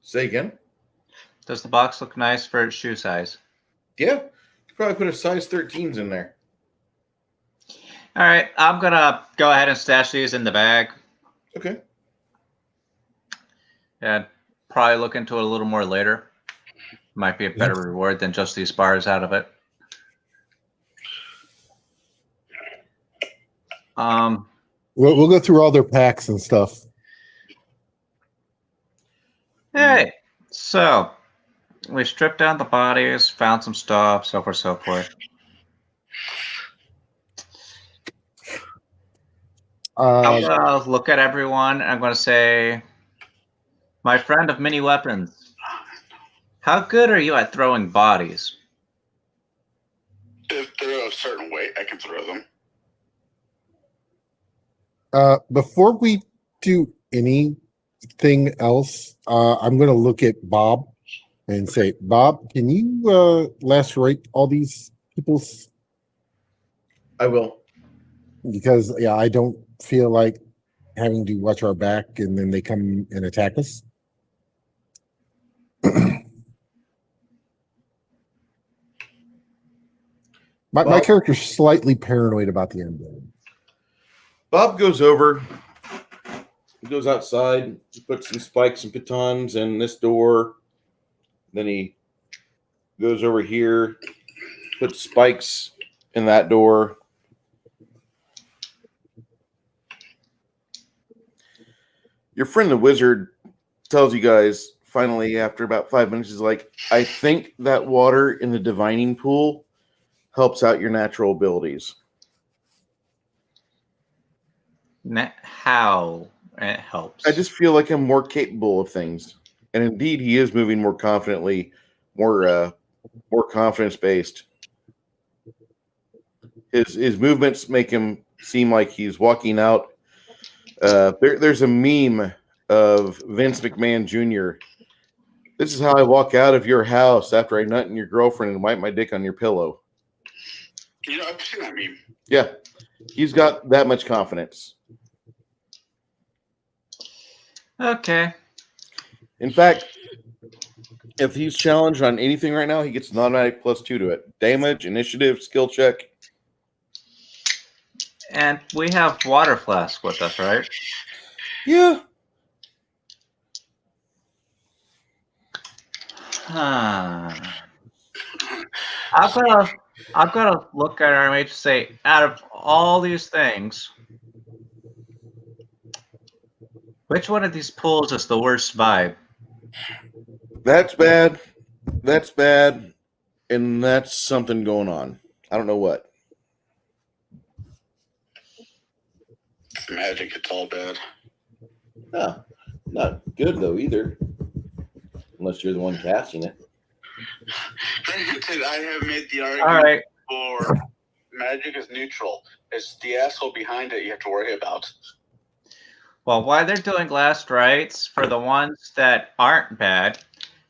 Say again? Does the box look nice for its shoe size? Yeah. You probably put a size 13s in there. All right, I'm gonna go ahead and stash these in the bag Okay. and probably look into it a little more later. Might be a better reward than just these bars out of it. We'll go through all their packs and stuff. Hey, so we stripped down the bodies, found some stuff, so forth, so forth. I'm gonna look at everyone. I'm gonna say, my friend of many weapons, how good are you at throwing bodies? If they're a certain weight, I can throw them. Before we do anything else, I'm going to look at Bob and say, Bob, can you lacerate all these people's? I will. Because, yeah, I don't feel like having to watch our back and then they come and attack us. My character's slightly paranoid about the undead. Bob goes over. He goes outside. He puts some spikes and pitons in this door. Then he goes over here, puts spikes in that door. Your friend the wizard tells you guys finally after about 5 minutes, is like, I think that water in the divining pool helps out your natural abilities. How it helps? I just feel like I'm more capable of things. And indeed, he is moving more confidently, more confidence based. His movements make him seem like he's walking out. There's a meme of Vince McMahon Jr. This is how I walk out of your house after I nut in your girlfriend and wipe my dick on your pillow. You know, I've seen that meme. Yeah, he's got that much confidence. Okay. In fact, if he's challenged on anything right now, he gets an automatic +2 to it. Damage, initiative, skill check. And we have water flask with us, right? Yeah. I've got to look at our mage and say, out of all these things, which one of these pools is the worst vibe? That's bad. That's bad. And that's something going on. I don't know what. Magic, it's all bad. No, not good though either. Unless you're the one casting it. Granted, I have made the argument All right. for magic is neutral. It's the asshole behind it you have to worry about. Well, while they're doing last rites, for the ones that aren't bad,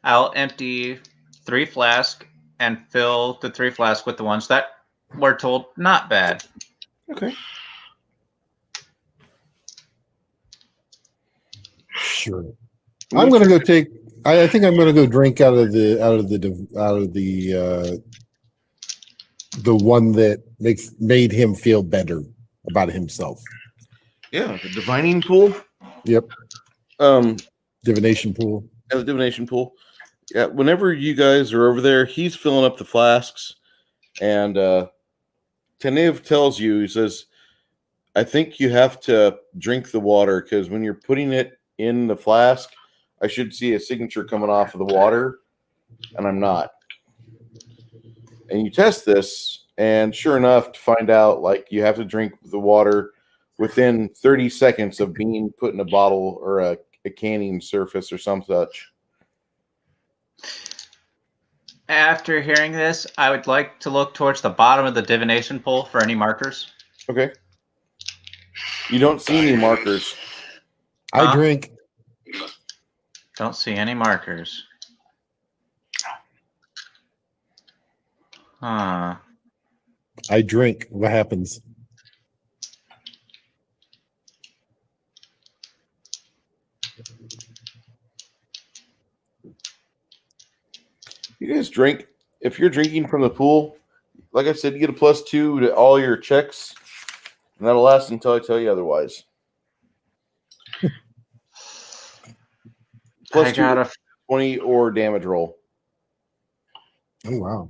I'll empty 3 flasks and fill the 3 flasks with the ones that were told not bad. Okay. Sure. I'm gonna go take. I think I'm gonna go drink out of the one that made him feel better about himself. Yeah, the divining pool. Yep. Divination pool. The divination pool. Yeah, whenever you guys are over there, he's filling up the flasks, and Tanev tells you, he says, I think you have to drink the water because when you're putting it in the flask, I should see a signature coming off of the water, and I'm not. And you test this, and sure enough, to find out, like, you have to drink the water within 30 seconds of being put in a bottle or a canning surface or some such. After hearing this, I would like to look towards the bottom of the divination pool for any markers. Okay. You don't see any markers. I drink. Don't see any markers. Huh. I drink. What happens? You guys drink. If you're drinking from the pool, like I said, you get a +2 to all your checks, and that'll last until I tell you otherwise. I got a 20 or damage roll. Oh wow.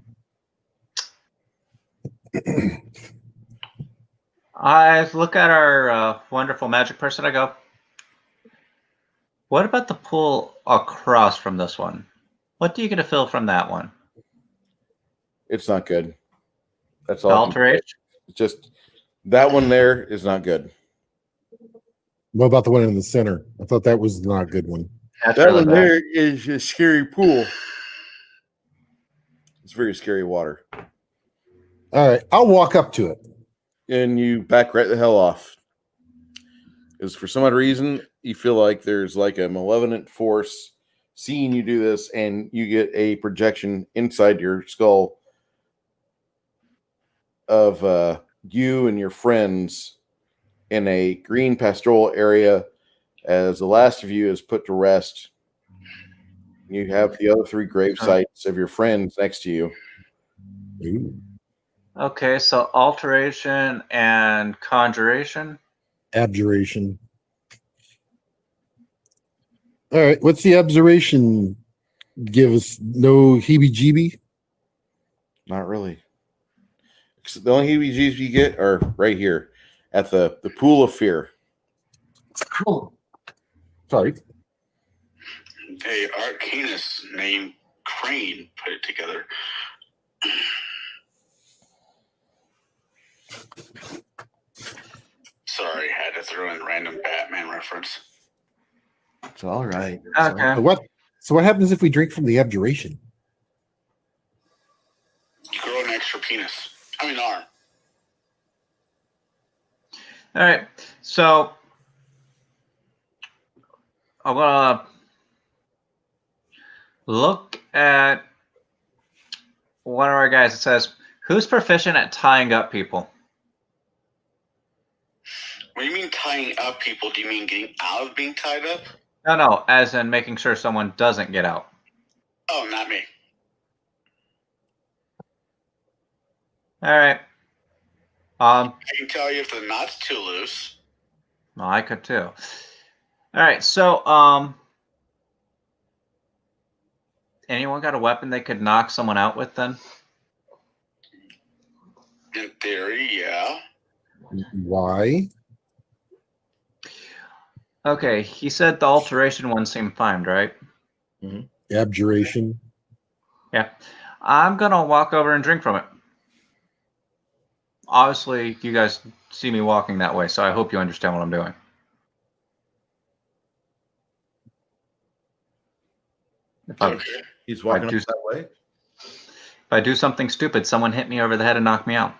I look at our wonderful magic person. I go, what about the pool across from this one? What do you get to fill from that one? It's not good. That's all. Alteration? It's just that one there is not good. What about the one in the center? I thought that was not a good one. That's That really one bad. there is a scary pool. It's very scary water. All right, I'll walk up to it. And you back right the hell off. Because for some odd reason, you feel like there's like a malevolent force seeing you do this, and you get a projection inside your skull of you and your friends in a green pastoral area as the last of you is put to rest. You have the other 3 grave sites of your friends next to you. Ooh. Okay, so alteration and conjuration. Abjuration. All right, what's the abjuration? Give us no heebie-jeebie? Not really. The only heebie-jeebies you get are right here at the pool of fear. Sorry. A Arcanist named Crane put it together. Sorry, had to throw in random Batman reference. It's all right. Okay. So what happens if we drink from the abjuration? You grow an extra penis. I mean arm. All right. So I'm gonna look at one of our guys that says, "Who's proficient at tying up people?" When you mean tying up people, do you mean getting out of being tied up? No, as in making sure someone doesn't get out. Oh, not me. All right. I can tell you if the knot's too loose. Well, I could too. All right. So, anyone got a weapon they could knock someone out with then? In theory, yeah. Why? Okay. He said the alteration one seemed fine, right? Abjuration. Yeah. I'm going to walk over and drink from it. Obviously, you guys see me walking that way, so I hope you understand what I'm doing. Okay. He's walking up do- that way. If I do something stupid, someone hit me over the head and knock me out.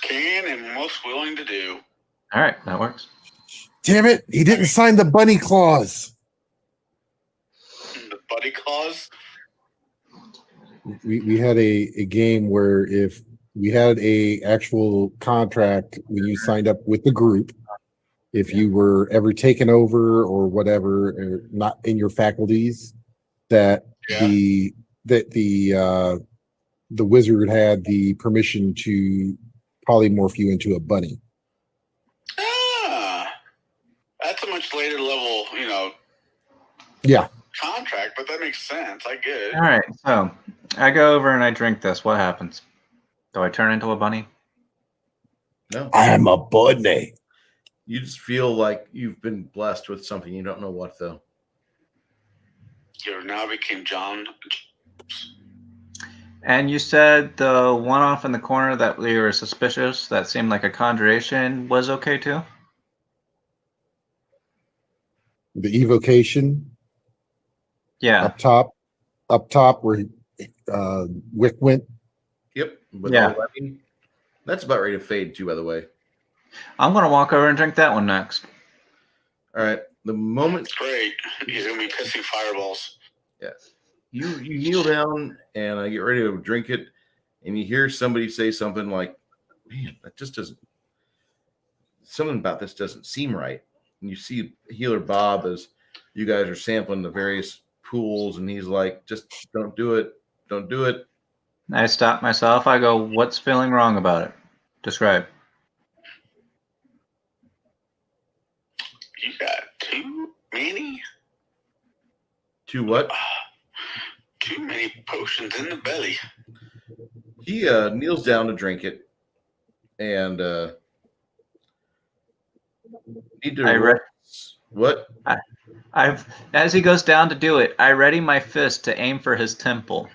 Can and most willing to do. All right, that works. Damn it! He didn't sign the bunny clause. The buddy clause. We had a game where if we had a actual contract when you signed up with the group, if you were ever taken over or whatever, or not in your faculties, that the wizard had the permission to polymorph you into a bunny. Ah, that's a much later level, Yeah. contract, but that makes sense. I get it. All right, so I go over and I drink this. What happens? Do I turn into a bunny? No. I'm a bunny. You just feel like you've been blessed with something. You don't know what, though. You now became John. And you said the one off in the corner that we were suspicious, that seemed like a conjuration, was okay too? The evocation Yeah. up top where Wick went. Yep. With Yeah. all that, that's about ready to fade, too, by the way. I'm going to walk over and drink that one next. All right. The moment Great. He's going to be pissing fireballs. you kneel down and I get ready to drink it, and you hear somebody say something like, man, that just doesn't, something about this doesn't seem right. And you see Healer Bob as you guys are sampling the various pools, and he's like, just don't do it. Don't do it. I stop myself. I go, what's feeling wrong about it? Describe. You got too many? To what? Too many potions in the belly. He kneels down to drink it, and need to what? As he goes down to do it, I ready my fist to aim for his temple.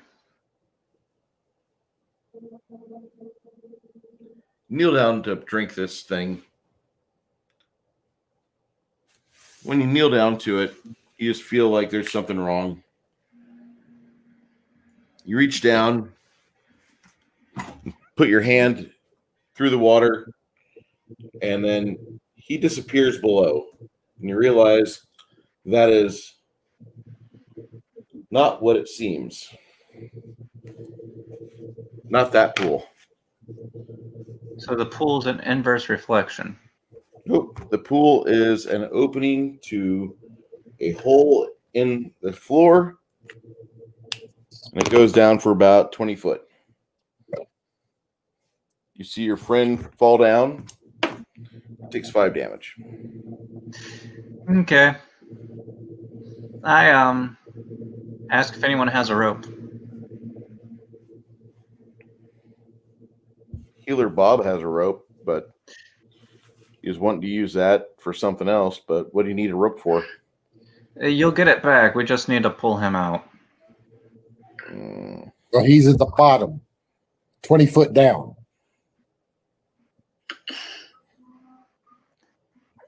Kneel down to drink this thing. When you kneel down to it, you just feel like there's something wrong. You reach down, put your hand through the water, and then he disappears below. And you realize that is not what it seems. Not that pool. So the pool's an inverse reflection. Nope. The pool is an opening to a hole in the floor, and it goes down for about 20 foot. You see your friend fall down. Takes 5 damage. Okay. I ask if anyone has a rope. Healer Bob has a rope, but he was wanting to use that for something else. But what do you need a rope for? You'll get it back. We just need to pull him out. Well, he's at the bottom, 20 foot down.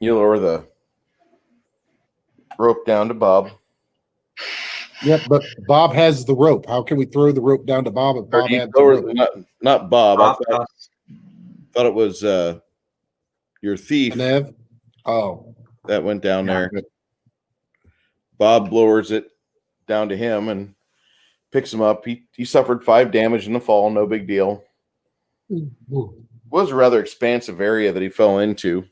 You lower the rope down to Bob. Yep, but Bob has the rope. How can we throw the rope down to Bob if Bob has the rope? Not Bob. Bob I thought it was your thief Nev? Oh. that went down there. Bob lowers it down to him and picks him up. He suffered 5 damage in the fall. No big deal. It was a rather expansive area that he fell into.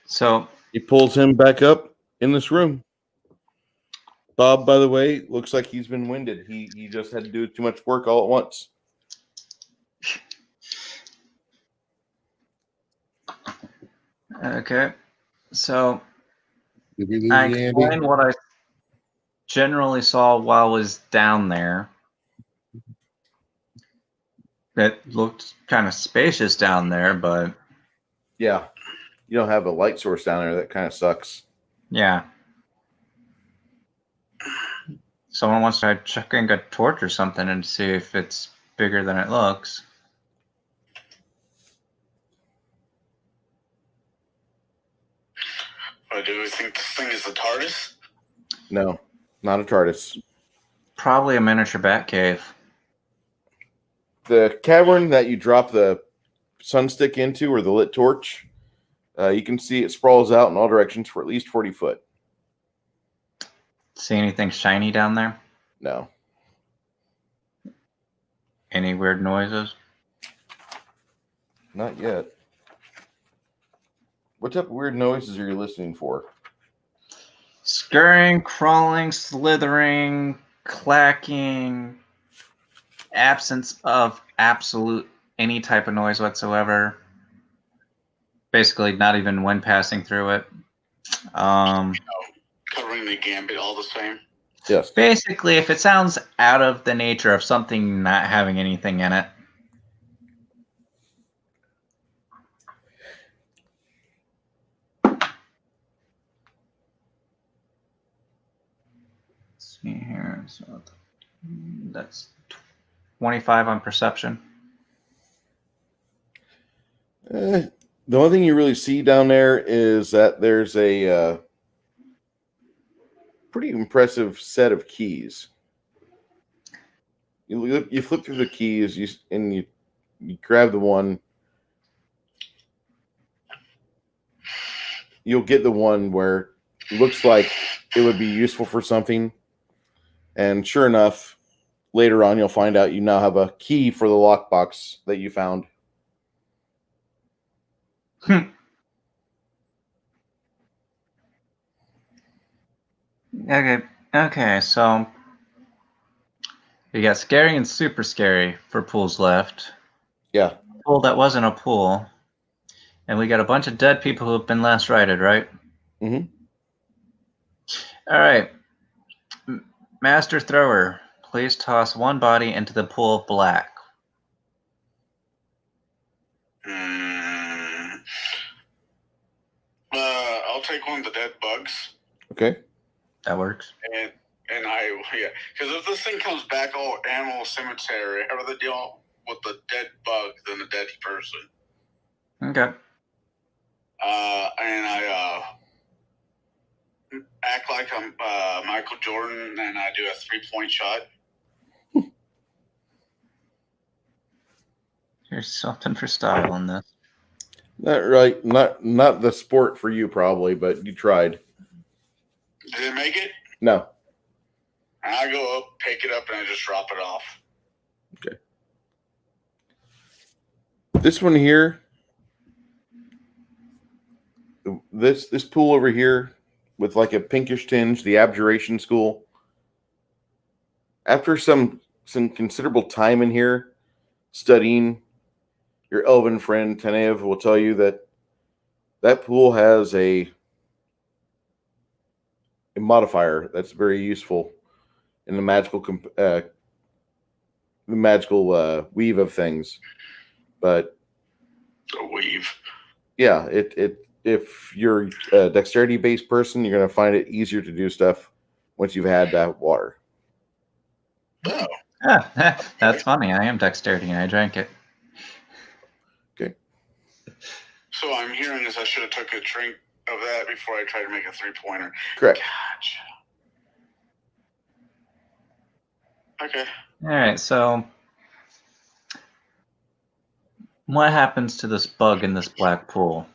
So He pulls him back up in this room. Bob, by the way, looks like he's been winded. He just had to do too much work all at once. okay. So Did we lose I you, Andy? explained what I generally saw while I was down there. It looked kind of spacious down there, but Yeah. You don't have a light source down there. That kind of sucks. yeah. Someone wants to check in a torch or something and see if it's bigger than it looks. Do we think this thing is the TARDIS? No, not a TARDIS. Probably a miniature bat cave. The cavern that you drop the sunstick into, or the lit torch, you can see it sprawls out in all directions for at least 40 foot. See anything shiny down there? No. Any weird noises? Not yet. What type of weird noises are you listening for? Scurrying, crawling, slithering, clacking, absence of absolute any type of noise whatsoever. Basically, not even when passing through it. Covering the gambit all the same. Yes. Basically, if it sounds out of the nature of something not having anything in it. Let's see here. So that's 25 on perception. The only thing you really see down there is that there's a pretty impressive set of keys. You flip through the keys, you grab the one. You'll get the one where it looks like it would be useful for something, and sure enough, later on you'll find out you now have a key for the lockbox that you found. Okay, so you got scary and super scary for pools left. Yeah. Pool that wasn't a pool. And we got a bunch of dead people who have been last righted, right? Mm-hmm. All right. Master Thrower, please toss one body into the pool of black. I'll take one of the dead bugs. Okay. That works. And because if this thing comes back all animal cemetery, I'd rather deal with the dead bug than a dead person. Okay. And I act like I'm Michael Jordan, and I do a 3-point shot. Here's something for style in this. Not right. Not the sport for you probably, but you tried. Did it make it? No. And I go up, pick it up, and I just drop it off. Okay. This one here, this pool over here with like a pinkish tinge, the Abjuration School. After some considerable time in here studying, your elven friend Tanev will tell you that pool has a modifier that's very useful in the magical weave of things. But A weave. yeah, if you're a dexterity based person, you're going to find it easier to do stuff once you've had that water. Oh. Ah, that's funny. I am dexterity and I drank it. Okay. So I'm hearing is I should have took a drink of that before I tried to make a 3-pointer. Correct. Gotcha. Okay. All right, so what happens to this bug in this black pool?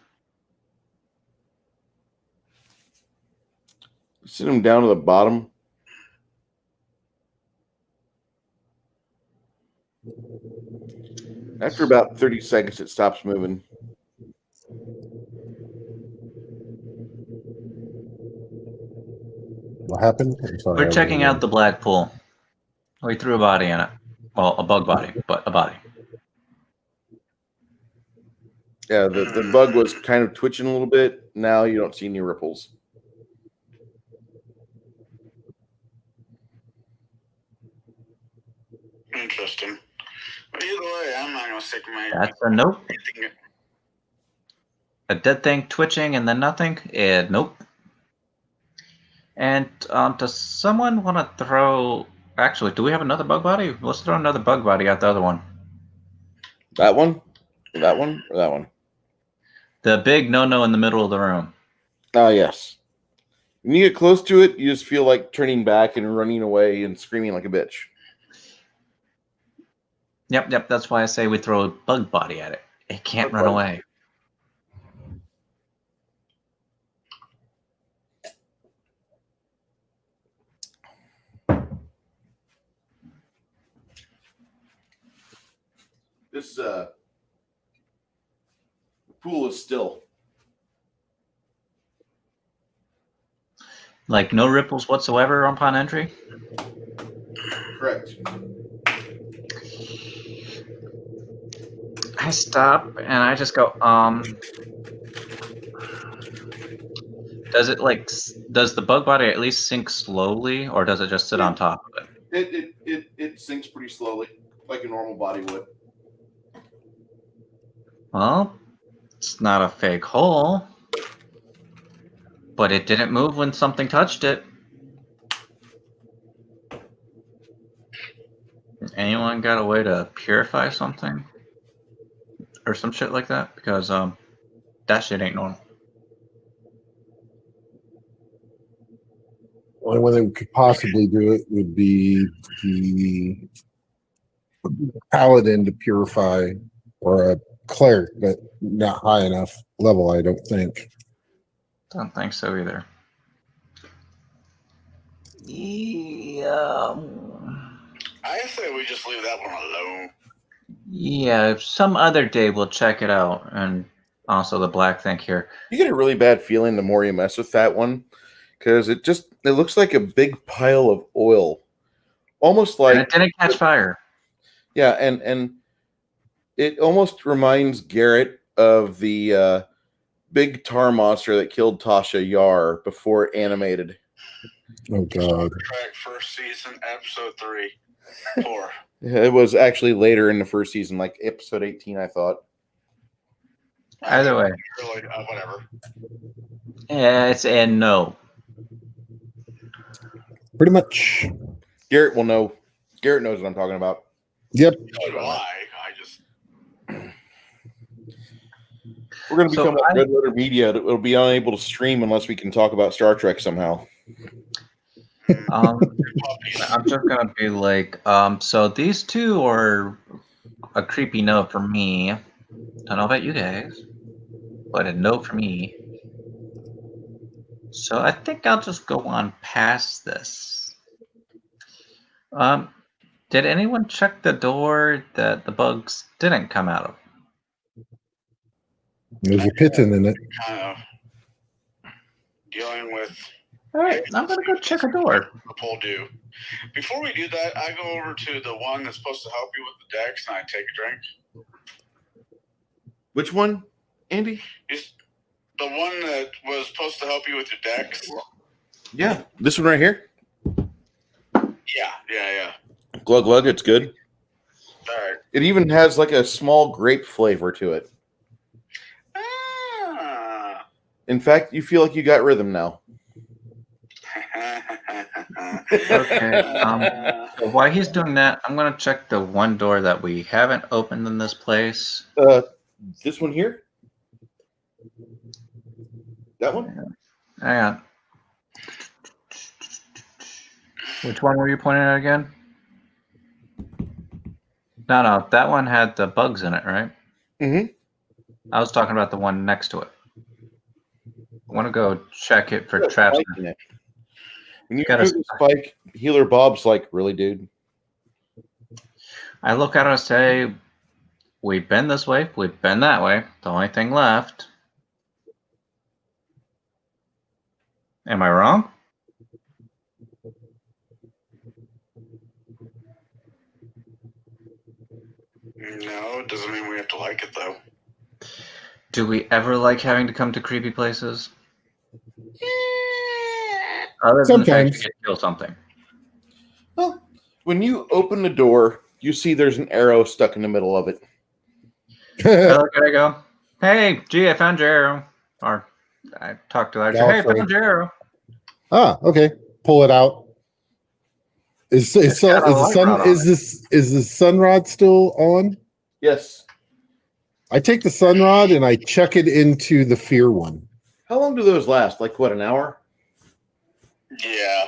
Send them down to the bottom. After about 30 seconds, it stops moving. What happened? I'm sorry, We're checking out the black pool. We threw a body in it. Well, a bug body, but a body. Yeah, the bug was kind of twitching a little bit. Now you don't see any ripples. Interesting. But either way, I'm not going to stick my... That's a nope. A dead thing twitching and then nothing? Nope. And does someone want to throw... Actually, do we have another bug body? Let's throw another bug body at the other one. That one? That one? Or that one? The big no-no in the middle of the room. Ah, yes. When you get close to it, you just feel like turning back and running away and screaming like a bitch. Yep. That's why I say we throw a bug body at it. It can't run away. This pool is still. Like no ripples whatsoever upon entry? Correct. I stop and I just go, does it like, does the bug body at least sink slowly or does it just sit on top of it? It sinks pretty slowly, like a normal body would. Well, it's not a fake hole, but it didn't move when something touched it. Anyone got a way to purify something? Or some shit like that? Because that shit ain't normal. Only way they could possibly do it would be the paladin to purify, or a cleric, but not high enough level, I don't think. Don't think so either. Yeah. I say we just leave that one alone. Yeah, some other day we'll check it out. And also the black thing here. You get a really bad feeling the more you mess with that one, because it looks like a big pile of oil, almost like And it didn't catch fire. Yeah, and it almost reminds Garrett of the big tar monster that killed Tasha Yar before animated. Oh God! Trek first season, episode 3, 4. It was actually later in the first season, like episode 18, I thought. Either way. Really, whatever. Yeah, it's a no. Pretty much. Garrett will know. Garrett knows what I'm talking about. Yep. So do I. I just. We're going to So become like Red Letter Media that will be unable to stream unless we can talk about Star Trek somehow. I'm just gonna be like, so these two are a creepy note for me. Don't know about you guys, but a note for me. So I think I'll just go on past this. Did anyone check the door that the bugs didn't come out of? There's a pigeon in it. Kind of dealing with. All right, I'm gonna go check a door. Will do. Before we do that, I go over to the one that's supposed to help you with the decks, and I take a drink. Which one, Andy? It's the one that was supposed to help you with your decks. Yeah, this one right here. Yeah. Glug glug, it's good. All right. It even has like a small grape flavor to it. Ah. In fact, you feel like you got rhythm now. Okay. So while he's doing that, I'm gonna check the one door that we haven't opened in this place. This one here? That one? Hang on. Which one were you pointing at again? No, that one had the bugs in it, right? Mm-hmm. I was talking about the one next to it. I want to go check it for traps. When you Got do a the spike, Healer Bob's like, really, dude? I look at it and say, we've been this way, we've been that way. The only thing left. Am I wrong? No, it doesn't mean we have to like it, though. Do we ever like having to come to creepy places? Other than the fact Sometimes. you get to kill something. Well, when you open the door, you see there's an arrow stuck in the middle of it. I look at it, I go, hey, gee, I found your arrow. Or I talked to that. Hey, I found your arrow. Ah, okay. Pull it out. Is the sun rod still on? Yes. I take the sun rod and I chuck it into the fear one. How long do those last? Like, what, an hour? Yeah.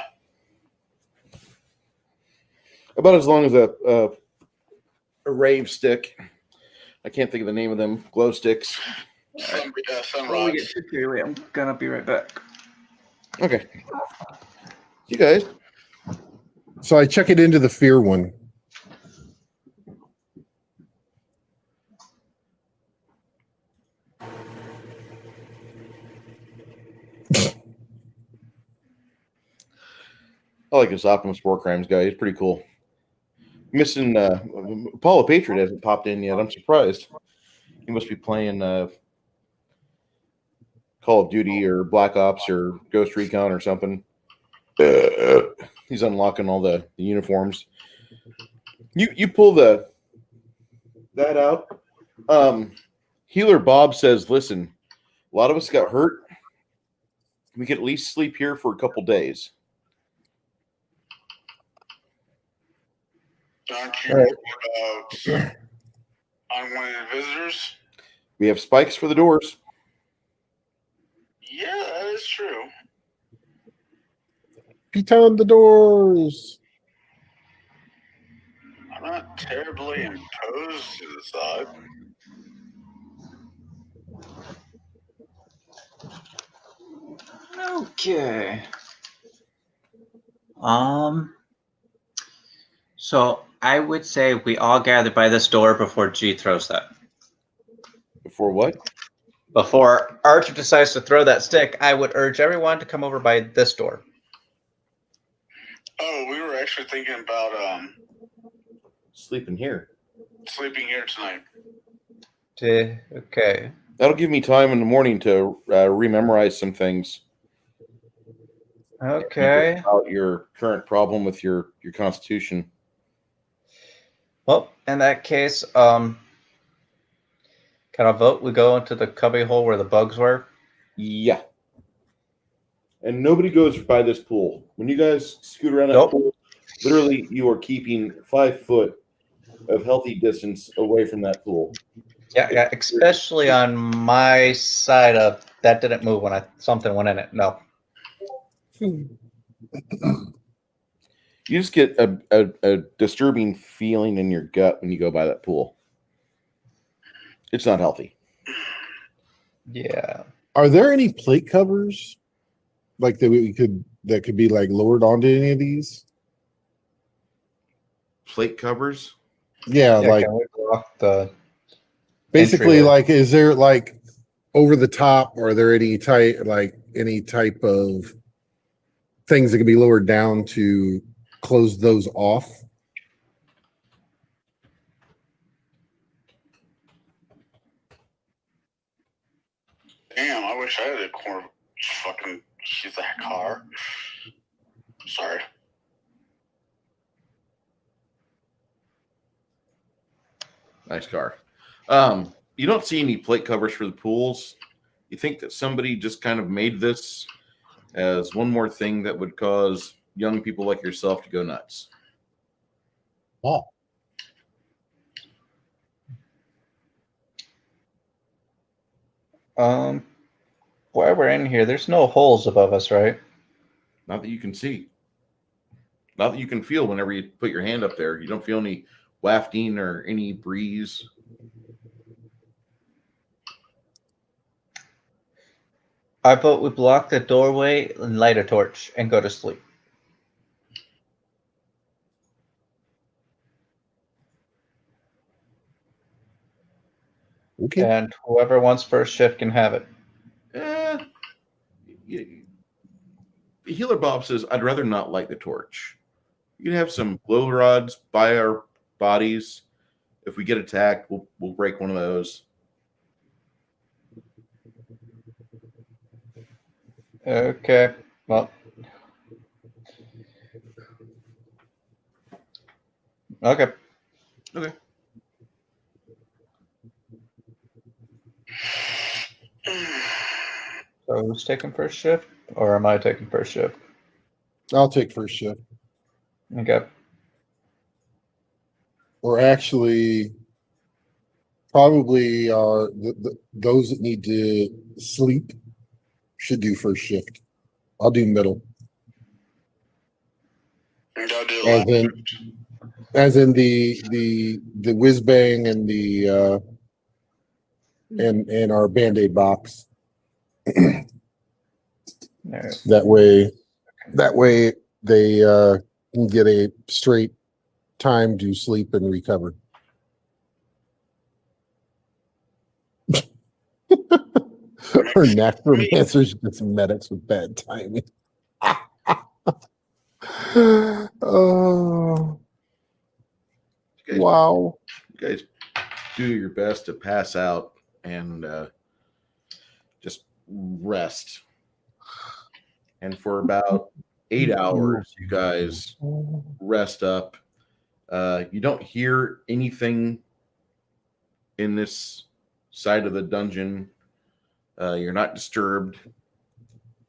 About as long as a rave stick. I can't think of the name of them. Glow sticks. Sun Oh, rods. I'm gonna be right back. Okay. You guys. So I chuck it into the fear one. I like this Optimus War Crimes guy. He's pretty cool. Missing Apollo Patriot hasn't popped in yet. I'm surprised. He must be playing Call of Duty or Black Ops or Ghost Recon or something. He's unlocking all the uniforms. You pull that out. Healer Bob says, "Listen, a lot of us got hurt. We could at least sleep here for a couple days." Aren't you worried about unwanted visitors? We have spikes for the doors. Yeah, that is true. Beat on the doors. I'm not terribly opposed to the thought. Okay. So I would say we all gather by this door before G throws that. Before what? Before Archer decides to throw that stick, I would urge everyone to come over by this door. Oh, we were actually thinking about Sleeping here. sleeping here tonight. Okay. That'll give me time in the morning to rememorize some things. Okay. About your current problem with your constitution. Well, in that case, can I vote? We go into the cubby hole where the bugs were. Yeah. And nobody goes by this pool. When you guys scoot around that Nope. pool, literally you are keeping 5 foot of healthy distance away from that pool. Yeah, especially on my side of that didn't move when something went in it. No. You just get a disturbing feeling in your gut when you go by that pool. It's not healthy. Yeah. Are there any plate covers like that could be like lowered onto any of these? Plate covers? Yeah, like can we block the basically entryway? like is there like over the top, or are there any type of things that can be lowered down to close those off? Damn, I wish I had a corner fucking use that car. Sorry. Nice car. You don't see any plate covers for the pools. You think that somebody just kind of made this as one more thing that would cause young people like yourself to go nuts. Oh. While we're in here, there's no holes above us, right? Not that you can see. Not that you can feel whenever you put your hand up there. You don't feel any wafting or any breeze. I vote we block the doorway and light a torch and go to sleep. Okay. And whoever wants first shift can have it. Healer Bob says, I'd rather not light the torch. You can have some glow rods by our bodies. If we get attacked, we'll break one of those. Okay. Well. Okay. Okay. So who's taking first shift? Or am I taking first shift? I'll take first shift. Okay. Or actually, probably those that need to sleep should do first shift. I'll do middle. And I'll do As in, as in the whiz bang and the and our Band-Aid box. Alright. That way they can get a straight time to sleep and recover. Our natural answer is just medics with bad timing. Oh, You guys, wow. you guys do your best to pass out and just rest. And for about 8 hours, you guys rest up. You don't hear anything in this side of the dungeon. You're not disturbed.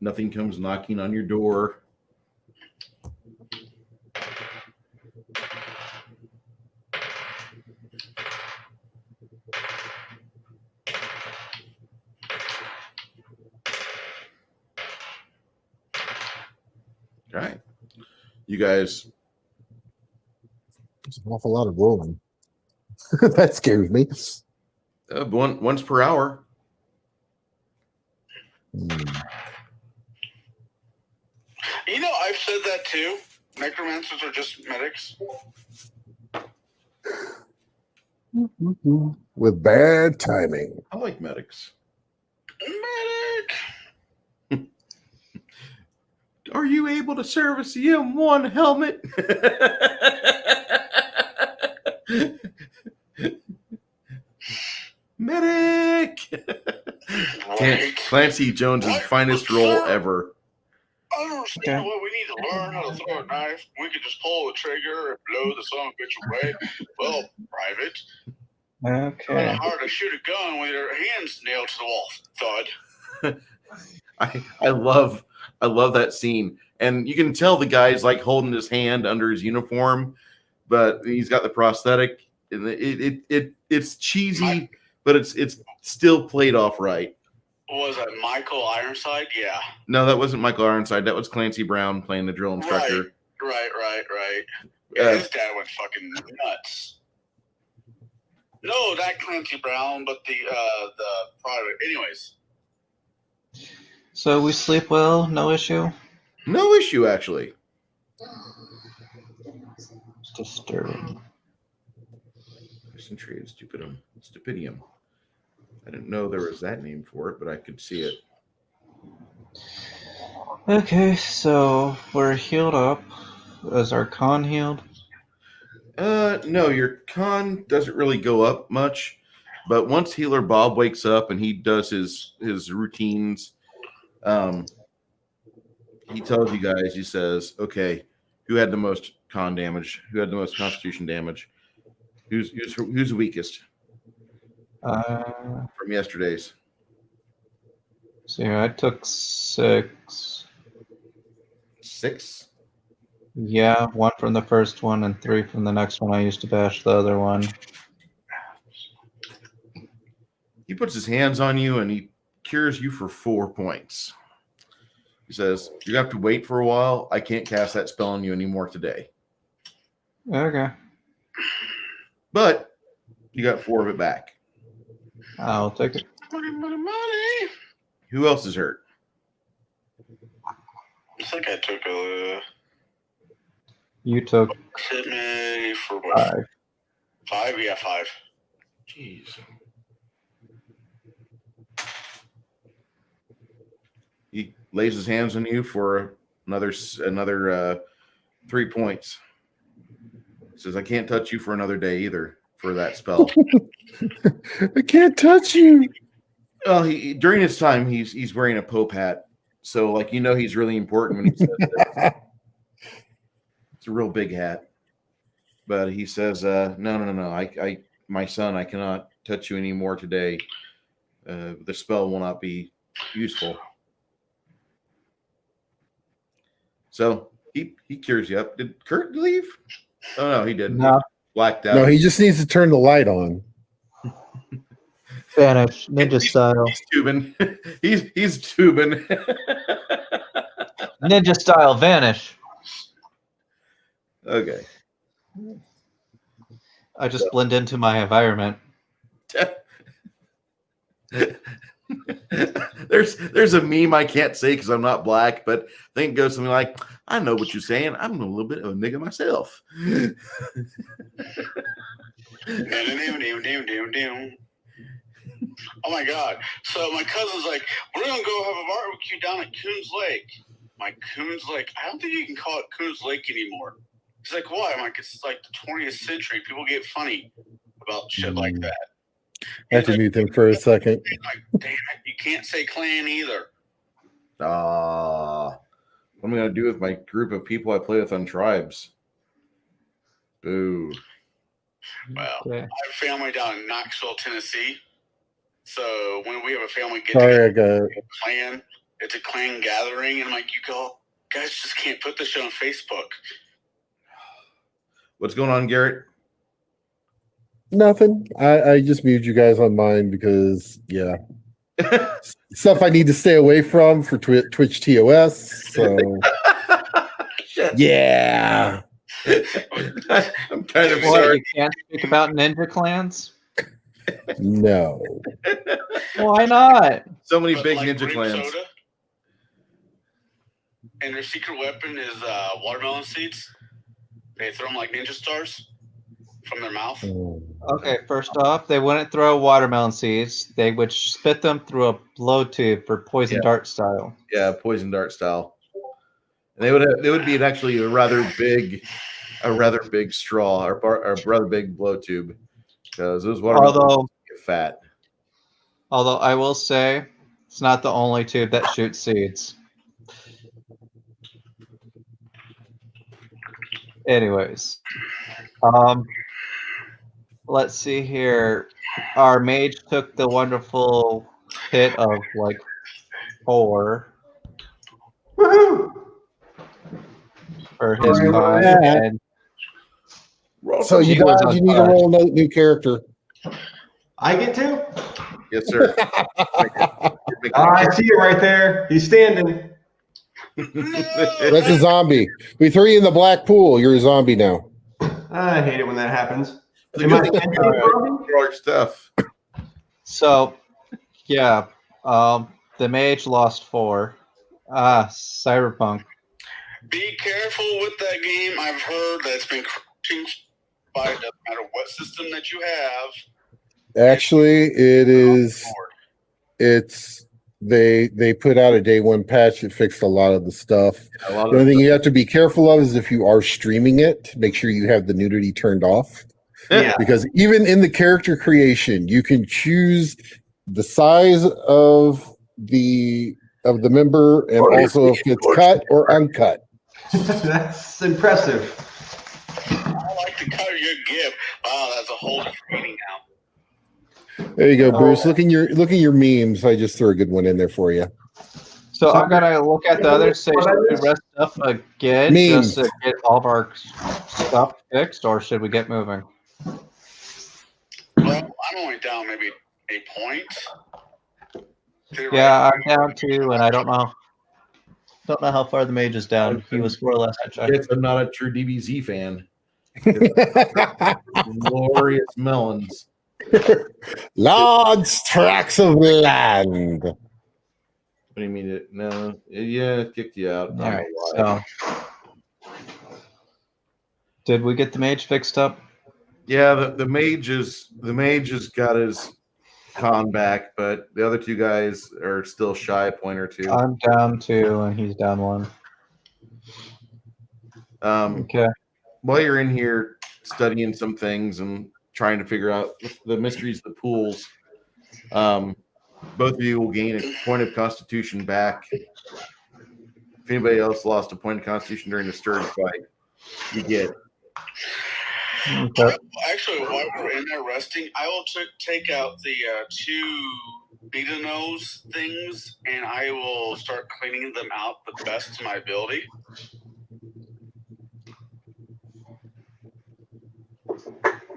Nothing comes knocking on your door. All right. You guys, There's an awful lot of rolling. That scares me. once per hour. You know, I've said that too. Necromancers are just medics. With bad timing. I like medics. Medic! Are you able to service the M1 helmet? Medic! Right. Clancy Jones's finest role ever. I don't understand why we need to learn how to throw a knife. We could just pull the trigger and blow the son of a bitch away. Well, Private. Okay. Kind of hard to shoot a gun with your hands nailed to the wall. Thud. I love that scene. And you can tell the guy's like holding his hand under his uniform, but he's got the prosthetic. And it's cheesy, but it's still played off right. Was it Michael Ironside? Yeah. No, that wasn't Michael Ironside. That was Clancy Brown playing the drill instructor. Right. Yeah, his dad went fucking nuts. No, that Clancy Brown, but the private. Anyways. So we sleep well, no issue? No issue, actually. It's disturbing. Concentrated stupidium. I didn't know there was that name for it, but I could see it. Okay, so we're healed up. Is our con healed? No, your con doesn't really go up much, but once Healer Bob wakes up and he does his routines, he tells you guys, he says, okay, who had the most con damage? Who had the most constitution damage? Who's the weakest from yesterday's? So yeah, I took 6. 6? Yeah, 1 from the first one and 3 from the next one. I used to bash the other one. He puts his hands on you and he cures you for 4 points. He says, you have to wait for a while. I can't cast that spell on you anymore today. Okay. But you got 4 of it back. I'll take it. Money. Who else is hurt? I think I took a You took hit me for what? 5. 5? Yeah, 5. Jeez. He lays his hands on you for another 3 points. He says, I can't touch you for another day either for that spell. I can't touch you. Well, during his time, he's wearing a Pope hat. So, like, he's really important when he says that. It's a real big hat. But he says, no. My son, I cannot touch you anymore today. The spell will not be useful. So he cures you up. Did Kurt leave? Oh no, he didn't. No. He blacked out. No, he just needs to turn the light on. Vanish, ninja style. He's tubing. he's tubing. Ninja style, vanish. Okay. I just blend into my environment. There's a meme I can't say because I'm not black, but I think it goes something like, I know what you're saying. I'm a little bit of a nigga myself. Oh my god. So my cousin's like, we're gonna go have a barbecue down at Coons Lake. My Coons Lake. I don't think you can call it Coons Lake anymore. He's like, why? I'm like, it's like the 20th century. People get funny about shit like that. I have to mute them for a second. I'm like, damn it, you can't say clan either. What am I gonna do with my group of people I play with on tribes? Boo. Well, Okay. I have family down in Knoxville, Tennessee. So when we have a family get Sorry, I together, got clan, it's a clan gathering, and I'm like, you guys just can't put this shit on Facebook. What's going on, Garrett? nothing. I just muted you guys on mine because stuff I need to stay away from for Twitch TOS. So yeah. I'm kind of What, sorry. you can't speak about ninja clans? No. Why not? So many But big like ninja grape clans. soda, and their secret weapon is watermelon seeds. They throw them like ninja stars from their mouth. Okay, first off, they wouldn't throw watermelon seeds. They would spit them through a blow tube for poison dart style. Yeah, poison dart style. And they would be actually a rather big straw or a rather big blow tube because those watermelons get fat. Although I will say, it's not the only tube that shoots seeds. Anyways, let's see here. Our mage took the wonderful hit of like 4 Woohoo! for his Sorry, con, yeah. and So you He was guys, you need to untouched. roll a new character. I get to? Yes, sir. I see you right there. He's standing. That's a zombie. We threw you in the black pool. You're a zombie now. I hate it when that happens. It's a Am good I thing entry you zombie? throw our stuff. so yeah, the mage lost 4. Cyberpunk. Be careful with that game. I've heard that it's been crashing by it doesn't matter what system that you have. Actually, it is. It's they put out a day 1 patch that fixed a lot of the stuff. A lot The of only thing you have to be careful of is if you are streaming it, make sure you have the nudity turned off. Yeah. Because even in the character creation, you can choose the size of the member and also if it's cut or uncut. That's impressive. I like the color you give. Wow, that's a whole training now. There you go, Bruce. Look in your memes. I just threw a good one in there for you. So I'm gonna look at the other station to rest stuff again, Memes. just to get all of our stuff fixed, or should we get moving? Well, I'm only down maybe a point. Yeah, I'm down 2, and I don't know how far the mage is down. He was 4 last I checked. Yes, I'm not a true DBZ fan. Glorious melons. Large tracts of land. What do you mean? No, yeah, it kicked you out. All right. So, did we get the mage fixed up? Yeah, the mage has got his con back, but the other 2 guys are still shy a point or 2. I'm down 2, and he's down 1. Okay. While you're in here studying some things and trying to figure out the mysteries of the pools, both of you will gain a point of constitution back. If anybody else lost a point of constitution during the stirred fight, you get. Okay. Actually, while we're in there resting, I will take out the 2 beta nose things, and I will start cleaning them out the best to my ability.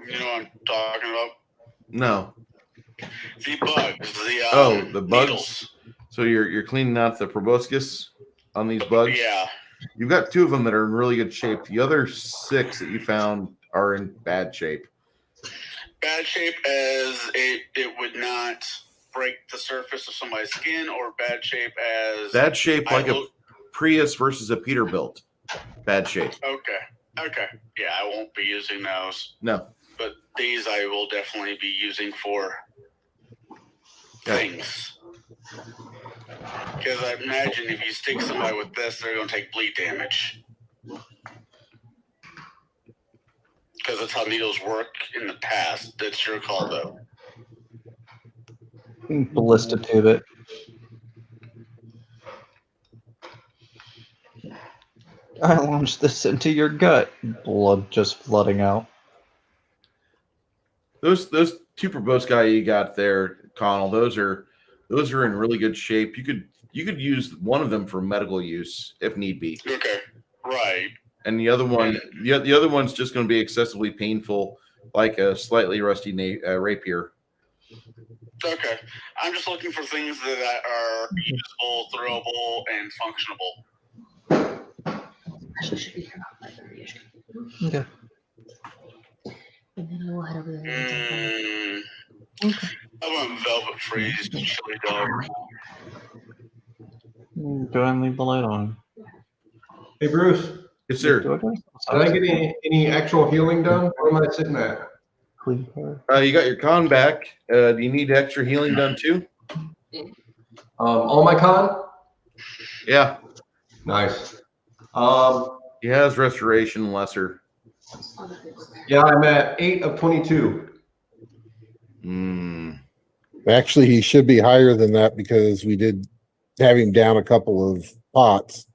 You know what I'm talking about? No. The bugs. The bugs. Needles. So you're cleaning out the proboscis on these bugs. Yeah. You've got 2 of them that are in really good shape. The other 6 that you found are in bad shape. Bad shape as it would not break the surface of somebody's skin, or bad shape as Bad shape like a Prius versus a Peterbilt. Bad shape. Okay. Yeah, I won't be using those. No. But these I will definitely be using for things. Because I imagine if you stick somebody with this, they're going to take bleed damage. Because that's how needles work in the past. That's your call, though. Ballista tube it. I launched this into your gut. Blood just flooding out. Those two provost guy you got there, Connell, those are in really good shape. You could use one of them for medical use if need be. Okay, right. And the other one, the other one's just going to be excessively painful, like a slightly rusty rapier. Okay, I'm just looking for things that are usable, throwable, and functionable. Actually, should be here about 5:30ish. Okay. And then I will head over there. And Okay. I want Velvet Freeze, Chili Dog. Go ahead and leave the light on. Hey, Bruce, Yes, sir. did I get any actual healing done? Where am I sitting at? Clean card. You got your con back. Do you need extra healing done too? All my con? Yeah. Nice. He has restoration lesser. Yeah, I'm at 8 of 22. Actually, he should be higher than that because we did have him down a couple of pots.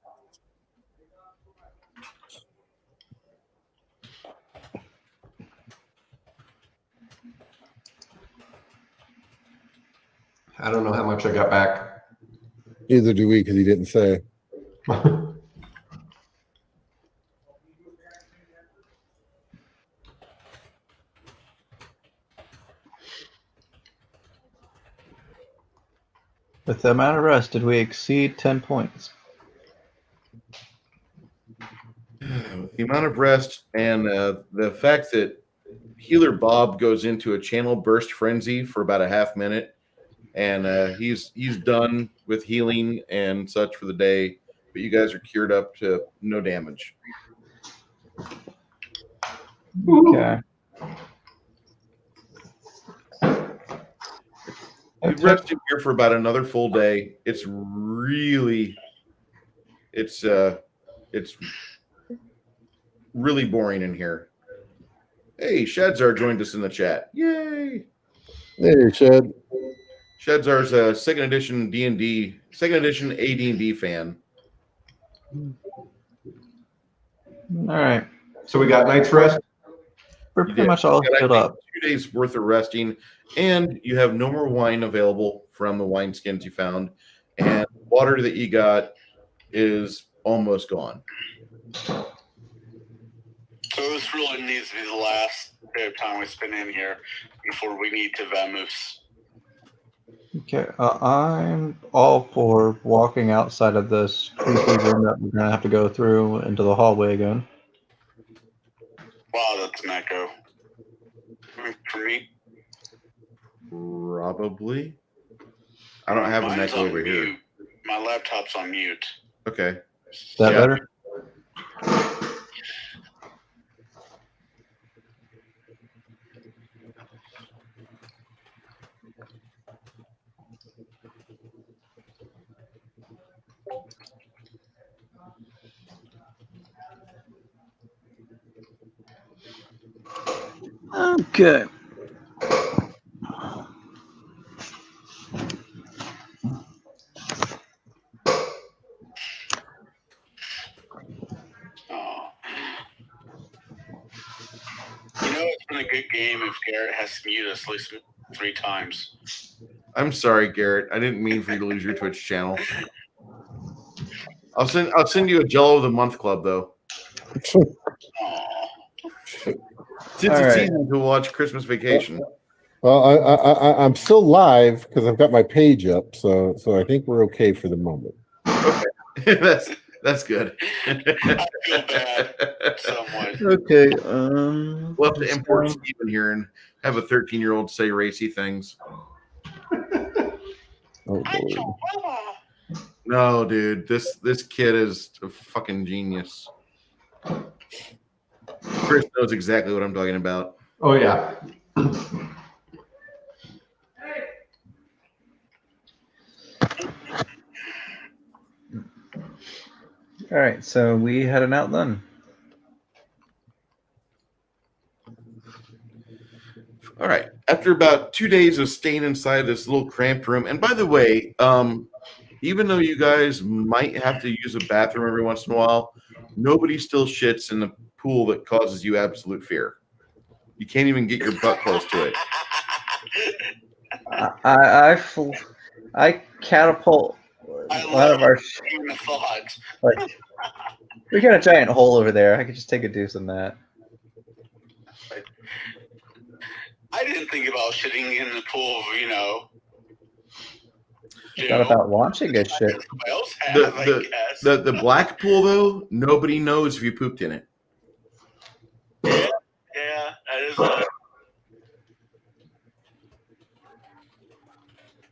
I don't know how much I got back. Neither do we because he didn't say. With the amount of rest, did we exceed 10 points? The amount of rest and the fact that Healer Bob goes into a channel burst frenzy for about a half minute, and he's done with healing and such for the day. But you guys are cured up to no damage. Okay. We've rested here for about another full day. It's really boring in here. Hey, Shadzar joined us in the chat. Yay! Hey, Shed. Shadzar's a second edition AD&D fan. All right. So we got night's rest? We're pretty much all You got, I filled think, up. 2 days worth of resting, and you have no more wine available from the wine skins you found, and water that you got is almost gone. So this really needs to be the last bit of time we spend in here before we need to vamoose. Okay. I'm all for walking outside of this creepy room that we're going to have to go through into the hallway again. Wow, that's an echo. For me, Probably. I don't have a mine's mic on over here. mute. My laptop's on mute. Okay. Is that Yeah. better? Okay. Oh. You know, it's been a good game if Garrett has to mute us at least 3 times. I'm sorry, Garrett. I didn't mean for you to lose your Twitch channel. I'll send you a Jello of the Month club though. Aw. Since All it's right. easy to watch Christmas Vacation. Well, I'm still live because I've got my page up, so I think we're okay for the moment. That's good. I feel bad somewhat. Okay. We'll have to import Steven here and have a 13-year-old say racy things. Oh, Lord. No, dude, this kid is a fucking genius. Chris knows exactly what I'm talking about. Oh, yeah. All right, so we heading out then. All right. After about 2 days of staying inside this little cramped room, and by the way, even though you guys might have to use a bathroom every once in a while, nobody still shits in the pool that causes you absolute fear. You can't even get your butt close to it. I catapult I one love of our. the thought. Like, we got a giant hole over there. I could just take a deuce in that. I didn't think about shitting in the pool, you know. It's not about launching good shit. Somebody else has, I guess. The black pool, though, nobody knows if you pooped in it. Yeah, that is.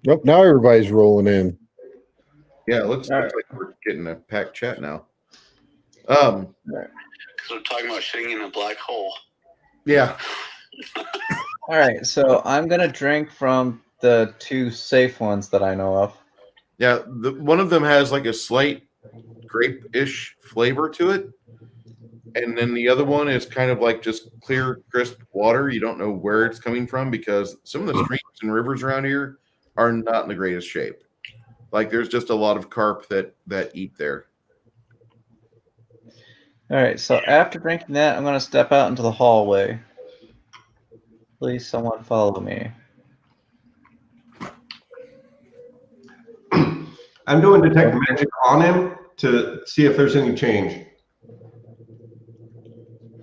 Nope, now everybody's rolling in. Yeah, it looks like we're getting a packed chat now. Because we're talking about shitting in a black hole. Yeah. All right, so I'm gonna drink from the 2 safe ones that I know of. Yeah, one of them has like a slight grape-ish flavor to it. And then the other one is kind of like just clear, crisp water. You don't know where it's coming from because some of the streams and rivers around here are not in the greatest shape. Like there's just a lot of carp that eat there. All right, so after drinking that, I'm gonna step out into the hallway. Please, someone follow me. I'm doing detect magic on him to see if there's any change.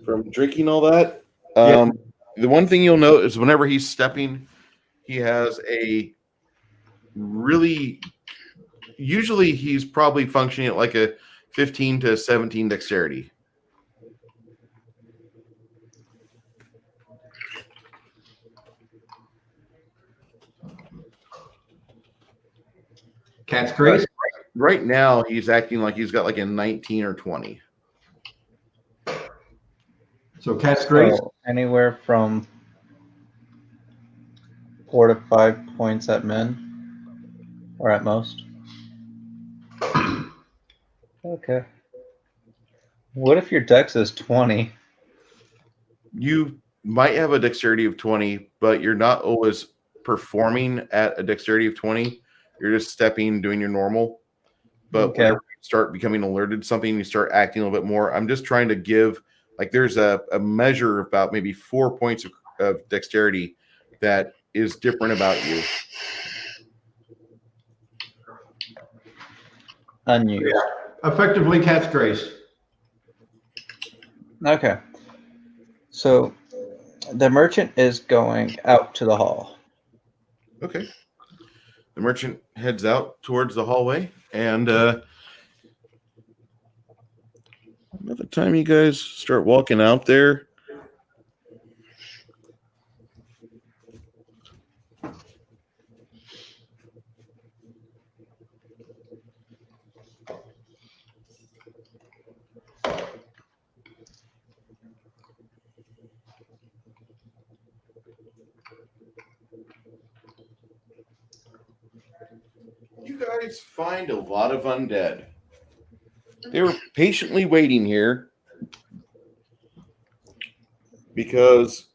From drinking all that, Yeah. the one thing you'll note is whenever he's stepping, he has a really. Usually, he's probably functioning at like a 15 to 17 dexterity. Cat's grace. Right now, he's acting like he's got like a 19 or 20. So cat's grace. So anywhere from 4 to 5 points at min, or at most. Okay. What if your dex is 20? You might have a dexterity of 20, but you're not always performing at a dexterity of 20. You're just stepping, doing your normal. But whenever you start becoming alerted to something, you start acting a little bit more. I'm just trying to give, like, there's a measure of about maybe 4 points of dexterity that is different about you. Unused. Yeah. Effectively cat's grace. Okay. So the merchant is going out to the hall. Okay. The merchant heads out towards the hallway, and by the time you guys start walking out there, you guys find a lot of undead. They were patiently waiting here because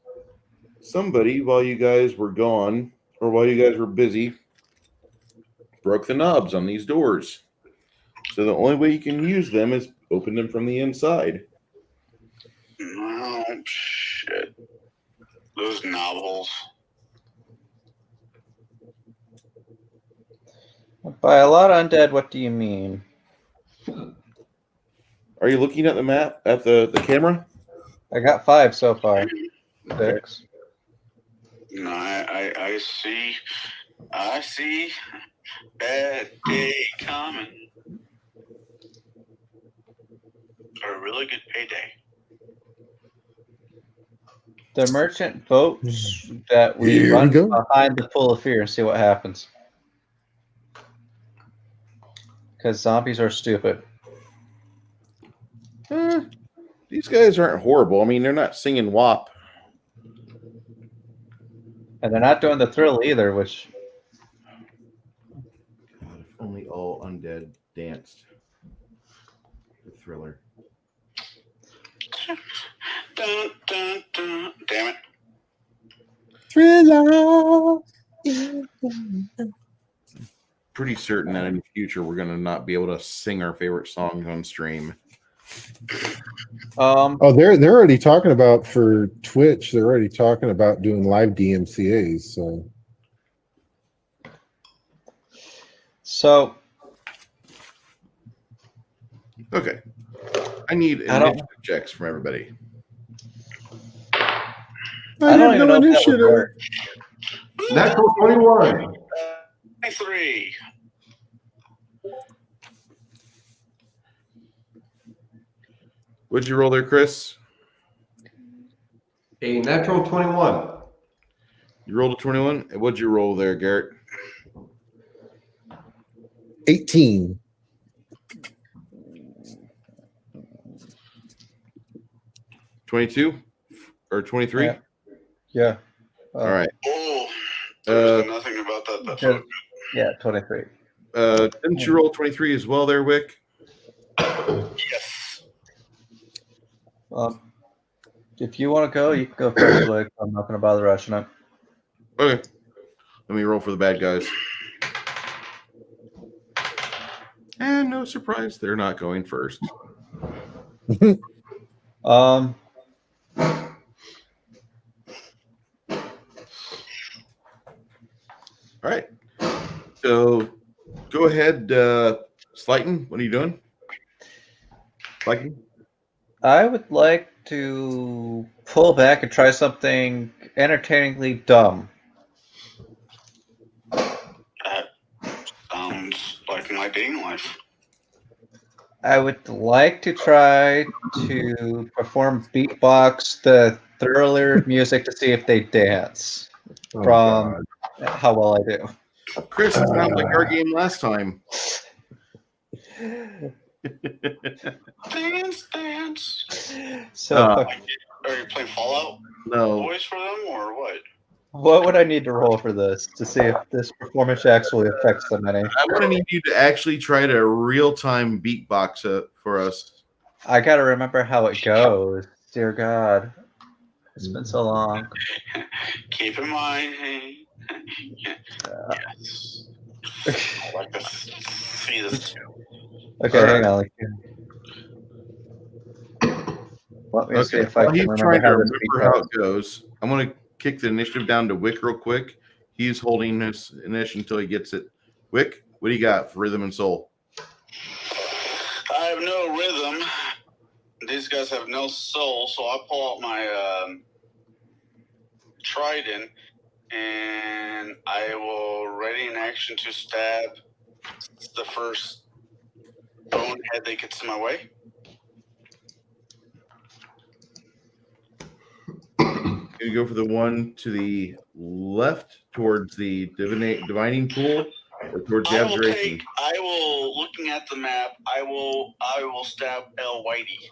somebody, while you guys were gone or while you guys were busy, broke the knobs on these doors. So the only way you can use them is open them from the inside. Oh, shit. Those novels. By a lot of undead, what do you mean? Are you looking at the map, at the camera? I got 5 so far. 6. No, I see. Bad day coming. A really good payday. The merchant votes that we Here run we go. behind the pool of fear and see what happens. Because zombies are stupid. These guys aren't horrible. I mean, they're not singing WAP. And they're not doing the thrill either, which... God, if only all undead danced. The Thriller. Dun, dun, dun. Damn it. Thriller. Pretty certain that in the future we're gonna not be able to sing our favorite songs on stream. Oh, they're already talking about for Twitch. They're already talking about doing live DMCAs. So Okay. I need initiative checks from everybody. I don't even know if that would work. Natural 21. 23. What'd you roll there, Chris? A natural 21. You rolled a 21. And what'd you roll there, Garrett? 18. 22 or 23? Yeah. All right. Oh, there's nothing about that. That's yeah. all good. Yeah, 23. Didn't you roll 23 as well there, Wick? Yes. If you want to go, you can go first, Wick. I'm not going to bother rushing it. Okay. Let me roll for the bad guys. And no surprise, they're not going first. All right. So go ahead, Slighton. What are you doing? Slighton? I would like to pull back and try something entertainingly dumb. That sounds like my dating life. I would like to try to perform beatbox the Thriller music to see if they dance from how well I do. Chris, it sounds like our game last time. Dance. So, Are you playing Fallout No. Boys for them or what? what would I need to roll for this to see if this performance actually affects them any? I'm going to need you to actually try to real-time beatbox it for us. I gotta remember how it goes. Dear God, it's been so long. Keep in mind, yes. I'd like to see this too. Okay, hang on. Let me see if I While can he's remember trying to how this remember how goes. it goes, I'm going to kick the initiative down to Wick real quick. He's holding this initiative until he gets it. Wick, what do you got for rhythm and soul? I have no rhythm. These guys have no soul, so I pull out my trident and I will ready in action to stab the first bonehead that gets in my way. You go for the one to the left towards the divining pool or towards the observation? Looking at the map, I will stab El Whitey.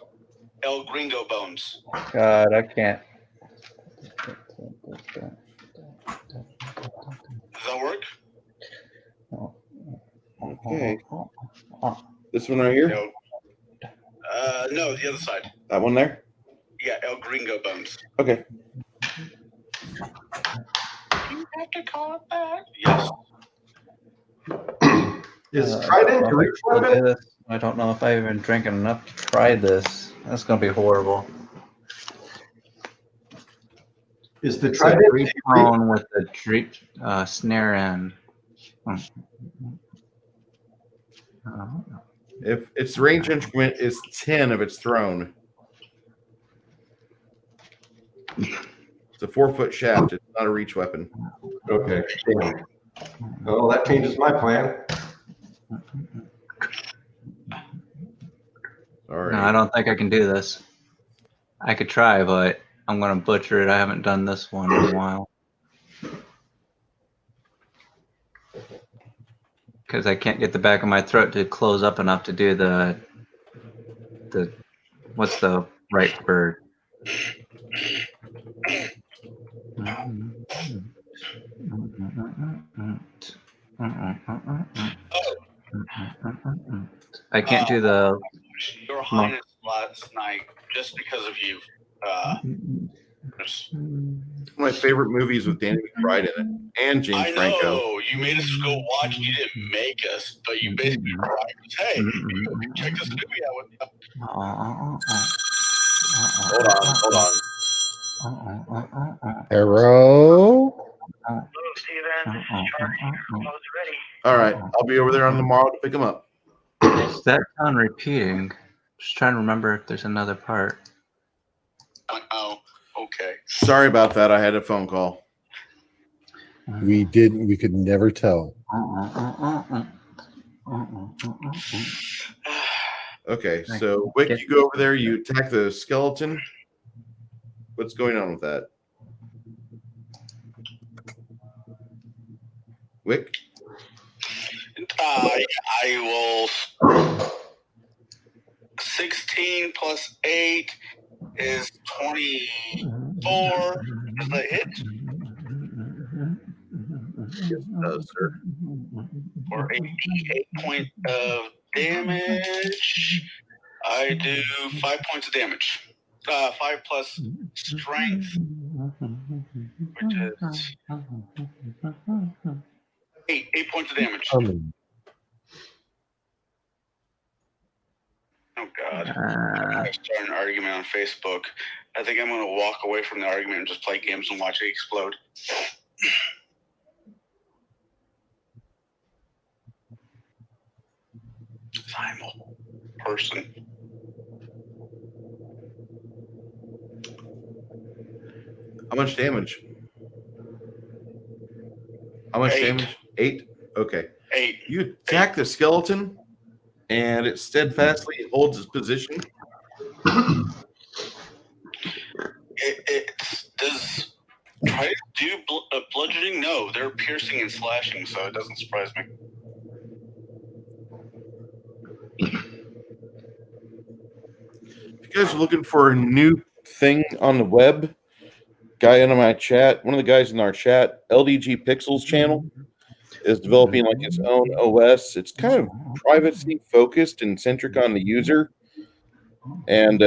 El Gringo Bones. God, I can't. Does that work? Okay. This one right here? No, the other side. That one there? Yeah, El Gringo Bones. Okay. You have to call it back. Yes. Is trident a reach weapon? I don't know if I've been drinking enough to try this. That's going to be horrible. Is the It's a trident Greek phone with the snare in. If its range instrument is 10 of its thrown. It's a 4-foot shaft. It's not a reach weapon. Okay. Oh, that changes my plan. All right. No, I don't think I can do this. I could try, but I'm going to butcher it. I haven't done this one in a while. Because I can't get the back of my throat to close up enough to do the what's the right word? I can't do the Your Highness last night just because of you. One of my favorite movies with Danny McBride in it and James I Franco. know you made us go watch. You didn't make us, but you basically were like, "Hey, check this movie out with." Hold on. Arrow. All right, I'll be over there on tomorrow to pick them up. Is that sound repeating? Just trying to remember if there's another part. Oh, okay. Sorry about that. I had a phone call. We didn't. We could never tell. Okay, so Wick, you go over there. You attack the skeleton. What's going on with that? Wick? I will. 16 plus 8 is 24. Does that hit? Yes, it does, sir. For 8 point of damage, I do 5 points of damage. 5 plus strength, which is 8 points of damage. Oh God! I start an argument on Facebook. I think I'm going to walk away from the argument and just play games and watch it explode. I'm a person. How much damage? How much 8. damage? 8? Okay. 8. You attack the skeleton, and it steadfastly holds its position. It does try to do bludgeoning? No, they're piercing and slashing, so it doesn't surprise me. If you guys are looking for a new thing on the web, guy in my chat, one of the guys in our chat, LDG Pixels channel, is developing like its own OS. It's kind of privacy focused and centric on the user, and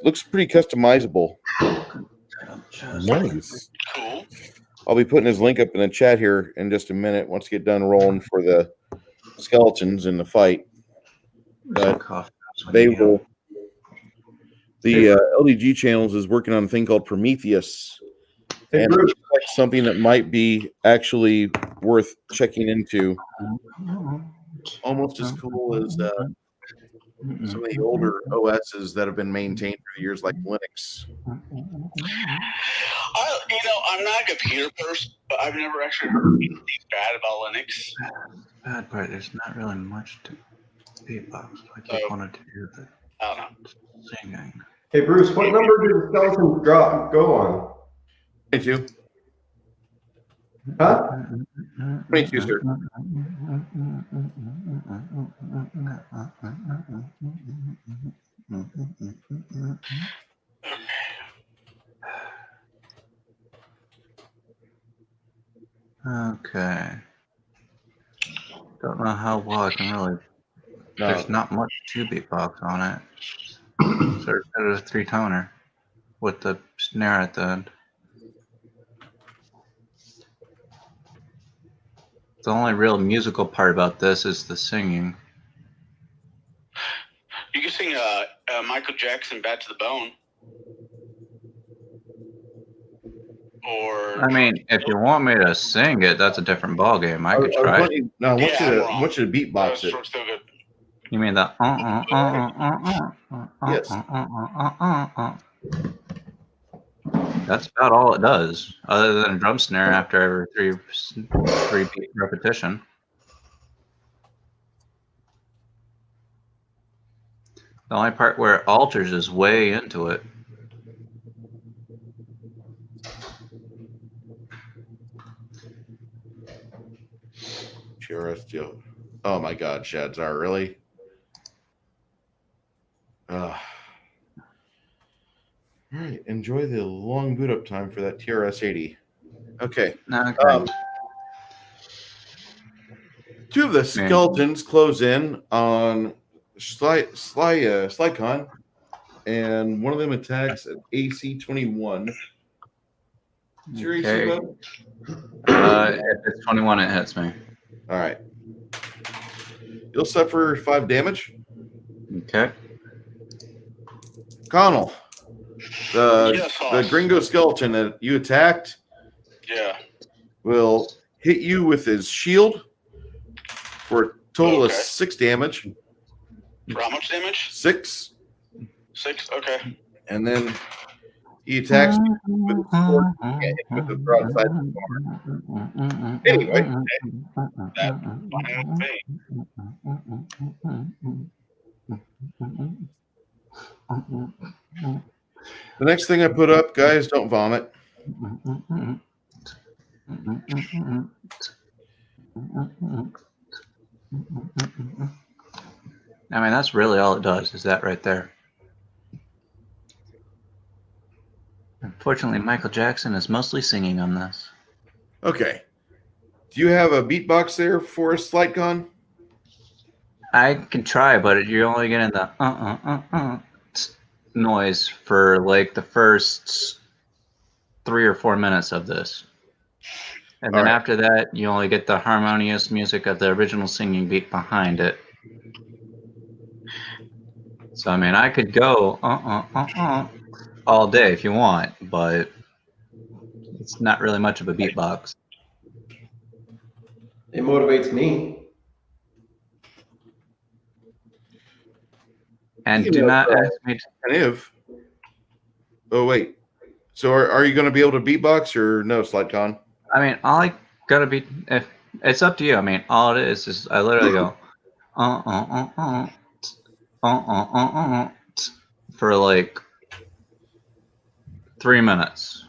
looks pretty customizable. Nice. Cool. I'll be putting his link up in the chat here in just a minute once we get done rolling for the skeletons in the fight. But they will. The LDG channels is working on a thing called Prometheus, and it's like something that might be actually worth checking into. Almost as cool as some of the older OSs that have been maintained for years, like Linux. I'm not a computer person, but I've never actually heard anything bad about Linux. Bad part, there's not really much to beatbox. I keep wanting to do the singing. Hey Bruce, what number did the skeletons go on? 22. Huh? 22, sir. Okay. Don't know how well I can really. There's not much to beatbox on it. So it's a 3-toner with the snare at the end. The only real musical part about this is the singing. You can sing Michael Jackson "Bad to the Bone." Or I mean, if you want me to sing it, that's a different ballgame. I could try. I want you to beatbox it. Still good. You mean the Yes. That's about all it does, other than a drum snare after every three beat repetition. The only part where it alters is way into it. Oh my God, Shadzar, really? All right, enjoy the long boot up time for that TRS-80. Okay. Two of the skeletons close in on Slide con, and one of them attacks at AC 21. Is your AC, Okay. bud? If it's 21, it hits me. All right. You'll suffer 5 damage. Okay. Connell, Yes, the boss. Gringo skeleton that you attacked Yeah. will hit you with his shield for a total of Okay. 6 damage. For how much damage? 6. 6. Okay. And then he attacks you with his sword. You can't hit with the broadside of his armor. Anyway, That's fine with me. the next thing I put up, guys, don't vomit. I mean, that's really all it does, is that right there. Unfortunately, Michael Jackson is mostly singing on this. Okay. Do you have a beatbox there for us, Slightcon? I can try, but you're only getting the noise for like the first 3 or 4 minutes of this. And then All right. after that, you only get the harmonious music of the original singing beat behind it. So, I mean, I could go all day if you want, but it's not really much of a beatbox. It motivates me. And Speaking do of, not ask me to... And if. Oh, wait. So are you going to be able to beatbox or no, Slightcon? I mean, all I gotta be... If, it's up to you. I mean, all it is I literally go... for like 3 minutes.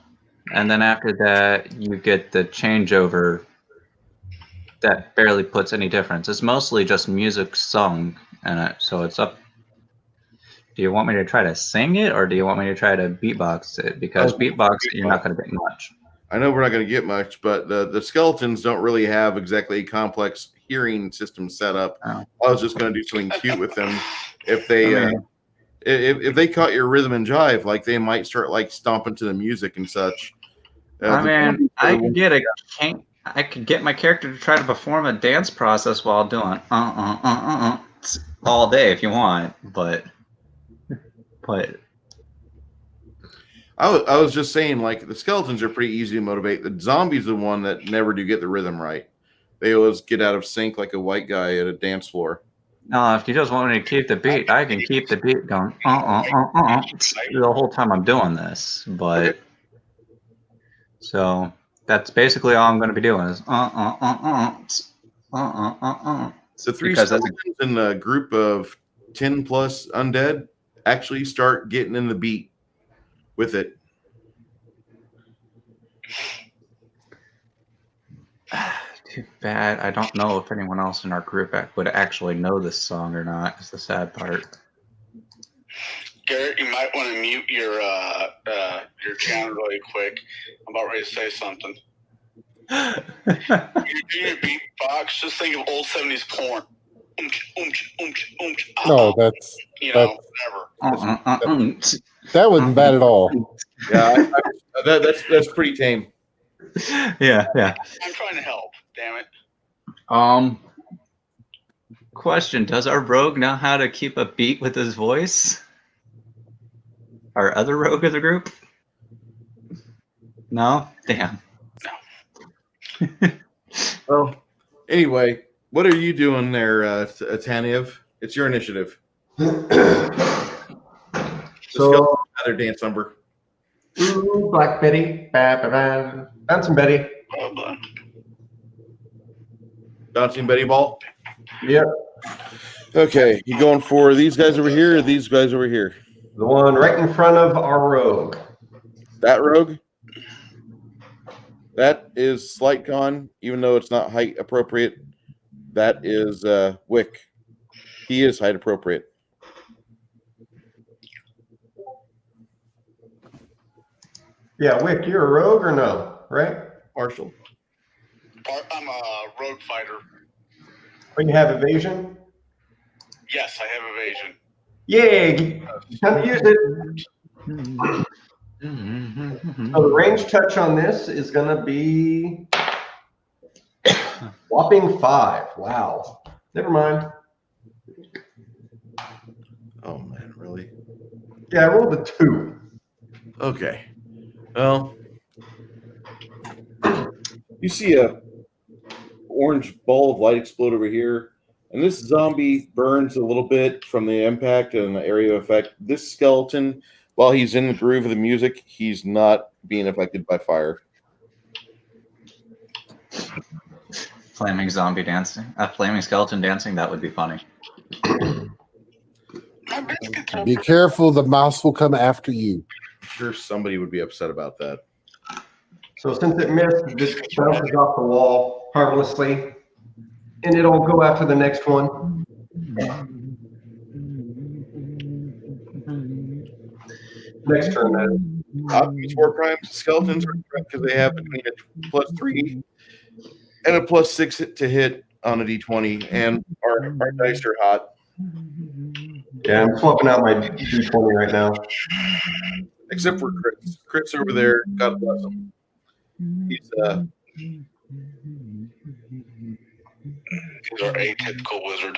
And then after that, you get the changeover that barely puts any difference. It's mostly just music sung in it, so it's up. Do you want me to try to sing it, or do you want me to try to beatbox it? Because beatbox, you're not going to get much. I know we're not going to get much, but the skeletons don't really have exactly a complex hearing system set up. Oh. I was just going to do something cute with them. If they if they caught your rhythm and jive, like they might start like stomping to the music and such. I mean, I could get my character to try to perform a dance process while doing all day if you want, but I was just saying, like, the skeletons are pretty easy to motivate. The zombies are the one that never do get the rhythm right. They always get out of sync like a white guy at a dance floor. no, if you just want me to keep the beat, I can keep the beat going the whole time I'm doing this. But Okay. so that's basically all I'm going to be doing is The 3 because that's skeletons in the group of 10 plus undead actually start getting in the beat with it. too bad. I don't know if anyone else in our group would actually know this song or not. Is the sad part. Garrett, you might want to mute your channel really quick. I'm about ready to say something. You're doing a beatbox. Just think of old 70s porn. No, that's whatever. that wasn't bad at all. Yeah, that's pretty tame. Yeah. I'm trying to help. Damn it. Question: does our rogue know how to keep a beat with his voice? Our other rogue of the group? No? Damn. Well, anyway, what are you doing there, Taniev? It's your initiative. So, Another dance number. ooh, Black Betty, bouncing Betty. Bouncing Betty Ball. Yep, Okay, you going for these guys over here or these guys over here? the one right in front of our rogue. That rogue? That is Slight Con, even though it's not height appropriate. That is Wick. He is height appropriate. Yeah, Wick, you're a rogue or no? Right? Partial. I'm a rogue fighter. Or you have evasion? Yes, I have evasion. Yay! Time to use it. So the range touch on this is going to be whopping 5. Wow. Never mind. Oh man, really? Yeah, I rolled a 2. Okay. Well, you see a orange ball of light explode over here, and this zombie burns a little bit from the impact and the area of effect. This skeleton, while he's in the groove of the music, he's not being affected by fire. Flaming zombie dancing. Flaming skeleton dancing, that would be funny. My biscuits are Be careful, the mouse will come after you. I'm sure somebody would be upset about that. So since it missed, this bounces off the wall harmlessly, and it'll go after the next one. Next turn, then. These war crimes skeletons are because they have between a +3 and a +6 to hit on a d20, and our dice are hot. Yeah, I'm swapping out my D20 right now. Except for Chris. Chris over there, God bless him. He's our atypical wizard.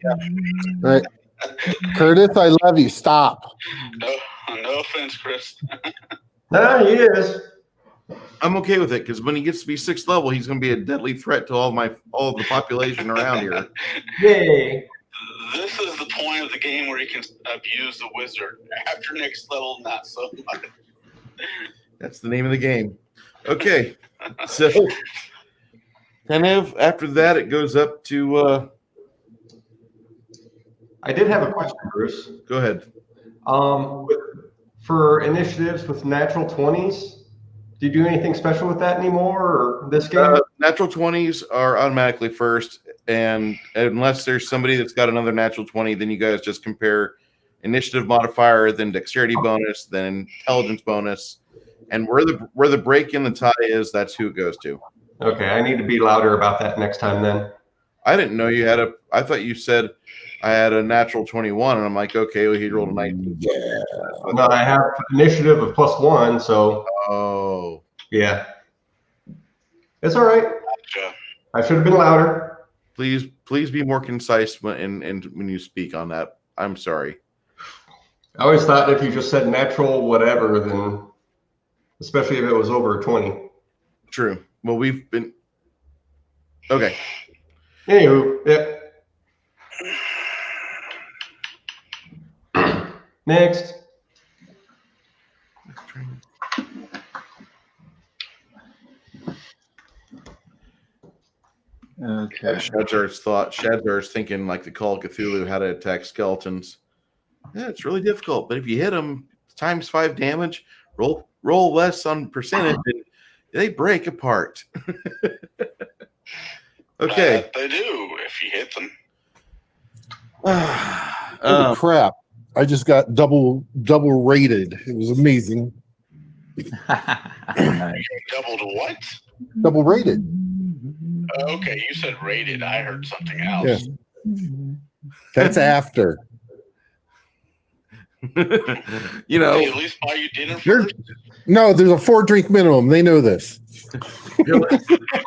All right. Curtis, I love you. Stop. No offense, Chris. Nah, he is. I'm okay with it because when he gets to be 6th level, he's going to be a deadly threat to all of the population around here. Yay. This is the point of the game where you can abuse the wizard. After next level, not so much. That's the name of the game. Okay, so kind of after that, it goes up to. I did have a question, Bruce. Go ahead. For initiatives with natural 20s, do you do anything special with that anymore, or this game? Natural 20s are automatically first, and unless there's somebody that's got another natural 20, then you guys just compare initiative modifier, then dexterity bonus, then intelligence bonus, and where the break in the tie is, that's who it goes to. Okay, I need to be louder about that next time then. I didn't know you had I thought you said I had a natural 21, and I'm like, okay, well, he rolled a 19. Yeah. No, I have initiative of +1, so Oh. yeah. It's all right. Gotcha. I should have been louder. Please be more concise when you speak on that. I'm sorry. I always thought if you just said natural whatever, then especially if it was over 20. True. Well, we've been okay. Anywho, yeah. Next. Okay. Shadzar's thinking like the Call of Cthulhu, how to attack skeletons. Yeah, it's really difficult, but if you hit them times 5 damage, roll less on percentage, and they break apart. Okay. They do if you hit them. Holy crap. I just got double rated. It was amazing. Nice. Double to what? Double rated. Okay, you said rated. I heard something else. Yes. That's after. You know, They at least buy you dinner There's, first. no, there's a 4-drink minimum. They know this.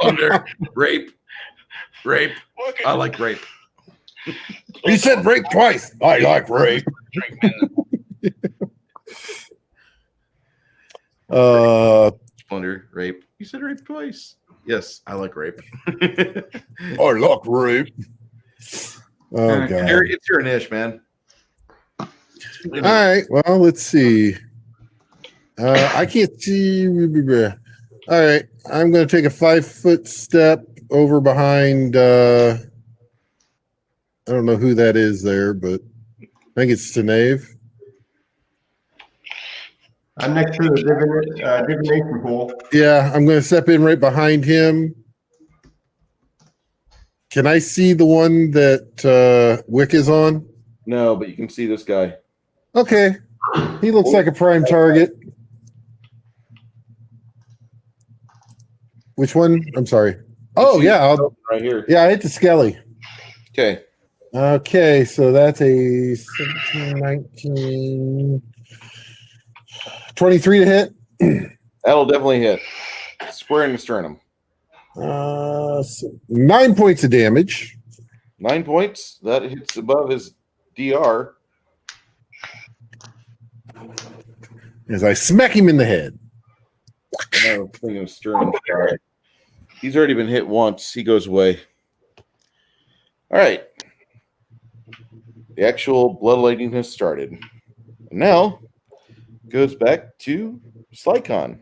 under rape. What I like rape. You said rape twice. I like rape. drink minimum. Under rape. You said rape twice. Yes, I like rape. I like rape. Oh god. It's your niche, man. All right. Well, let's see. I can't see. All right. I'm going to take a 5-foot step over behind. I don't know who that is there, but I think it's Sinead. I'm next to the divination pool. Yeah, I'm going to step in right behind him. Can I see the one that Wick is on? No, but you can see this guy. Okay. He looks like a prime target. Which one? I'm sorry. Oh, yeah. Right here. Yeah, I hit the Skelly. Okay. Okay, so that's a 17, 19, 23 to hit. That'll definitely hit. Square in the sternum. So 9 points of damage. 9 points. That hits above his DR. As I smack him in the head. No, thing of sternum. He's already been hit once. He goes away. All right. The actual bloodletting has started. And now goes back to Slycon.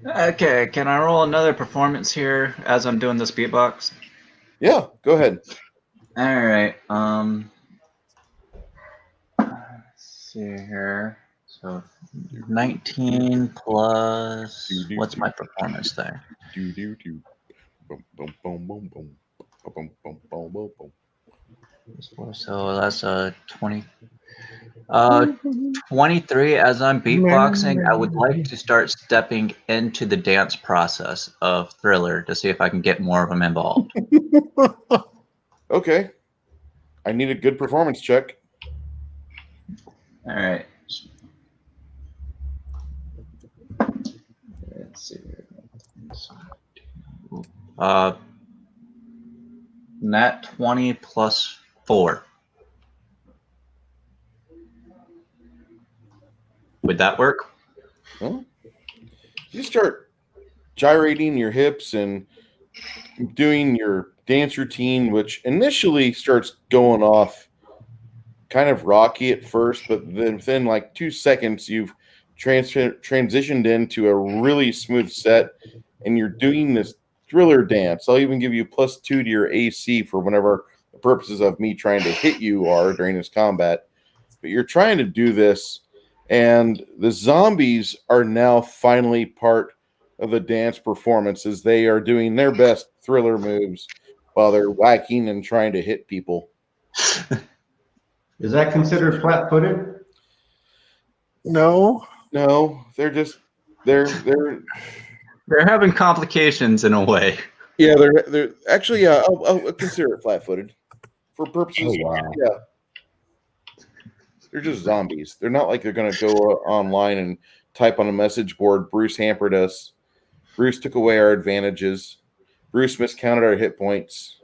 Okay, can I roll another performance here as I'm doing this beatbox? Yeah, go ahead. All right. Let's see here. So 19 plus. What's my performance there? Do do do. Boom boom boom boom boom. Boom boom boom boom boom. So that's a 20. 23. As I'm beatboxing, I would like to start stepping into the dance process of Thriller to see if I can get more of them involved. Okay. I need a good performance check. All right. Let's see. Nat 20 plus 4. Would that work? Well, you start gyrating your hips and doing your dance routine, which initially starts going off kind of rocky at first, but then within like 2 seconds, you've transitioned into a really smooth set, and you're doing this Thriller dance. I'll even give you +2 to your AC for whenever the purposes of me trying to hit you are during this combat. But you're trying to do this, and the zombies are now finally part of the dance performance as they are doing their best Thriller moves while they're whacking and trying to hit people. Is that considered flat-footed? No. No, they're having complications in a way. yeah, they're actually I'll consider it flat-footed for purposes. Oh, wow. Yeah, they're just zombies. They're not like they're gonna go online and type on a message board. Bruce hampered us. Bruce took away our advantages. Bruce miscounted our hit points.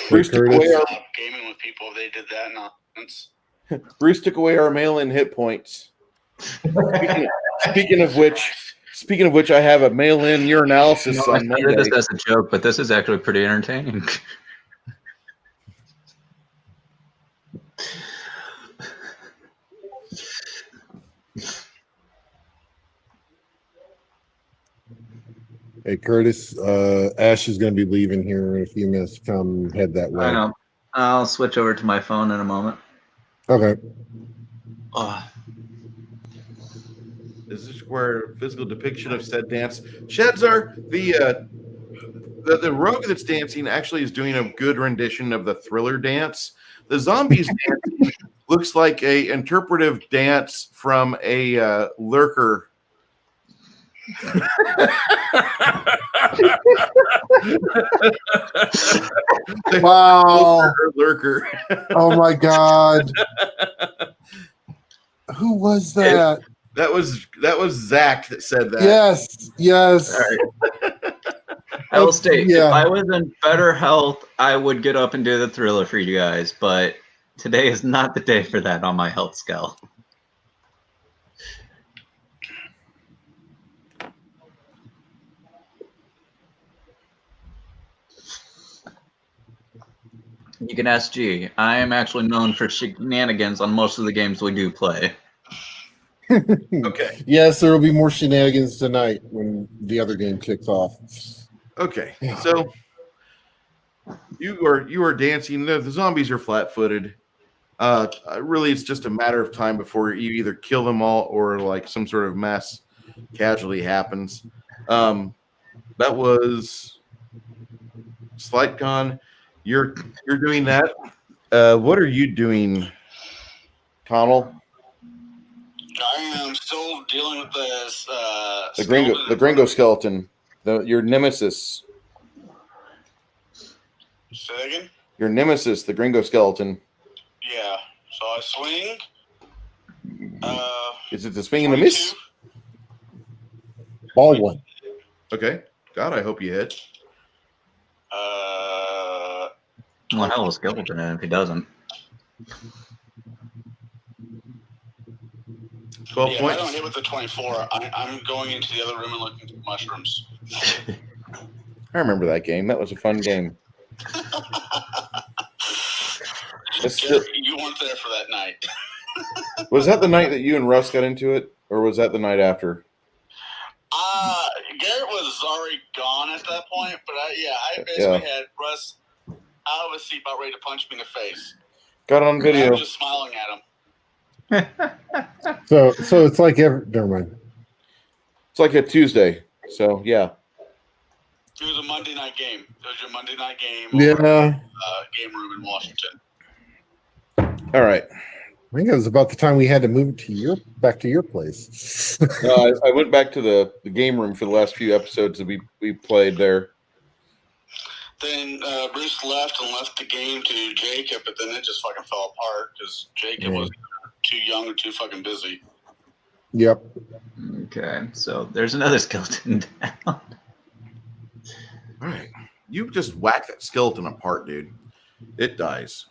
Bruce took away our gaming with people if they did that nonsense. Bruce took away our mail-in hit points. Speaking of which, I have a mail-in urinalysis I on started Monday. this as a joke, but this is actually pretty entertaining. Hey, Curtis, Ash is going to be leaving here in a few minutes. Come head that way. I know. I'll switch over to my phone in a moment. Okay. This is where physical depiction of said dance. Shedzar, the rogue that's dancing actually is doing a good rendition of the Thriller dance. The zombies dancing looks like a interpretive dance from a lurker. Wow. Lurker. Oh my God. Who was that? That was Zach that said that. Yes. I will state, Yeah. if I was in better health, I would get up and do the Thriller for you guys, but today is not the day for that on my health scale. You can ask G. I am actually known for shenanigans on most of the games we do play. Okay. Yes, there will be more shenanigans tonight when the other game kicks off. Okay. So you are dancing. The zombies are flat-footed. Really, it's just a matter of time before you either kill them all or like some sort of mass casualty happens. That was SlightCon. You're doing that. What are you doing, Connell? I am still dealing with this. The Gringo skeleton, your nemesis. Say that again? Your nemesis, the Gringo skeleton. Yeah. So I swing. Is it the swing and a miss? 22. Ball one. Okay. God, I hope you hit. Well, hell, is skeleton in if he doesn't. 12 Yeah, if I points. don't hit with the 24, I'm going into the other room and looking for mushrooms. I remember that game. That was a fun game. You weren't there for that night. Was that the night that you and Russ got into it, or was that the night after? Garrett was already gone at that point, but I basically had Russ out of his seat, about ready to punch me in the face. Got on I video. was just smiling at him. So it's like never mind. It's like a Tuesday. So yeah. It was a Monday night game. It was your Monday night game. Yeah. Game room in Washington. All right. I think it was about the time we had to move to back to your place. I went back to the game room for the last few episodes that we played there. Then Bruce left the game to Jacob, but then it just fucking fell apart because Jacob was too young or too fucking busy. Yep. Okay, so there's another skeleton down. All right. You just whack that skeleton apart, dude. It dies.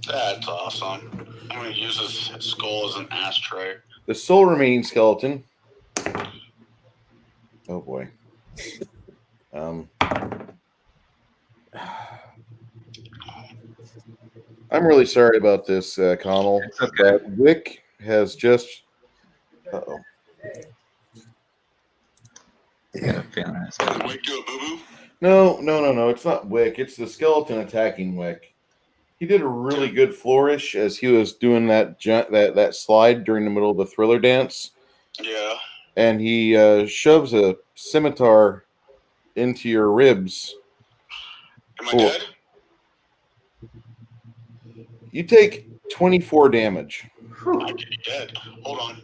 That's awesome. I'm going to use his skull as an ashtray. The sole remaining skeleton. Oh boy. I'm really sorry about this, Connell. It's okay. Wick has just. Uh-oh. I got a feeling it's good. Wick do a boo-boo? No. It's not Wick. It's the skeleton attacking Wick. He did a really good flourish as he was doing that slide during the middle of the Thriller dance. Yeah. And he shoves a scimitar into your ribs. Am I dead? You take 24 damage. I could be dead. Hold on.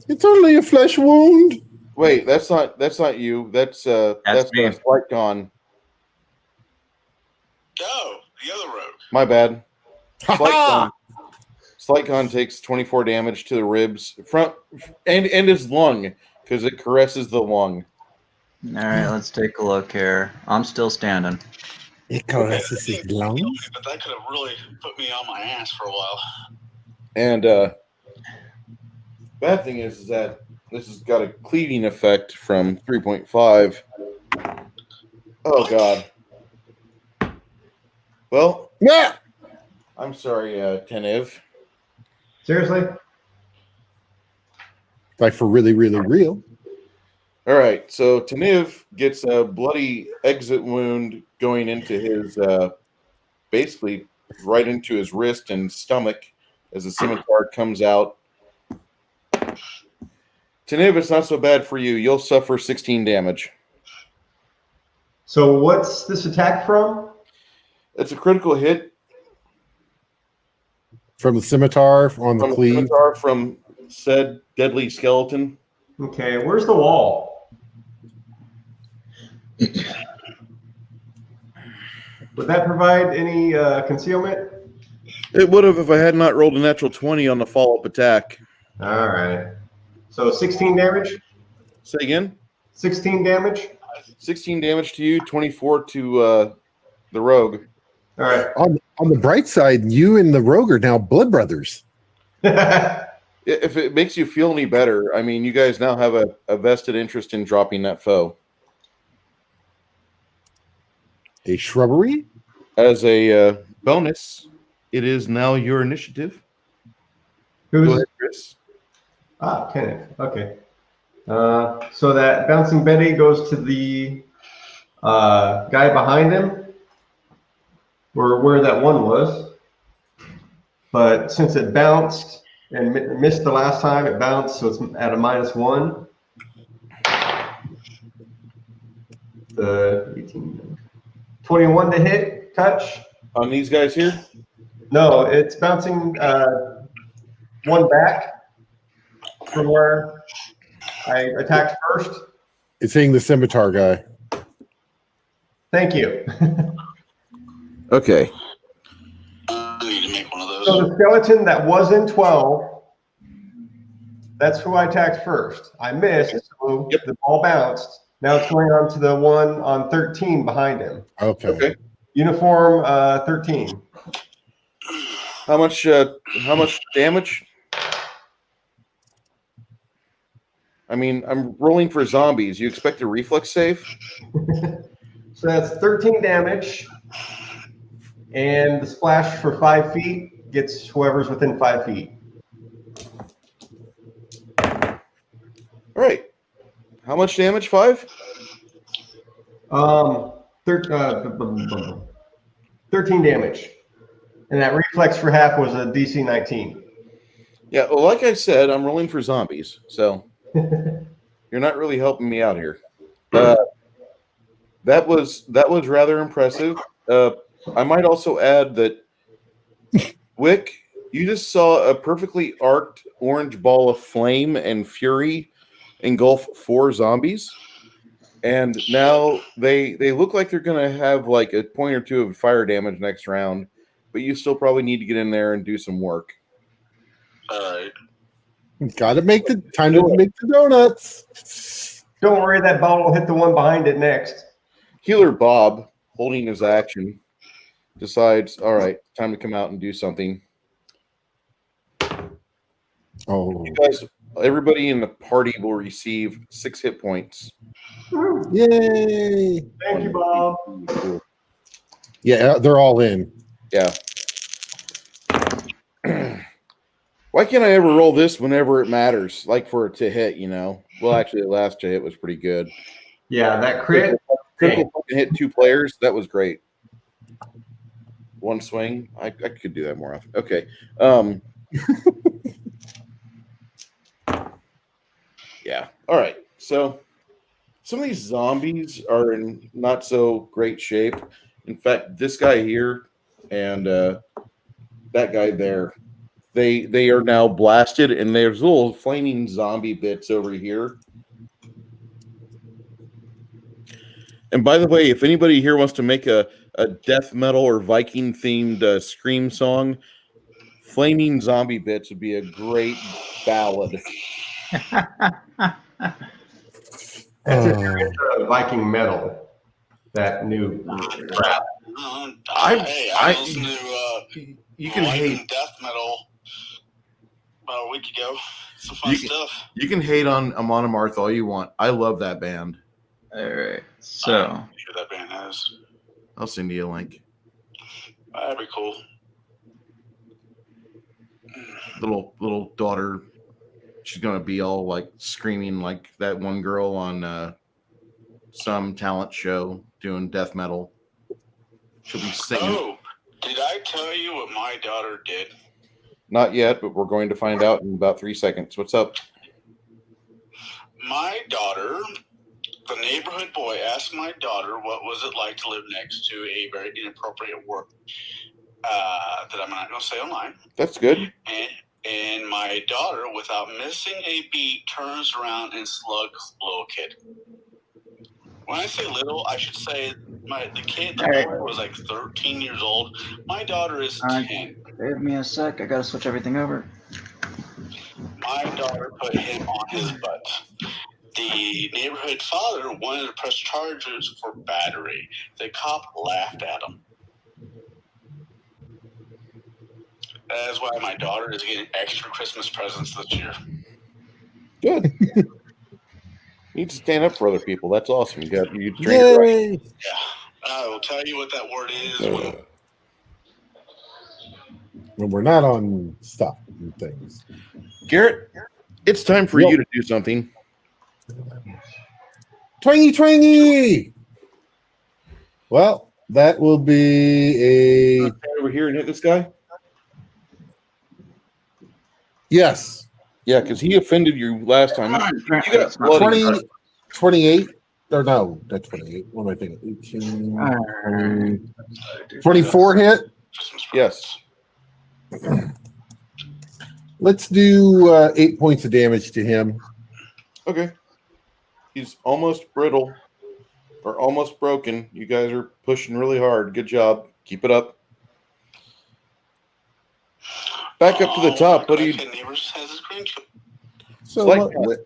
It's only a flesh wound. Wait, that's not you. That's me. Slight Con. No, the other rogue. My bad. Slight Con takes 24 damage to the ribs front and his lung because it caresses the lung. All right, let's take a look here. I'm still standing. It caresses his lungs. But that could have really put me on my ass for a while. And bad thing is that this has got a cleaving effect from 3.5. Oh God. Well, Yeah. I'm sorry, Tenev. Seriously? Like for really, really real. All right, so Tenev gets a bloody exit wound going into his, basically right into his wrist and stomach as the scimitar comes out. Tenev, it's not so bad for you. You'll suffer 16 damage. So what's this attack from? It's a critical hit From the scimitar on the from cleave. scimitar from said deadly skeleton. Okay, where's the wall? Would that provide any concealment? It would have if I had not rolled a natural 20 on the follow-up attack. All right. So 16 damage? Say again? 16 damage? 16 damage to you, 24 to the rogue. All right. On the bright side, you and the rogue are now blood brothers. If it makes you feel any better, I mean, you guys now have a vested interest in dropping that foe. A shrubbery? As a bonus, it is now your initiative. Go Who's ahead, Chris. Kenneth? Okay. So that bouncing Betty goes to the guy behind him, or where that one was. But since it bounced and missed the last time, it bounced, so it's at a -1. The 18, 21 to hit, touch. On these guys here? No, it's bouncing one back from where I attacked first. It's hitting the scimitar guy. Thank you. Okay. I need to make one of those. So the skeleton that was in 12, that's who I attacked first. I missed, so Yep. the ball bounced. Now it's going on to the one on 13 behind him. Okay. Uniform 13. How much damage? I mean, I'm rolling for zombies. You expect a reflex save? So that's 13 damage. And the splash for 5 feet gets whoever's within 5 feet. All right. How much damage? 5? 13 damage. And that reflex for half was a DC 19. Yeah, well, like I said, I'm rolling for zombies, so you're not really helping me out here. That was rather impressive. I might also add that, Wick, you just saw a perfectly arced orange ball of flame and fury engulf 4 zombies, and now they look like they're going to have like a point or 2 of fire damage next round, but you still probably need to get in there and do some work. All right. Got to make the time to make the donuts. Don't worry, that ball will hit the one behind it next. Healer Bob, holding his action, decides, all right, time to come out and do something. Oh, You guys, everybody in the party will receive 6 hit points. yay! Thank you, Bob. Yeah, they're all in. Yeah. Why can't I ever roll this whenever it matters? Like for it to hit, you know? Well, actually, the last to hit was pretty good. Yeah, that crit. Critical fucking hit 2 players. That was great. 1 swing. I could do that more often. Okay. Yeah. All right. So some of these zombies are in not so great shape. In fact, this guy here and that guy there, they are now blasted, and there's little flaming zombie bits over here. And by the way, if anybody here wants to make a death metal or Viking themed scream song, Flaming Zombie Bits would be a great ballad. That's a Viking metal. That new crap. I listened to You can Viking hate death metal about a week ago. Some fun stuff. You can hate on Amon Amarth all you want. I love that band. All right. So Who that band has. I'll send you a link. That'd be cool. Little daughter, she's gonna be all like screaming like that one girl on some talent show doing death metal. She'll be singing. Oh, did I tell you what my daughter did? Not yet, but we're going to find out in about 3 seconds. What's up? My daughter, the neighborhood boy, asked my daughter what was it like to live next to a very inappropriate work that I'm not going to say online. That's good. And my daughter, without missing a beat, turns around and slugs little kid. When I say little, I should say the boy was like 13 years old. My daughter is 10. give me a sec. I gotta switch everything over. My daughter put him on his butt. The neighborhood father wanted to press charges for battery. The cop laughed at him. That is why my daughter is getting extra Christmas presents this year. Good. You need to stand up for other people. That's awesome. You trained it right. Yay! Yeah. I will tell you what that word is. When we're not on stuff and things. Garrett, it's time for you to do something. Twangy! Well, that will be a Over here and hit this guy. yes. Yeah, because he offended you last time. You got bloody. 20, 28 or no, not 28. What am I thinking? 18, 24 hit. Yes. Let's do 8 points of damage to him. Okay. He's almost brittle or almost broken. You guys are pushing really hard. Good job. Keep it up. Back up to the top. What do you? Neighbors has his grandchildren. So like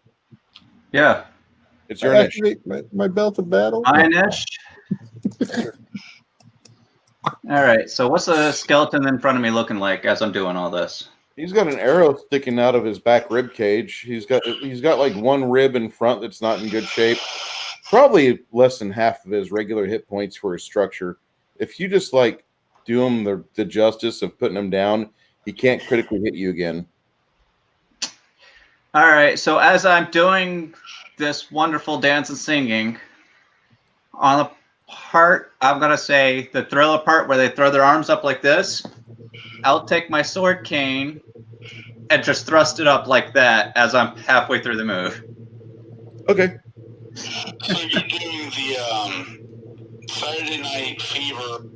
Yeah. It's I your niche. activate my belt of battle. My niche. All right. So what's the skeleton in front of me looking like as I'm doing all this? He's got an arrow sticking out of his back rib cage. He's got like one rib in front that's not in good shape. Probably less than half of his regular hit points for his structure. If you just like do him the justice of putting him down, he can't critically hit you again. All right. So as I'm doing this wonderful dance and singing, on the part, I'm going to say the thriller part where they throw their arms up like this, I'll take my sword cane and just thrust it up like that as I'm halfway through the move. Okay. So you're doing the Saturday Night Fever,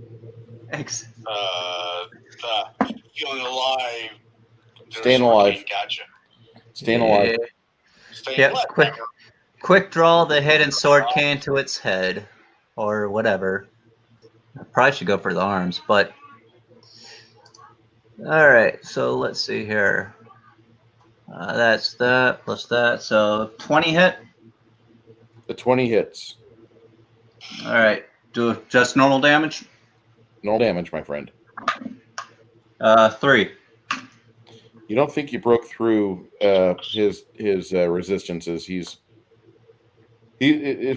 feeling alive. Staying alive. Gotcha. Staying alive. Staying Yep. alive. Quick draw the hidden sword cane to its head, or whatever. I probably should go for the arms, but all right. So let's see here. That's that plus that. So 20 hit. The 20 hits. All right. Do just normal damage. No damage, my friend. 3. You don't think you broke through his resistances?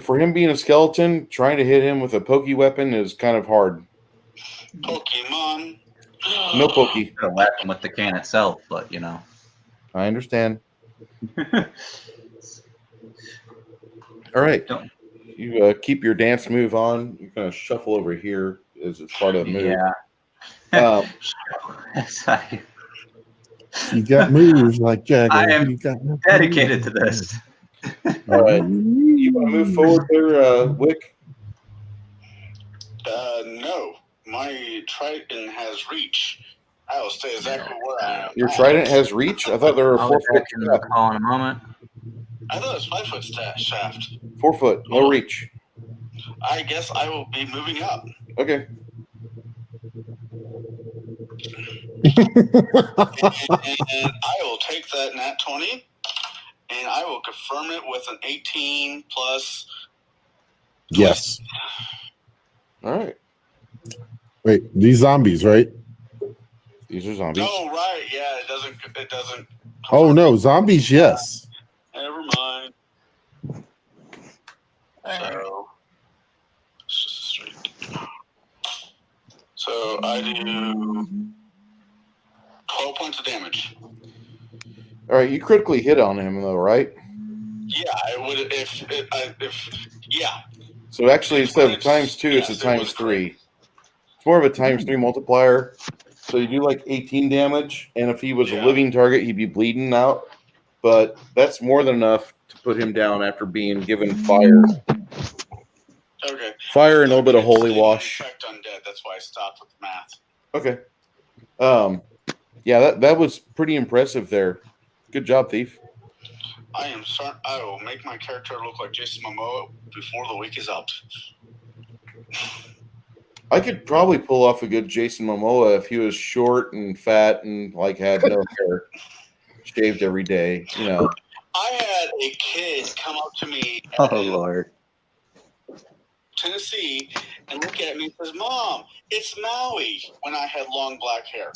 For him being a skeleton, trying to hit him with a pokey weapon is kind of hard. Pokemon. No pokey. Could have whacked him with the can itself, but you know. I understand. All right. You keep your dance move on. You're going to shuffle over here as it's part of the move. Yeah. You got moves like Jagger. I am You got dedicated to this. All right. You want to move forward there, Wick? No. My Triton has reach. I will stay exactly where I am. Your trident has reach? I thought there were I'll 4 be foot back in the call in a moment. I thought it was 5 foot shaft. 4 foot, no reach. I guess I will be moving up. Okay. And I will take that nat 20 and I will confirm it with an 18 plus. Yes. All right. Wait, these zombies, right? These are zombies. Oh, right. Yeah, it doesn't. Oh no, zombies, yes. Never mind. So, it's just a straight. So I do 12 points of damage. All right, you critically hit on him though, right? Yeah, I would if yeah. So actually, instead of times 2, it's a times 3. It's more of a times 3 multiplier. So you do like 18 damage, and if he was a living target, he'd be bleeding out. But that's more than enough to put him down after being given fire. Okay. Fire and a little bit of holy wash. Effect undead. That's why I stopped with the math. Okay. Yeah, that was pretty impressive there. Good job, Thief. I will make my character look like Jason Momoa before the week is up. I could probably pull off a good Jason Momoa if he was short and fat and like had no hair, shaved every day. You know. I had a kid come up to me Oh Lord. Tennessee and look at me and says, "Mom, it's Maui," when I had long black hair.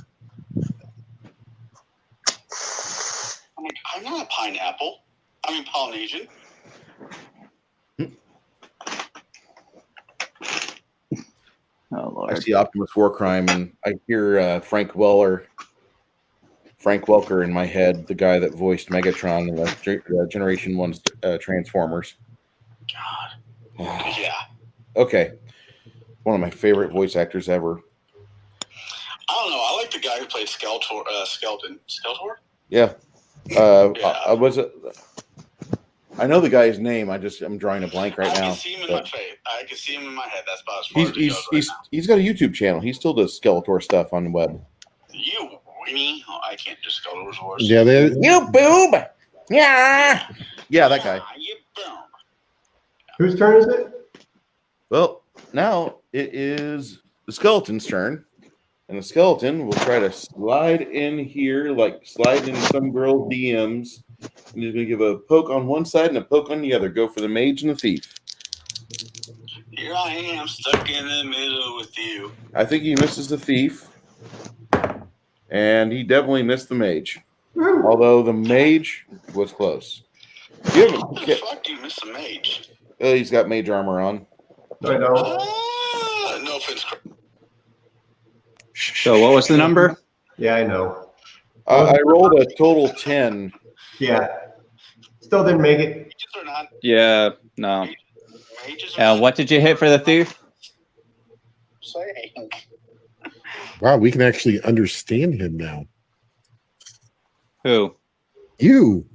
I'm like, I'm not a pineapple. I mean Polynesian. Oh Lord. I see Optimus Warcrime and I hear Frank Welker in my head, the guy that voiced Megatron in the Generation 1 Transformers. God. Yeah. Okay. One of my favorite voice actors ever. I don't know. I like the guy who plays Skeletor. Skeletor? Yeah. Yeah. I know the guy's name. I'm drawing a blank right now. I can see him in my face. I can see him in my head. That's about as far as it goes right now. He's got a YouTube channel. He still does Skeletor stuff on the web. You weenie. Oh, I can't do Skeletor's voice. Yeah, they You boob! Yeah! Yeah, that guy. You boom. Whose turn is it? Well, now it is the skeleton's turn. And the skeleton will try to slide in here, like slide in some girl DMs. And he's going to give a poke on one side and a poke on the other. Go for the mage and the thief. Here I am, stuck in the middle with you. I think he misses the thief. And he definitely missed the mage. Although the mage was close. You How the fuck do you miss a mage? he's got mage armor on. No, I don't. No offense. So what was the number? Yeah, I know. I rolled a total 10. Yeah. Still didn't make it. Mages are not. Yeah, no. Mages are What did you hit for the thief? saying. Wow, we can actually understand him now. Who? You.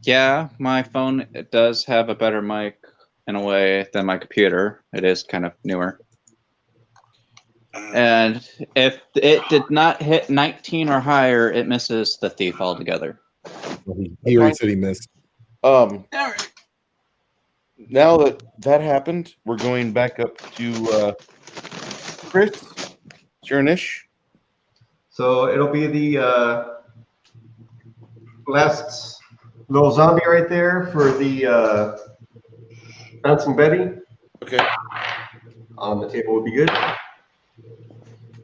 Yeah, my phone it does have a better mic in a way than my computer. It is kind of newer. And if it did not hit 19 or higher, it misses the thief altogether. He already said he missed. Now that that happened, we're going back up to Chris. It's your niche. So it'll be the last little zombie right there for the bouncing Betty. Okay. On the table would be good.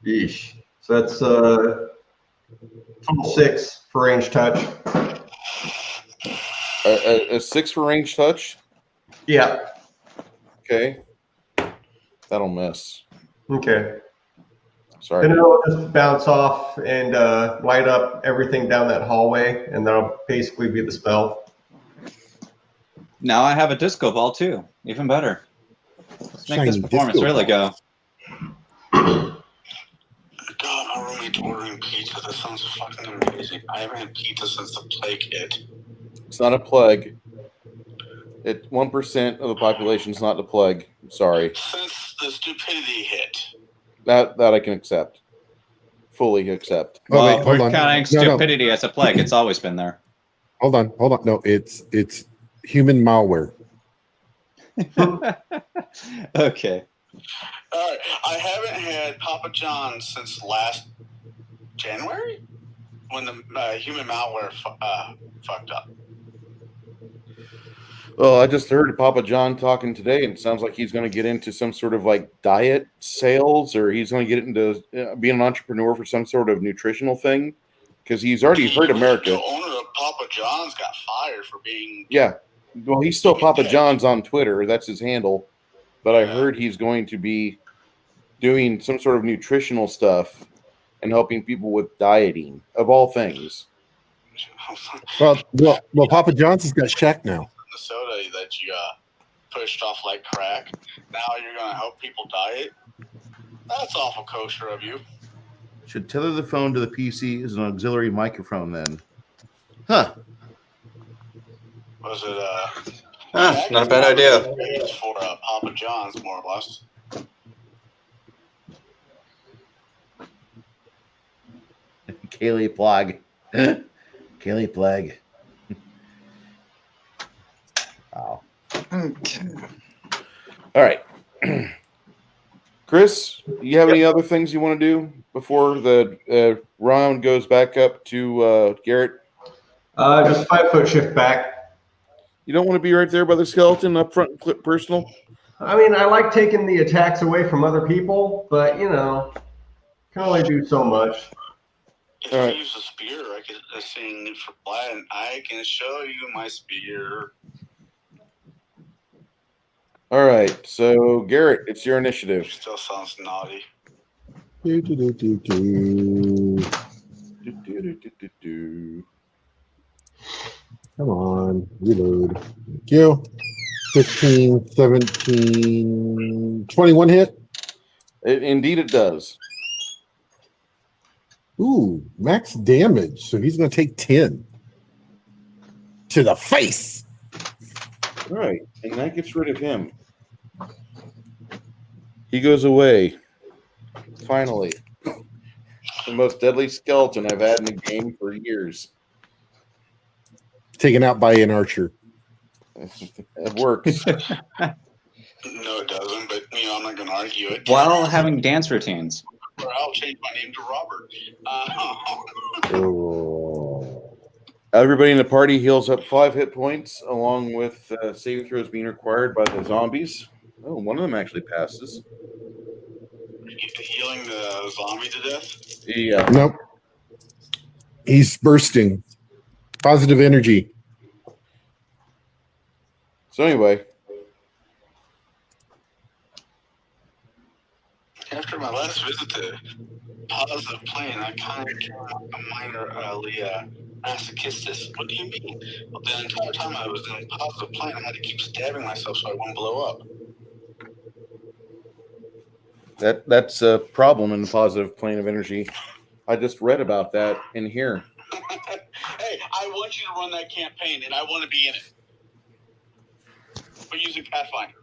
Yeesh. So that's total 6 for range touch. A 6 for range touch. Yeah. Okay. That'll miss. Okay. Sorry. Then it'll just bounce off and light up everything down that hallway, and that'll basically be the spell. Now I have a disco ball too. Even better. Let's make this Shiny performance disco really go. God, my roommate's ordering pizza. That sounds fucking amazing. I haven't had pizza since the plague hit. It's not a plague. 1% of the population is not the plague. Sorry. Since the stupidity hit. That I can accept. Fully accept. Oh, Well, wait, hold we're on. counting No, no. stupidity as a plague. It's always been there. Hold on. No, it's human malware. Okay. All right. I haven't had Papa John's since last January when the human malware fucked up. Well, I just heard Papa John talking today, and it sounds like he's going to get into some sort of like diet sales, or he's going to get into being an entrepreneur for some sort of nutritional thing, because he's already hurt America. The owner of Papa John's got fired for being. Yeah. Well, he's still Papa John's on Twitter. That's his handle. But I heard he's going to be doing some sort of nutritional stuff and helping people with dieting, of all things. Well, Papa John's has got Shaq now. The soda that you pushed off like crack. Now you're going to help people diet? That's awful kosher of you. Should tether the phone to the PC as an auxiliary microphone then. Huh. Was it Not a bad idea. It's for Papa John's, more or less. Kaylee Plague. Kaylee Plague. Wow. Okay. All right. Chris, you have any other things you want to do before the round goes back up to Garrett? Just 5-foot shift back. You don't want to be right there by the skeleton up front and clip personal? I mean, I like taking the attacks away from other people, but, you know, can only do so much. If All you right. use a spear, I can sing for Latin. I can show you my spear. All right. So, Garrett, it's your initiative. Still sounds naughty. Come on, reload. Thank you. 15, 17, 21 hit. Indeed, it does. Ooh, max damage. So he's going to take 10 to the face. All right. And that gets rid of him. He goes away. Finally. The most deadly skeleton I've had in the game for years. Taken out by an archer. It works. No, it doesn't, but, you know, I'm not going even argue it. While having dance routines. Or I'll change my name to Robert. Oh. Everybody in the party heals up 5 hit points, along with saving throws being required by the zombies. Oh, one of them actually passes. Healing the zombie to death? Yeah. Nope. He's bursting. Positive energy. So anyway, After my last visit to positive plane, I kind of came out a minor masochistis. What do you mean? Well, the entire time I was in positive plane, I had to keep stabbing myself so I wouldn't blow up. that's a problem in the positive plane of energy. I just read about that in here. Hey, I want you to run that campaign, and I want to be in it. We're using Pathfinder.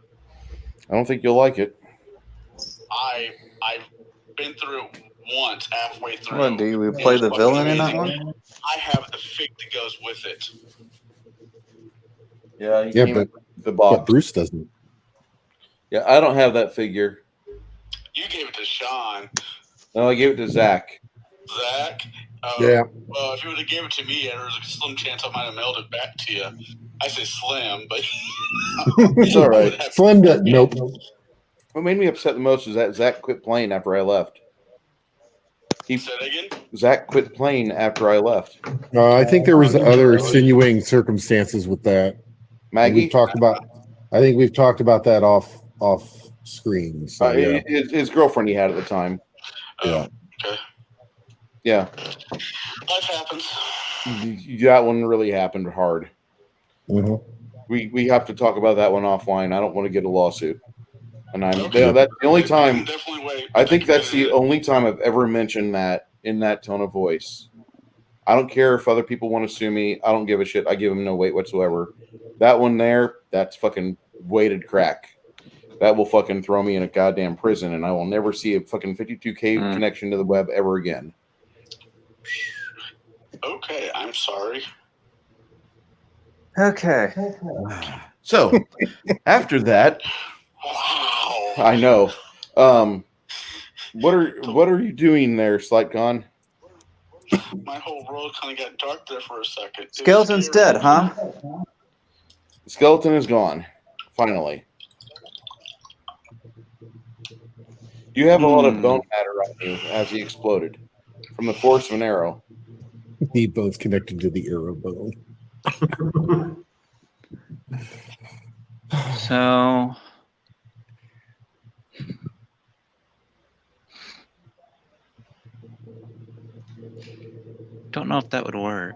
I don't think you'll like it. I've been through it once, halfway through. What, do we play the villain in that one? I have the fig that goes with it. Yeah, Yeah, but the box. But Bruce doesn't. Yeah, I don't have that figure. You gave it to Sean. No, I gave it to Zach. Zach? Yeah. Well, if you would have gave it to me, there was a slim chance I might have mailed it back to you. I say slim, but It's all right. Slim does. Nope. What made me upset the most is that Zach quit playing after I left. Say that again? Zach quit playing after I left. I think there was other insinuating circumstances with that. Maggie? I think we've talked about that off screen. So yeah. His girlfriend he had at the time. Yeah. Okay. Yeah. Life happens. That one really happened hard. Mhm. We have to talk about that one offline. I don't want to get a lawsuit. And Okay. that's the only time. Definitely wait. I think that's the only time I've ever mentioned that in that tone of voice. I don't care if other people want to sue me. I don't give a shit. I give them no weight whatsoever. That one there, that's fucking weighted crack. That will fucking throw me in a goddamn prison, and I will never see a fucking 52K connection to the web ever again. Okay, I'm sorry. Okay. So, after that, Wow. I know. What are you doing there, SlightCon? My whole world kind of got dark there for a second. It was Skeleton's scary. dead, huh? The skeleton is gone. Finally. You have a lot of bone matter on you as he exploded from the force of an arrow. He both connected to the arrow bone. So don't know if that would work.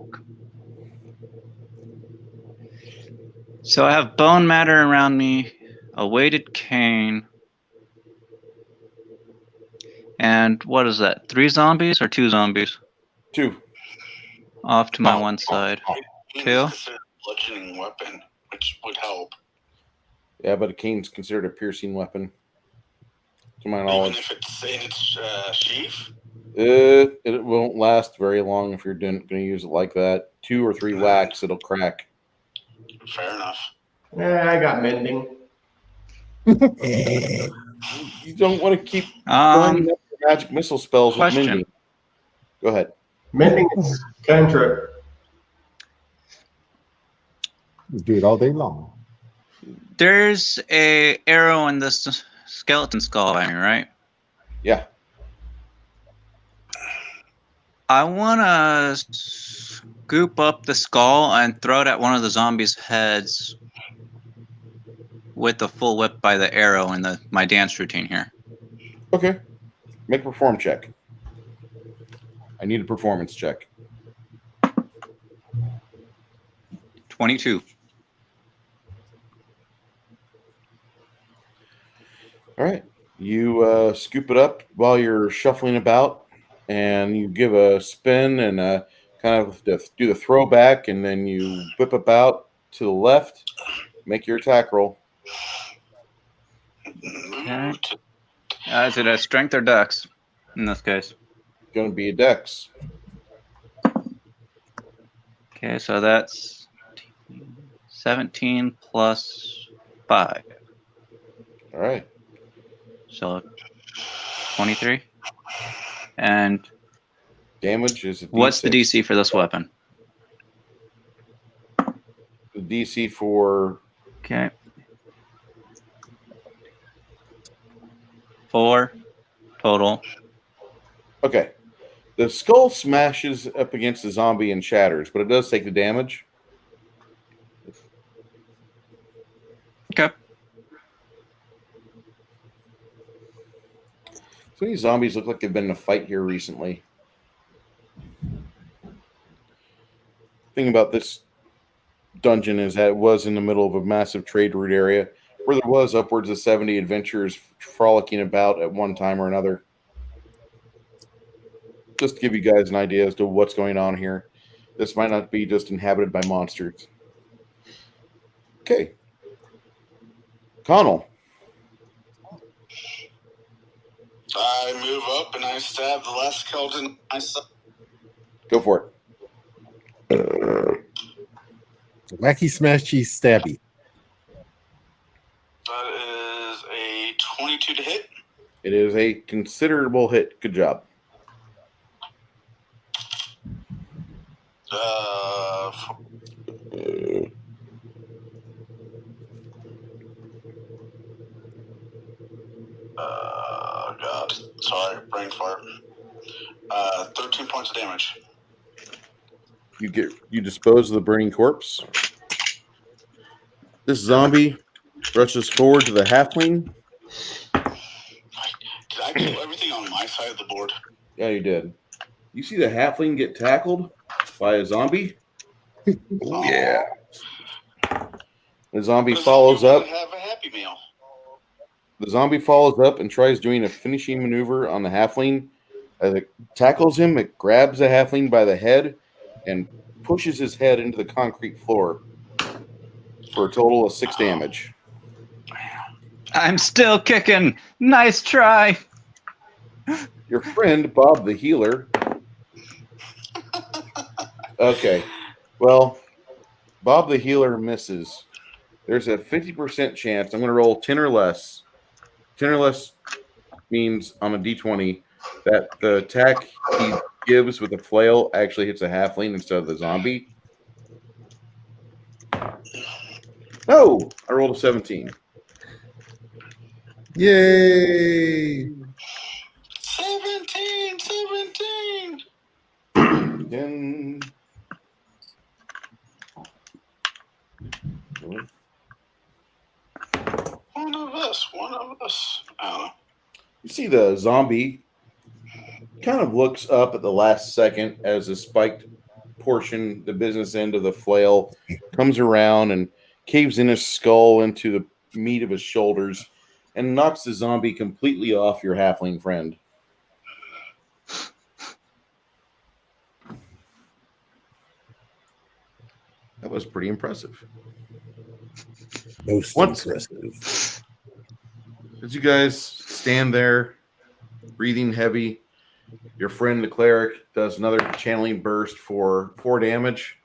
So I have bone matter around me, a weighted cane, and what is that? 3 zombies or 2 zombies? 2. Off to my one side. It's 2? considered a bludgeoning weapon, which would help. Yeah, but a cane's considered a piercing weapon, to my Even knowledge. if it's in its sheath. It won't last very long if you're going to use it like that. 2 or 3 whacks, it'll crack. Fair enough. Yeah, I got mending. You don't want to keep burning up your magic missile spells with Question. mending. Go ahead. Mending is cantrip. Do it all day long. There's a arrow in this skeleton skull, right? Yeah. I want to scoop up the skull and throw it at one of the zombies' heads with the full whip by the arrow in my dance routine here. Okay. Make a perform check. I need a performance check. 22. All right. You scoop it up while you're shuffling about, and you give a spin and kind of do the throwback, and then you whip about to the left. Make your attack roll. Okay. Is it a strength or dex in this case? Going to be a dex. Okay, so that's 17 plus 5. All right. So 23. And Damage is a what's the D6. DC for this weapon? The DC for Okay. 4 total. okay. The skull smashes up against the zombie and shatters, but it does take the damage. Okay. So many zombies look like they've been in a fight here recently. Thing about this dungeon is that it was in the middle of a massive trade route area where there was upwards of 70 adventurers frolicking about at one time or another. Just to give you guys an idea as to what's going on here. This might not be just inhabited by monsters. Okay. Connell. I move up and I stab the last skeleton I saw. Go for it. Wacky smash cheese stabby. That is a 22 to hit. It is a considerable hit. Good job. God. Sorry, brain fart. 13 points of damage. You dispose of the burning corpse. This zombie rushes forward to the halfling. Did I kill everything on my side of the board? Yeah, you did. You see the halfling get tackled by a zombie? Yeah. The zombie follows up. Have a happy meal. The zombie follows up and tries doing a finishing maneuver on the halfling. As it tackles him, it grabs the halfling by the head and pushes his head into the concrete floor for a total of 6 damage. I'm still kicking. Nice try. Your friend, Bob the healer. Okay. Well, Bob the healer misses. There's a 50% chance. I'm going to roll 10 or less. 10 or less means on a d20 that the attack he gives with the flail actually hits a halfling instead of the zombie. No! I rolled a 17. Yay! 17! 10. One of us. I don't know. You see the zombie kind of looks up at the last second as the spiked portion, the business end of the flail, comes around and caves in his skull into the meat of his shoulders and knocks the zombie completely off your halfling friend. That was pretty impressive. Most Once- impressive. As you guys stand there, breathing heavy, your friend the cleric does another channeling burst for 4 damage,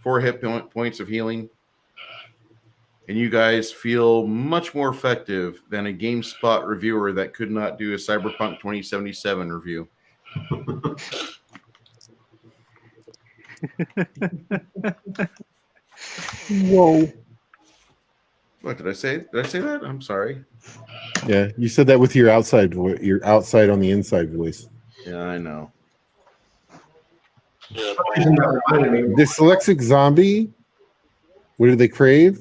4 hit points of healing, and you guys feel much more effective than a GameSpot reviewer that could not do a Cyberpunk 2077 review. Whoa. What did I say? Did I say that? I'm sorry. Yeah, you said that with your outside your outside on the inside voice. Yeah, I know. Yeah, Dyslexic zombie. What do they crave?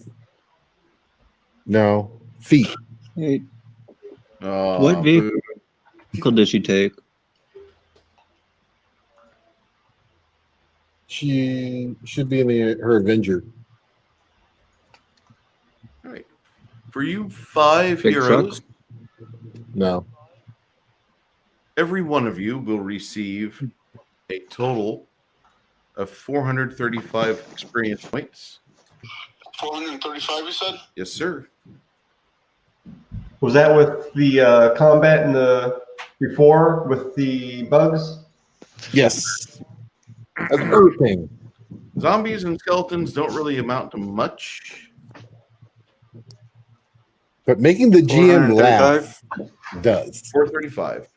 No. Feet. Hey, Oh, what boo. vehicle did she take? She should be in her Avenger. All right. For you 5 Big heroes, No. every one of you will receive a total of 435 experience points. 435, you said? Yes, sir. Was that with the combat in the before with the bugs? Yes. Of everything. Zombies and skeletons don't really amount to much. But making the GM 435? laugh does. 435.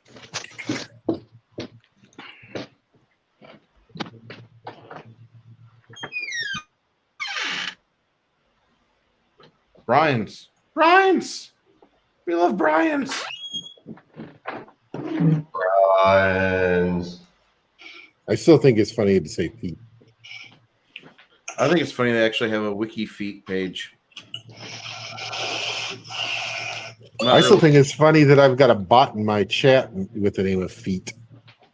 Brian's. Brian's. We love Brian's. I still think it's funny to say feet. I think it's funny they actually have a wiki feet page. I still think it's funny that I've got a bot in my chat with the name of Feet.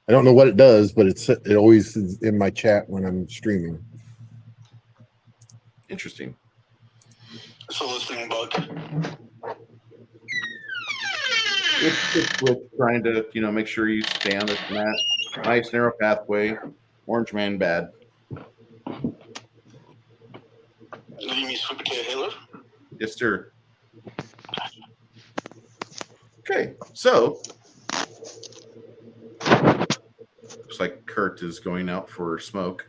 I don't know what it does, but it always is in my chat when I'm streaming. Interesting. It's a listening bug. It's just with trying to, make sure you stay on this mat. Nice narrow pathway. Orange man bad. You mean Sweet Potato Hitler? Yes, sir. Okay, so looks like Kurt is going out for smoke.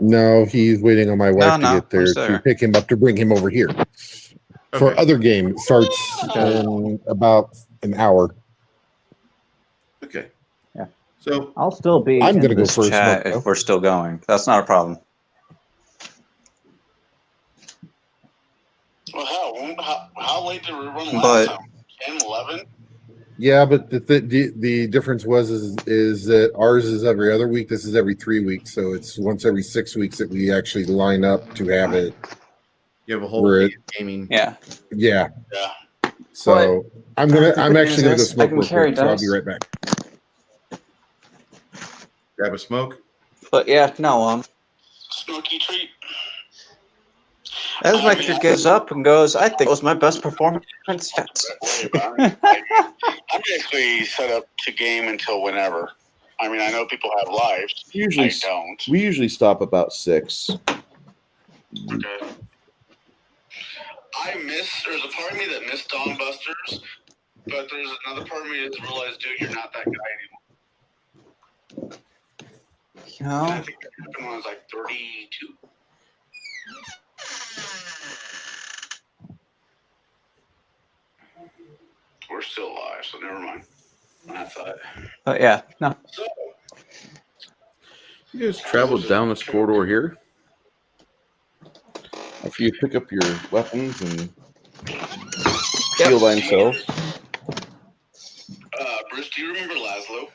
No, he's waiting on my wife to get there he's to there. pick him up to bring him over here. For Okay. other game, it starts in about an hour. Okay. Yeah. So I'll still be I'm in gonna go this for a chat smoke, though. if we're still going. That's not a problem. Well, how late did we run last But- time? 10, 11? Yeah, but the difference is that ours is every other week. This is every 3 weeks, so it's once every 6 weeks that we actually line up to have it. you have a whole We're day of gaming. Yeah. Yeah. Yeah. So I'm the actually good gonna news go is I smoke can real carry quick, so I'll be dice. right back. Grab a smoke. But yeah, no, Smoky treat. as my kid gets up and goes, I think it was my best performance yet. I'm basically set up to game until whenever. I mean, I know people have lives. Usually, I don't. we usually stop about 6. Okay. There's a part of me that missed Dawn Busters, but there's another part of me that's realized, dude, you're not that guy anymore. You And I know, think that happened when I was like 32. We're still alive, so never mind. I thought. but yeah, no. So, You guys traveled down this corridor here. After you pick up your weapons and heal by himself. Bruce, do you remember Laszlo?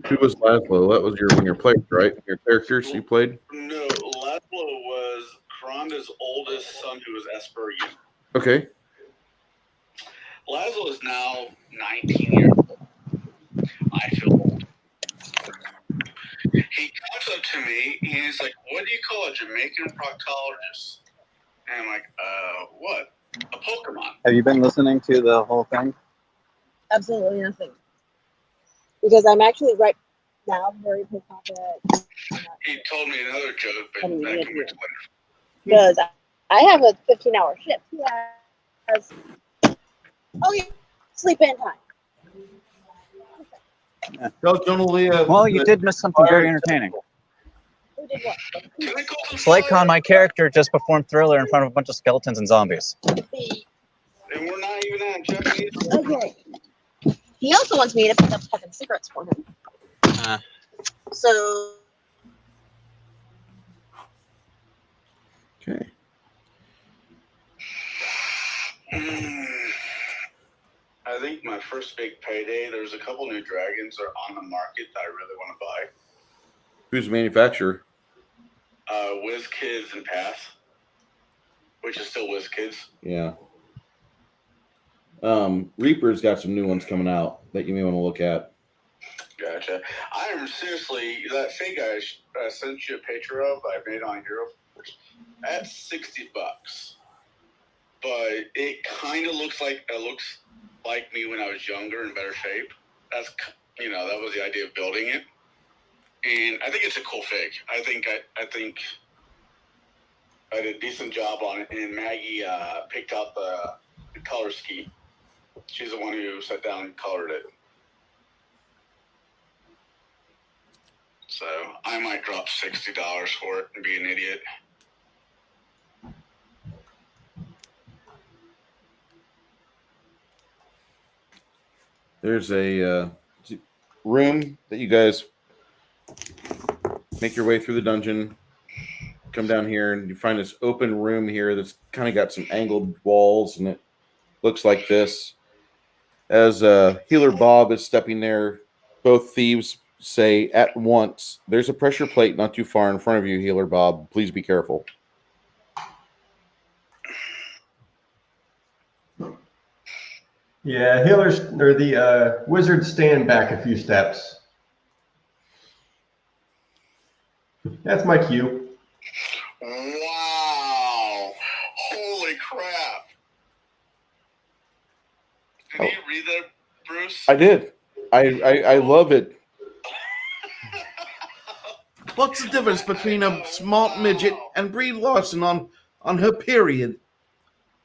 Who was Laszlo? That was one of your players, right? Your characters you played? No, Laszlo was Kronda's oldest son who was Esperian. Okay. Laszlo is now 19 years old. I feel old. He comes up to me, and he's like, what do you call a Jamaican proctologist? And I'm like, what? A Pokemon. Have you been listening to the whole thing? Absolutely nothing. Because I'm actually right now very pissed off at He told me another joke, but Coming that with can you. wait till later. because I have a 15-hour shift. He has sleep in time. Tell Jonah Leah. Well, you did miss something very entertaining. Who did what? Tentacles and Slaycon, fire, my character, just performed Thriller in front of a bunch of skeletons and zombies. The and we're not even at Japanese. okay. He also wants me to pick up fucking cigarettes for him. So Okay. I think my first big payday, there's a couple new dragons that are on the market that I really want to buy. Who's the manufacturer? WizKids and Path, which is still WizKids. Yeah. Reaper's got some new ones coming out that you may want to look at. Gotcha. I am seriously, that fig I sent you a picture of, I made on Hero Force, that's $60. But it kind of looks like me when I was younger in better shape. That's, that was the idea of building it. And I think it's a cool fig. I think I did a decent job on it. And Maggie picked out the color scheme. She's the one who sat down and colored it. So I might drop $60 for it and be an idiot. There's a room that you guys make your way through the dungeon. Come down here and you find this open room here that's kind of got some angled walls, and it looks like this. As Healer Bob is stepping there, both thieves say at once, "There's a pressure plate not too far in front of you, Healer Bob. Please be careful." Yeah, healers or the wizards stand back a few steps. That's my cue. Wow! Holy crap! Did you read that, Bruce? I did. I love it. What's the difference between a smart midget and Brie Larson on her period?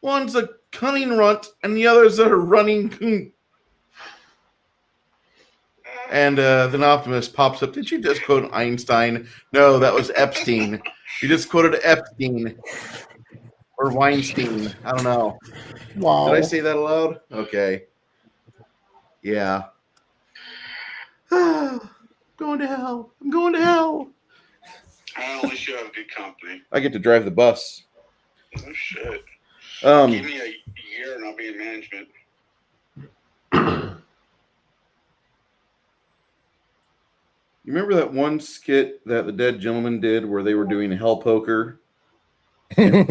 One's a cunning runt and the other's a running. And then Optimus pops up. Did you just quote Einstein? No, that was Epstein. You just quoted Epstein. Or Weinstein. I don't know. Wow. Did I say that aloud? Okay. Yeah. Going to hell. I'm going to hell. At least you have good company. I get to drive the bus. Oh, shit. Give me a year and I'll be in management. You remember that one skit that the Dead Gentleman did where they were doing hell poker? Yeah.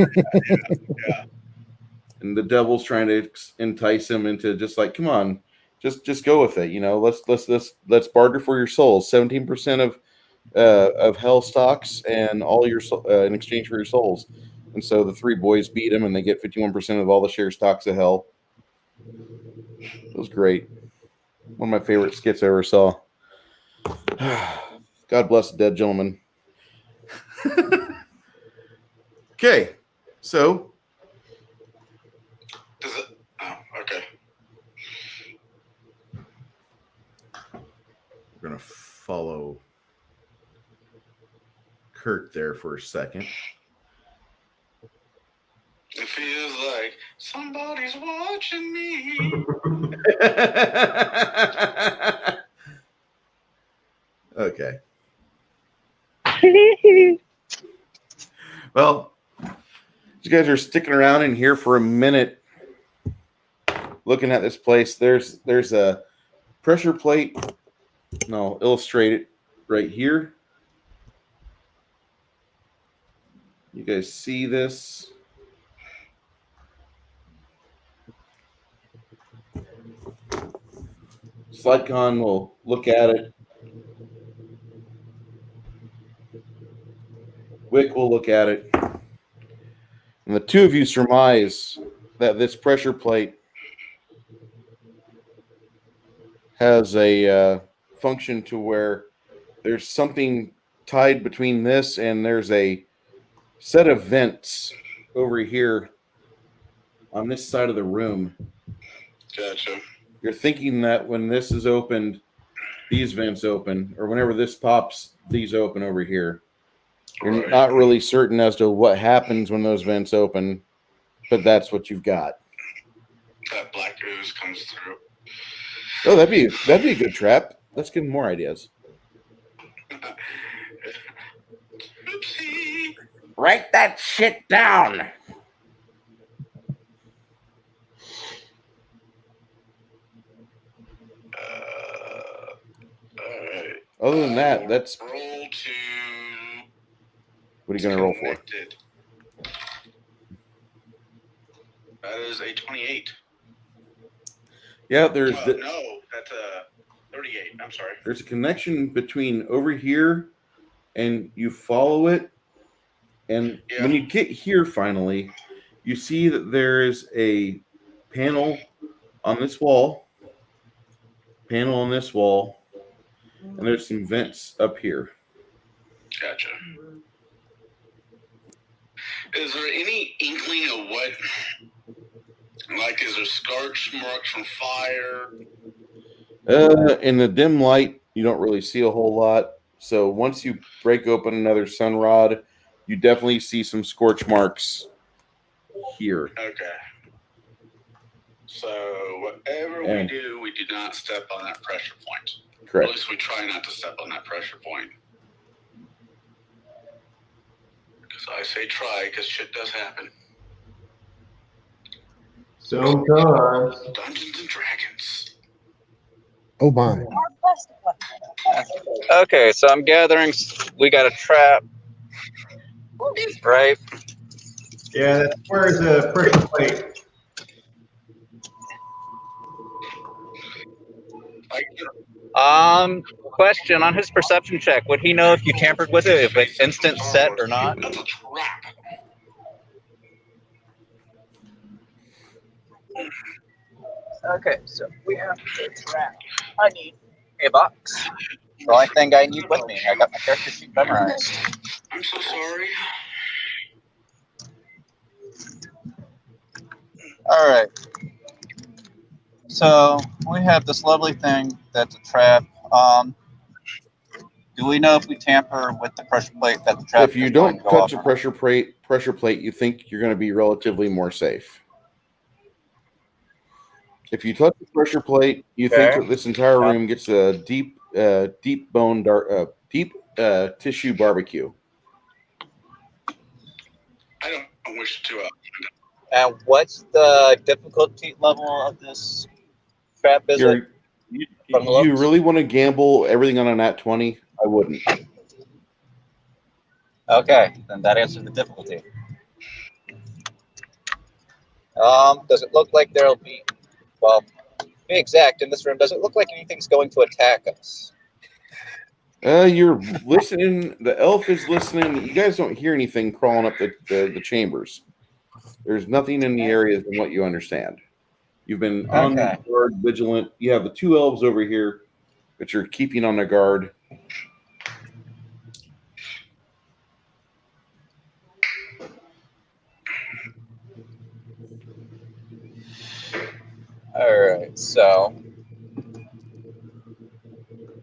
And the devil's trying to entice him into just like, come on, just go with it. You know, let's barter for your souls. 17% of hell stocks and all your in exchange for your souls. And so the three boys beat him, and they get 51% of all the share stocks of hell. It was great. One of my favorite skits I ever saw. God bless the Dead Gentleman. Okay, so. Does it? Oh, okay. We're going to follow Kurt there for a second. It feels like somebody's watching me. Okay. Well, you guys are sticking around in here for a minute looking at this place. There's a pressure plate. No, I'll illustrate it right here. You guys see this? SlideCon will look at it. Wick will look at it. And the two of you surmise that this pressure plate has a function to where there's something tied between this and there's a set of vents over here on this side of the room. Gotcha. You're thinking that when this is opened, these vents open, or whenever this pops, these open over here. You're not really certain as to what happens when those vents open, but that's what you've got. That black ooze comes through. Oh, that'd be a good trap. Let's give him more ideas. Oopsie. Write that shit down. All right. Other than that, that's roll to. What are you going to roll for? Connected. That is a 28. Yeah, there's no, that's a 38. I'm sorry. There's a connection between over here and you follow it. And when you get here finally, you see that there is a panel on this wall, and there's some vents up here. Gotcha. Is there any inkling of what, like, is there scorch marks from fire? In the dim light, you don't really see a whole lot. So once you break open another sun rod, you definitely see some scorch marks here. Okay. So whatever we do not step on that pressure point. Correct. At least we try not to step on that pressure point. Because I say try, because shit does happen. Sometimes. Dungeons and Dragons. Oh my. More plastic one. Okay, so I'm gathering. We got a trap, right? Yeah, that requires a pressure plate. Question on his perception check. Would he know if you tampered with it, if it's instant set or not? That's a trap. Okay, so we have the trap. I need a box. The only thing I need with me. I got my character sheet memorized. I'm so sorry. All right. So we have this lovely thing that's a trap. Do we know if we tamper with the pressure plate that the trap? If you is going don't to go touch a off? pressure plate, you think you're going to be relatively more safe. If you touch the pressure plate, you think that this entire room gets a deep tissue barbecue. I don't wish to. And what's the difficulty level of this trap? Is it? You really want to gamble everything on a nat 20? I wouldn't. Okay, then that answers the difficulty. Does it look like there'll be, well, to be exact, in this room, does it look like anything's going to attack us? You're listening. The elf is listening. You guys don't hear anything crawling up the chambers. There's nothing in the area from what you understand. You've been on guard, vigilant. You have the two elves over here that you're keeping on their guard. All right, so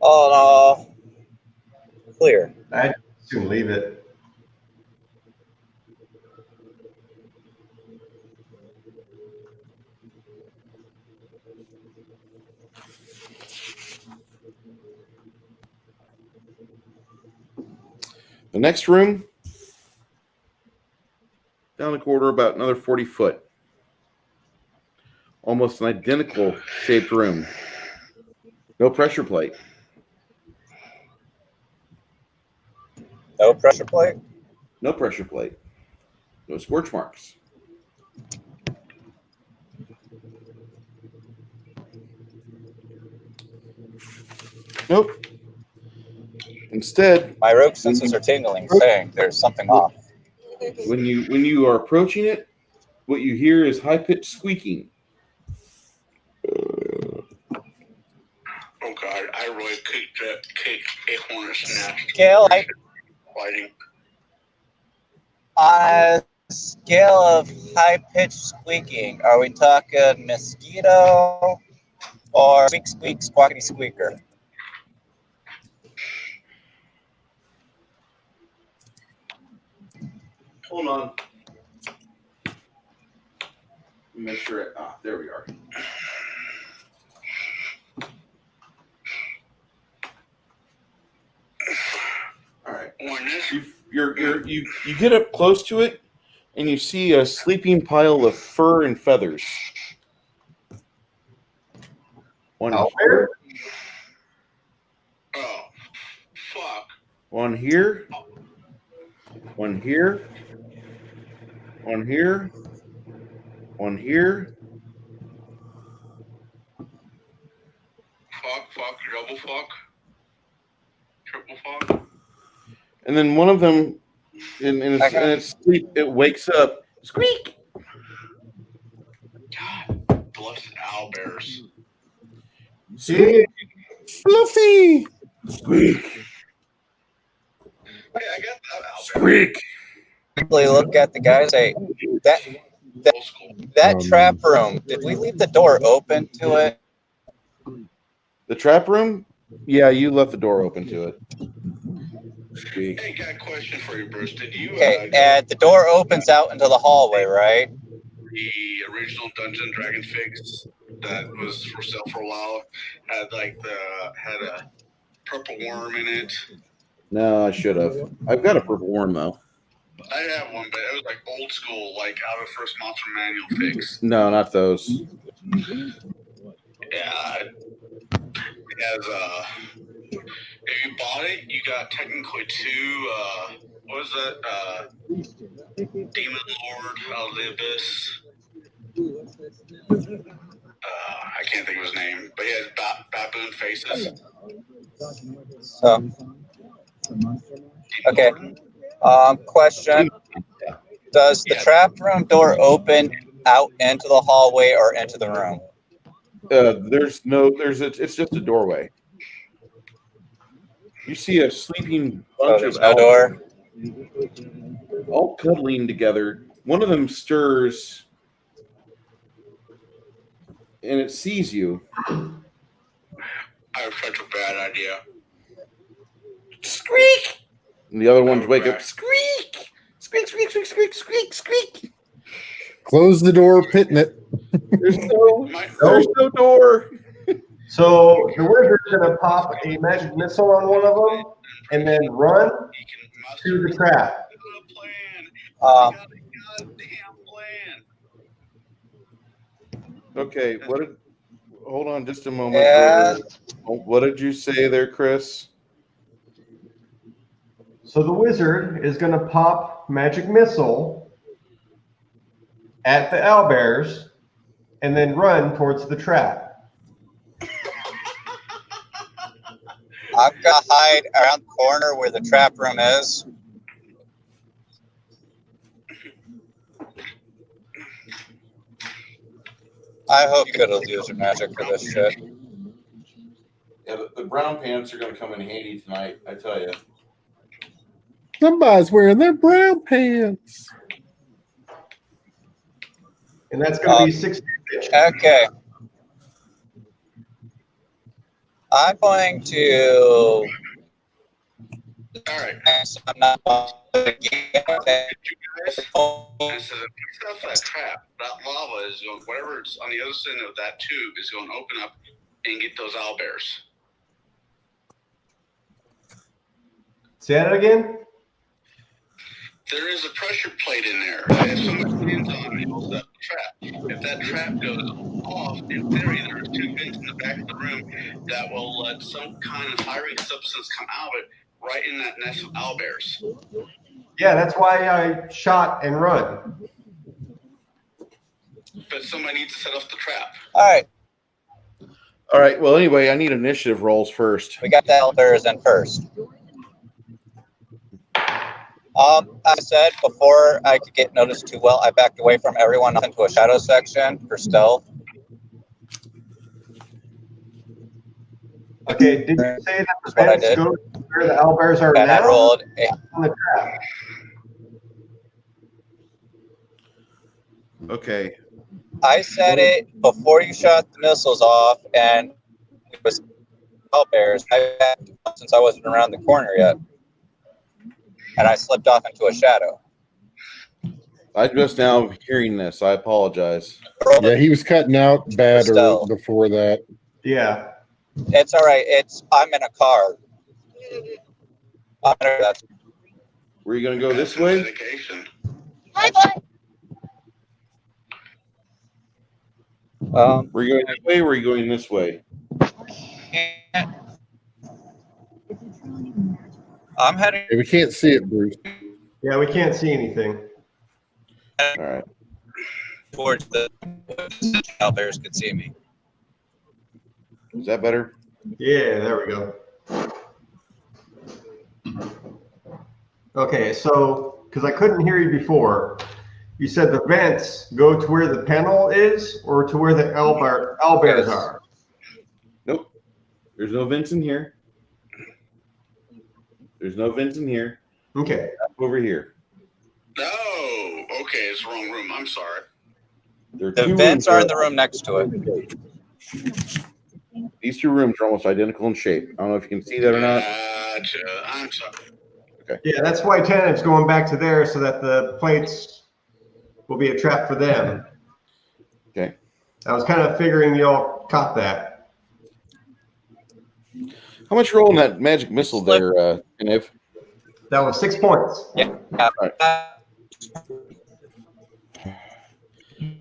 all in all, clear. I'd soon leave it. The next room, down the corridor, about another 40 foot. Almost an identical shaped room. No pressure plate. No pressure plate? No pressure plate. No scorch marks. Nope. Instead, my rogue senses are tingling, saying there's something off. When you are approaching it, what you hear is high-pitched squeaking. Oh God, I really kicked a hornet's nest. Scale, Fighting. on a scale of high-pitched squeaking, are we talking mosquito or squeak, squeak, squawkity squeaker? Hold on. Make sure it. There we are. All right. You get up close to it, and you see a sleeping pile of fur and feathers. One here. Oh, fuck. One here. One here. One here. One here. Fuck, double fuck. Triple fuck. And then one of them, in its sleep, it wakes up. Squeak! God, blessed owlbears. Squeak! Fluffy! Squeak! Hey, I got that owlbear. Squeak! Quickly look at the guy and say, that trap room, did we leave the door open to it? The trap room? Yeah, you left the door open to it. Squeak. Hey, got a question for you, Bruce. Did you? Okay, and the door opens out into the hallway, right? the original Dungeon Dragon fix that was for sale for a while had had a purple worm in it. No, I should have. I've got a purple worm though. I have one, but it was like old school, like out of first Monster Manual fix. No, not those. Yeah, it has if you bought it, you got technically two. What was that? Demon Lord out of the Abyss. I can't think of his name, but he has baboon faces. So, okay. Question: does the trap room door open out into the hallway or into the room? It's just a doorway. You see a sleeping bunch there's of no door. all cuddling together. One of them stirs and it sees you. I have such a bad idea. Squeak! And the other ones wake up. Squeak! Squeak, squeak, squeak, squeak, squeak, squeak. Close the door, pitting it. There's no door. So the wizard's gonna pop a magic missile on one of them and then run to the trap. Okay, hold on just a moment. Yeah. What did you say there, Chris? So the wizard is gonna pop magic missile at the owlbears and then run towards the trap. I'm gonna hide around the corner where the trap room is. I hope you could have used your magic for this shit. Yeah, the brown pants are going to come in handy tonight, I tell you. Somebody's wearing their brown pants. And that's gonna be 60. Okay. I'm going to. All right. I'm not. Instead of that trap, that lava is going, whatever it's on the other side of that tube is going to open up and get those owlbears. Say that again? There is a pressure plate in there. If somebody lands on it, it'll set the trap. If that trap goes off, in theory, there are two vents in the back of the room that will let some kind of firing substance come out of it right in that nest of owlbears. Yeah, that's why I shot and run. But somebody needs to set off the trap. All right. Well, anyway, I need initiative rolls first. We got the owlbears in first. I said before I could get noticed too well, I backed away from everyone into a shadow section for stealth. Okay, did you say that the That's what I vents did. go to where the owlbears are And I now? rolled On the trap. Okay. I said it before you shot the missiles off, and it was owlbears. I backed since I wasn't around the corner yet, and I slipped off into a shadow. I'm just now hearing this. I apologize. Yeah, he was cutting out bad Stealth. before that. Yeah. It's all right. I'm in a car. That's Were you going to go this way? Dedication. Were you going that way or were you going this way? I'm heading Hey, we can't see it, Bruce. Yeah, we can't see anything. All right. towards the owlbears could see me. Is that better? Yeah, there we go. Okay, so, because I couldn't hear you before, you said the vents go to where the panel is or to where the owlbears are? Nope. There's no vents in here. There's no vents in here. Okay. Over here. Oh, okay, it's the wrong room. I'm sorry. There are The two vents rooms are in there. the room next to it. These two rooms are almost identical in shape. I don't know if you can see that or not. Gotcha. I'm sorry. Yeah, that's why Tennant's going back to there so that the plates will be a trap for them. I was kind of figuring y'all caught that. How much roll on that magic missile there, Kniv? That was 6 points.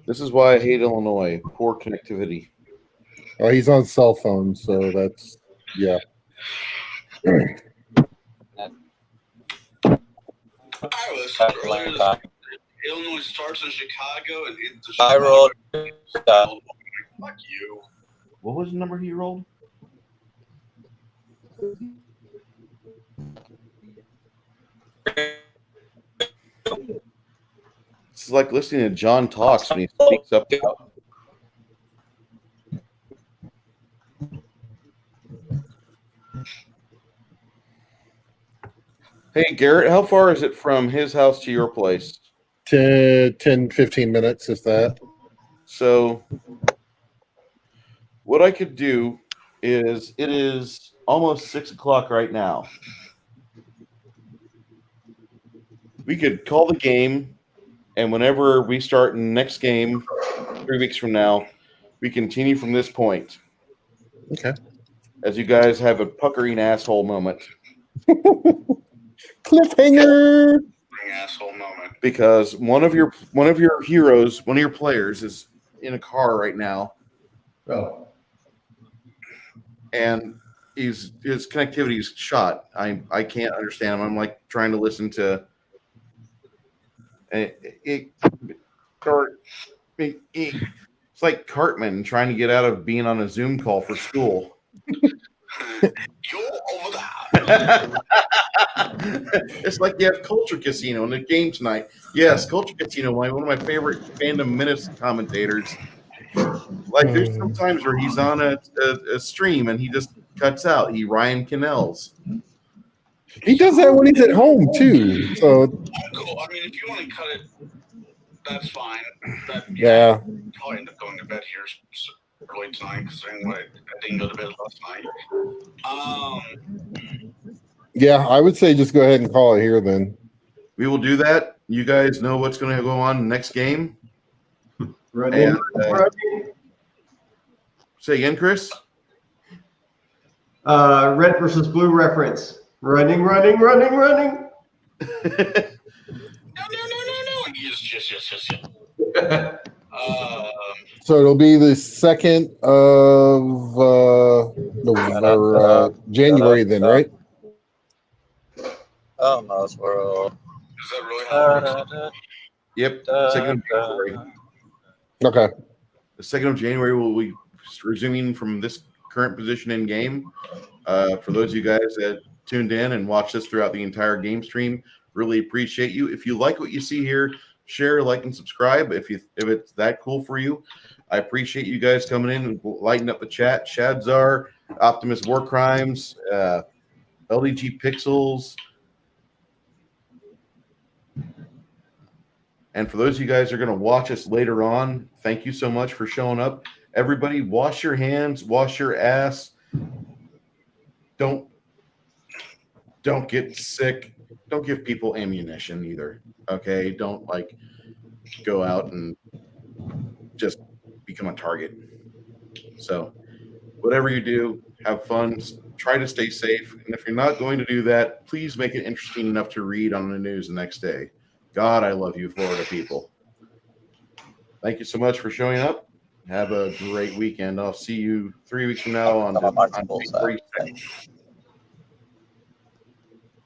This is why I hate Illinois. Poor connectivity. Oh, he's on cell phone, so that's yeah. I was earlier this week. Illinois starts in Chicago and into Chicago. I rolled. Fuck you. What was the number he rolled? This is like listening to John talks when he speaks up. Hey, Garrett, how far is it from his house to your place? 10, 15 minutes, if that. So, what I could do is, it is almost 6 o'clock right now. We could call the game, and whenever we start next game, 3 weeks from now, we continue from this point. Okay. As you guys have a puckering asshole moment. Cliffhanger. Asshole moment. Because one of your heroes, one of your players, is in a car right now, Oh. and his connectivity is shot. I can't understand him. I'm like trying to listen to it's like Cartman trying to get out of being on a Zoom call for school. You're over the It's like you have Culture Casino in the game tonight. Yes, Culture Casino, one of my favorite Fandom Minutes commentators. Like there's some times where he's on a stream and he just cuts out. He Ryan Cannells. He does that when he's at home too. So cool. I mean, if you want to cut it, that's fine. yeah. I'll probably end up going to bed here early tonight because I didn't go to bed last night. Yeah, I would say just go ahead and call it here then. We will do that. You guys know what's going to go on next game. Running. Say again, Chris. Red versus blue reference. Running. No. Yes. So it'll be the 2nd of November, January then, right? Oh, mouse world. Is that really how it works? Yep. 2nd of January. Okay. The 2nd of January will be resuming from this current position in game. For those of you guys that tuned in and watched us throughout the entire game stream, really appreciate you. If you like what you see here, share, like, and subscribe. If it's that cool for you, I appreciate you guys coming in and lighting up the chat. Shadzar, Optimus War Crimes, LDG Pixels. And for those of you guys that are going to watch us later on, thank you so much for showing up. Everybody, wash your hands, wash your ass. Don't get sick. Don't give people ammunition either. Okay? Don't go out and just become a target. So whatever you do, have fun. Try to stay safe. And if you're not going to do that, please make it interesting enough to read on the news the next day. God, I love you, Florida people. Thank you so much for showing up. Have a great weekend. I'll see you 3 weeks from now on January 2nd.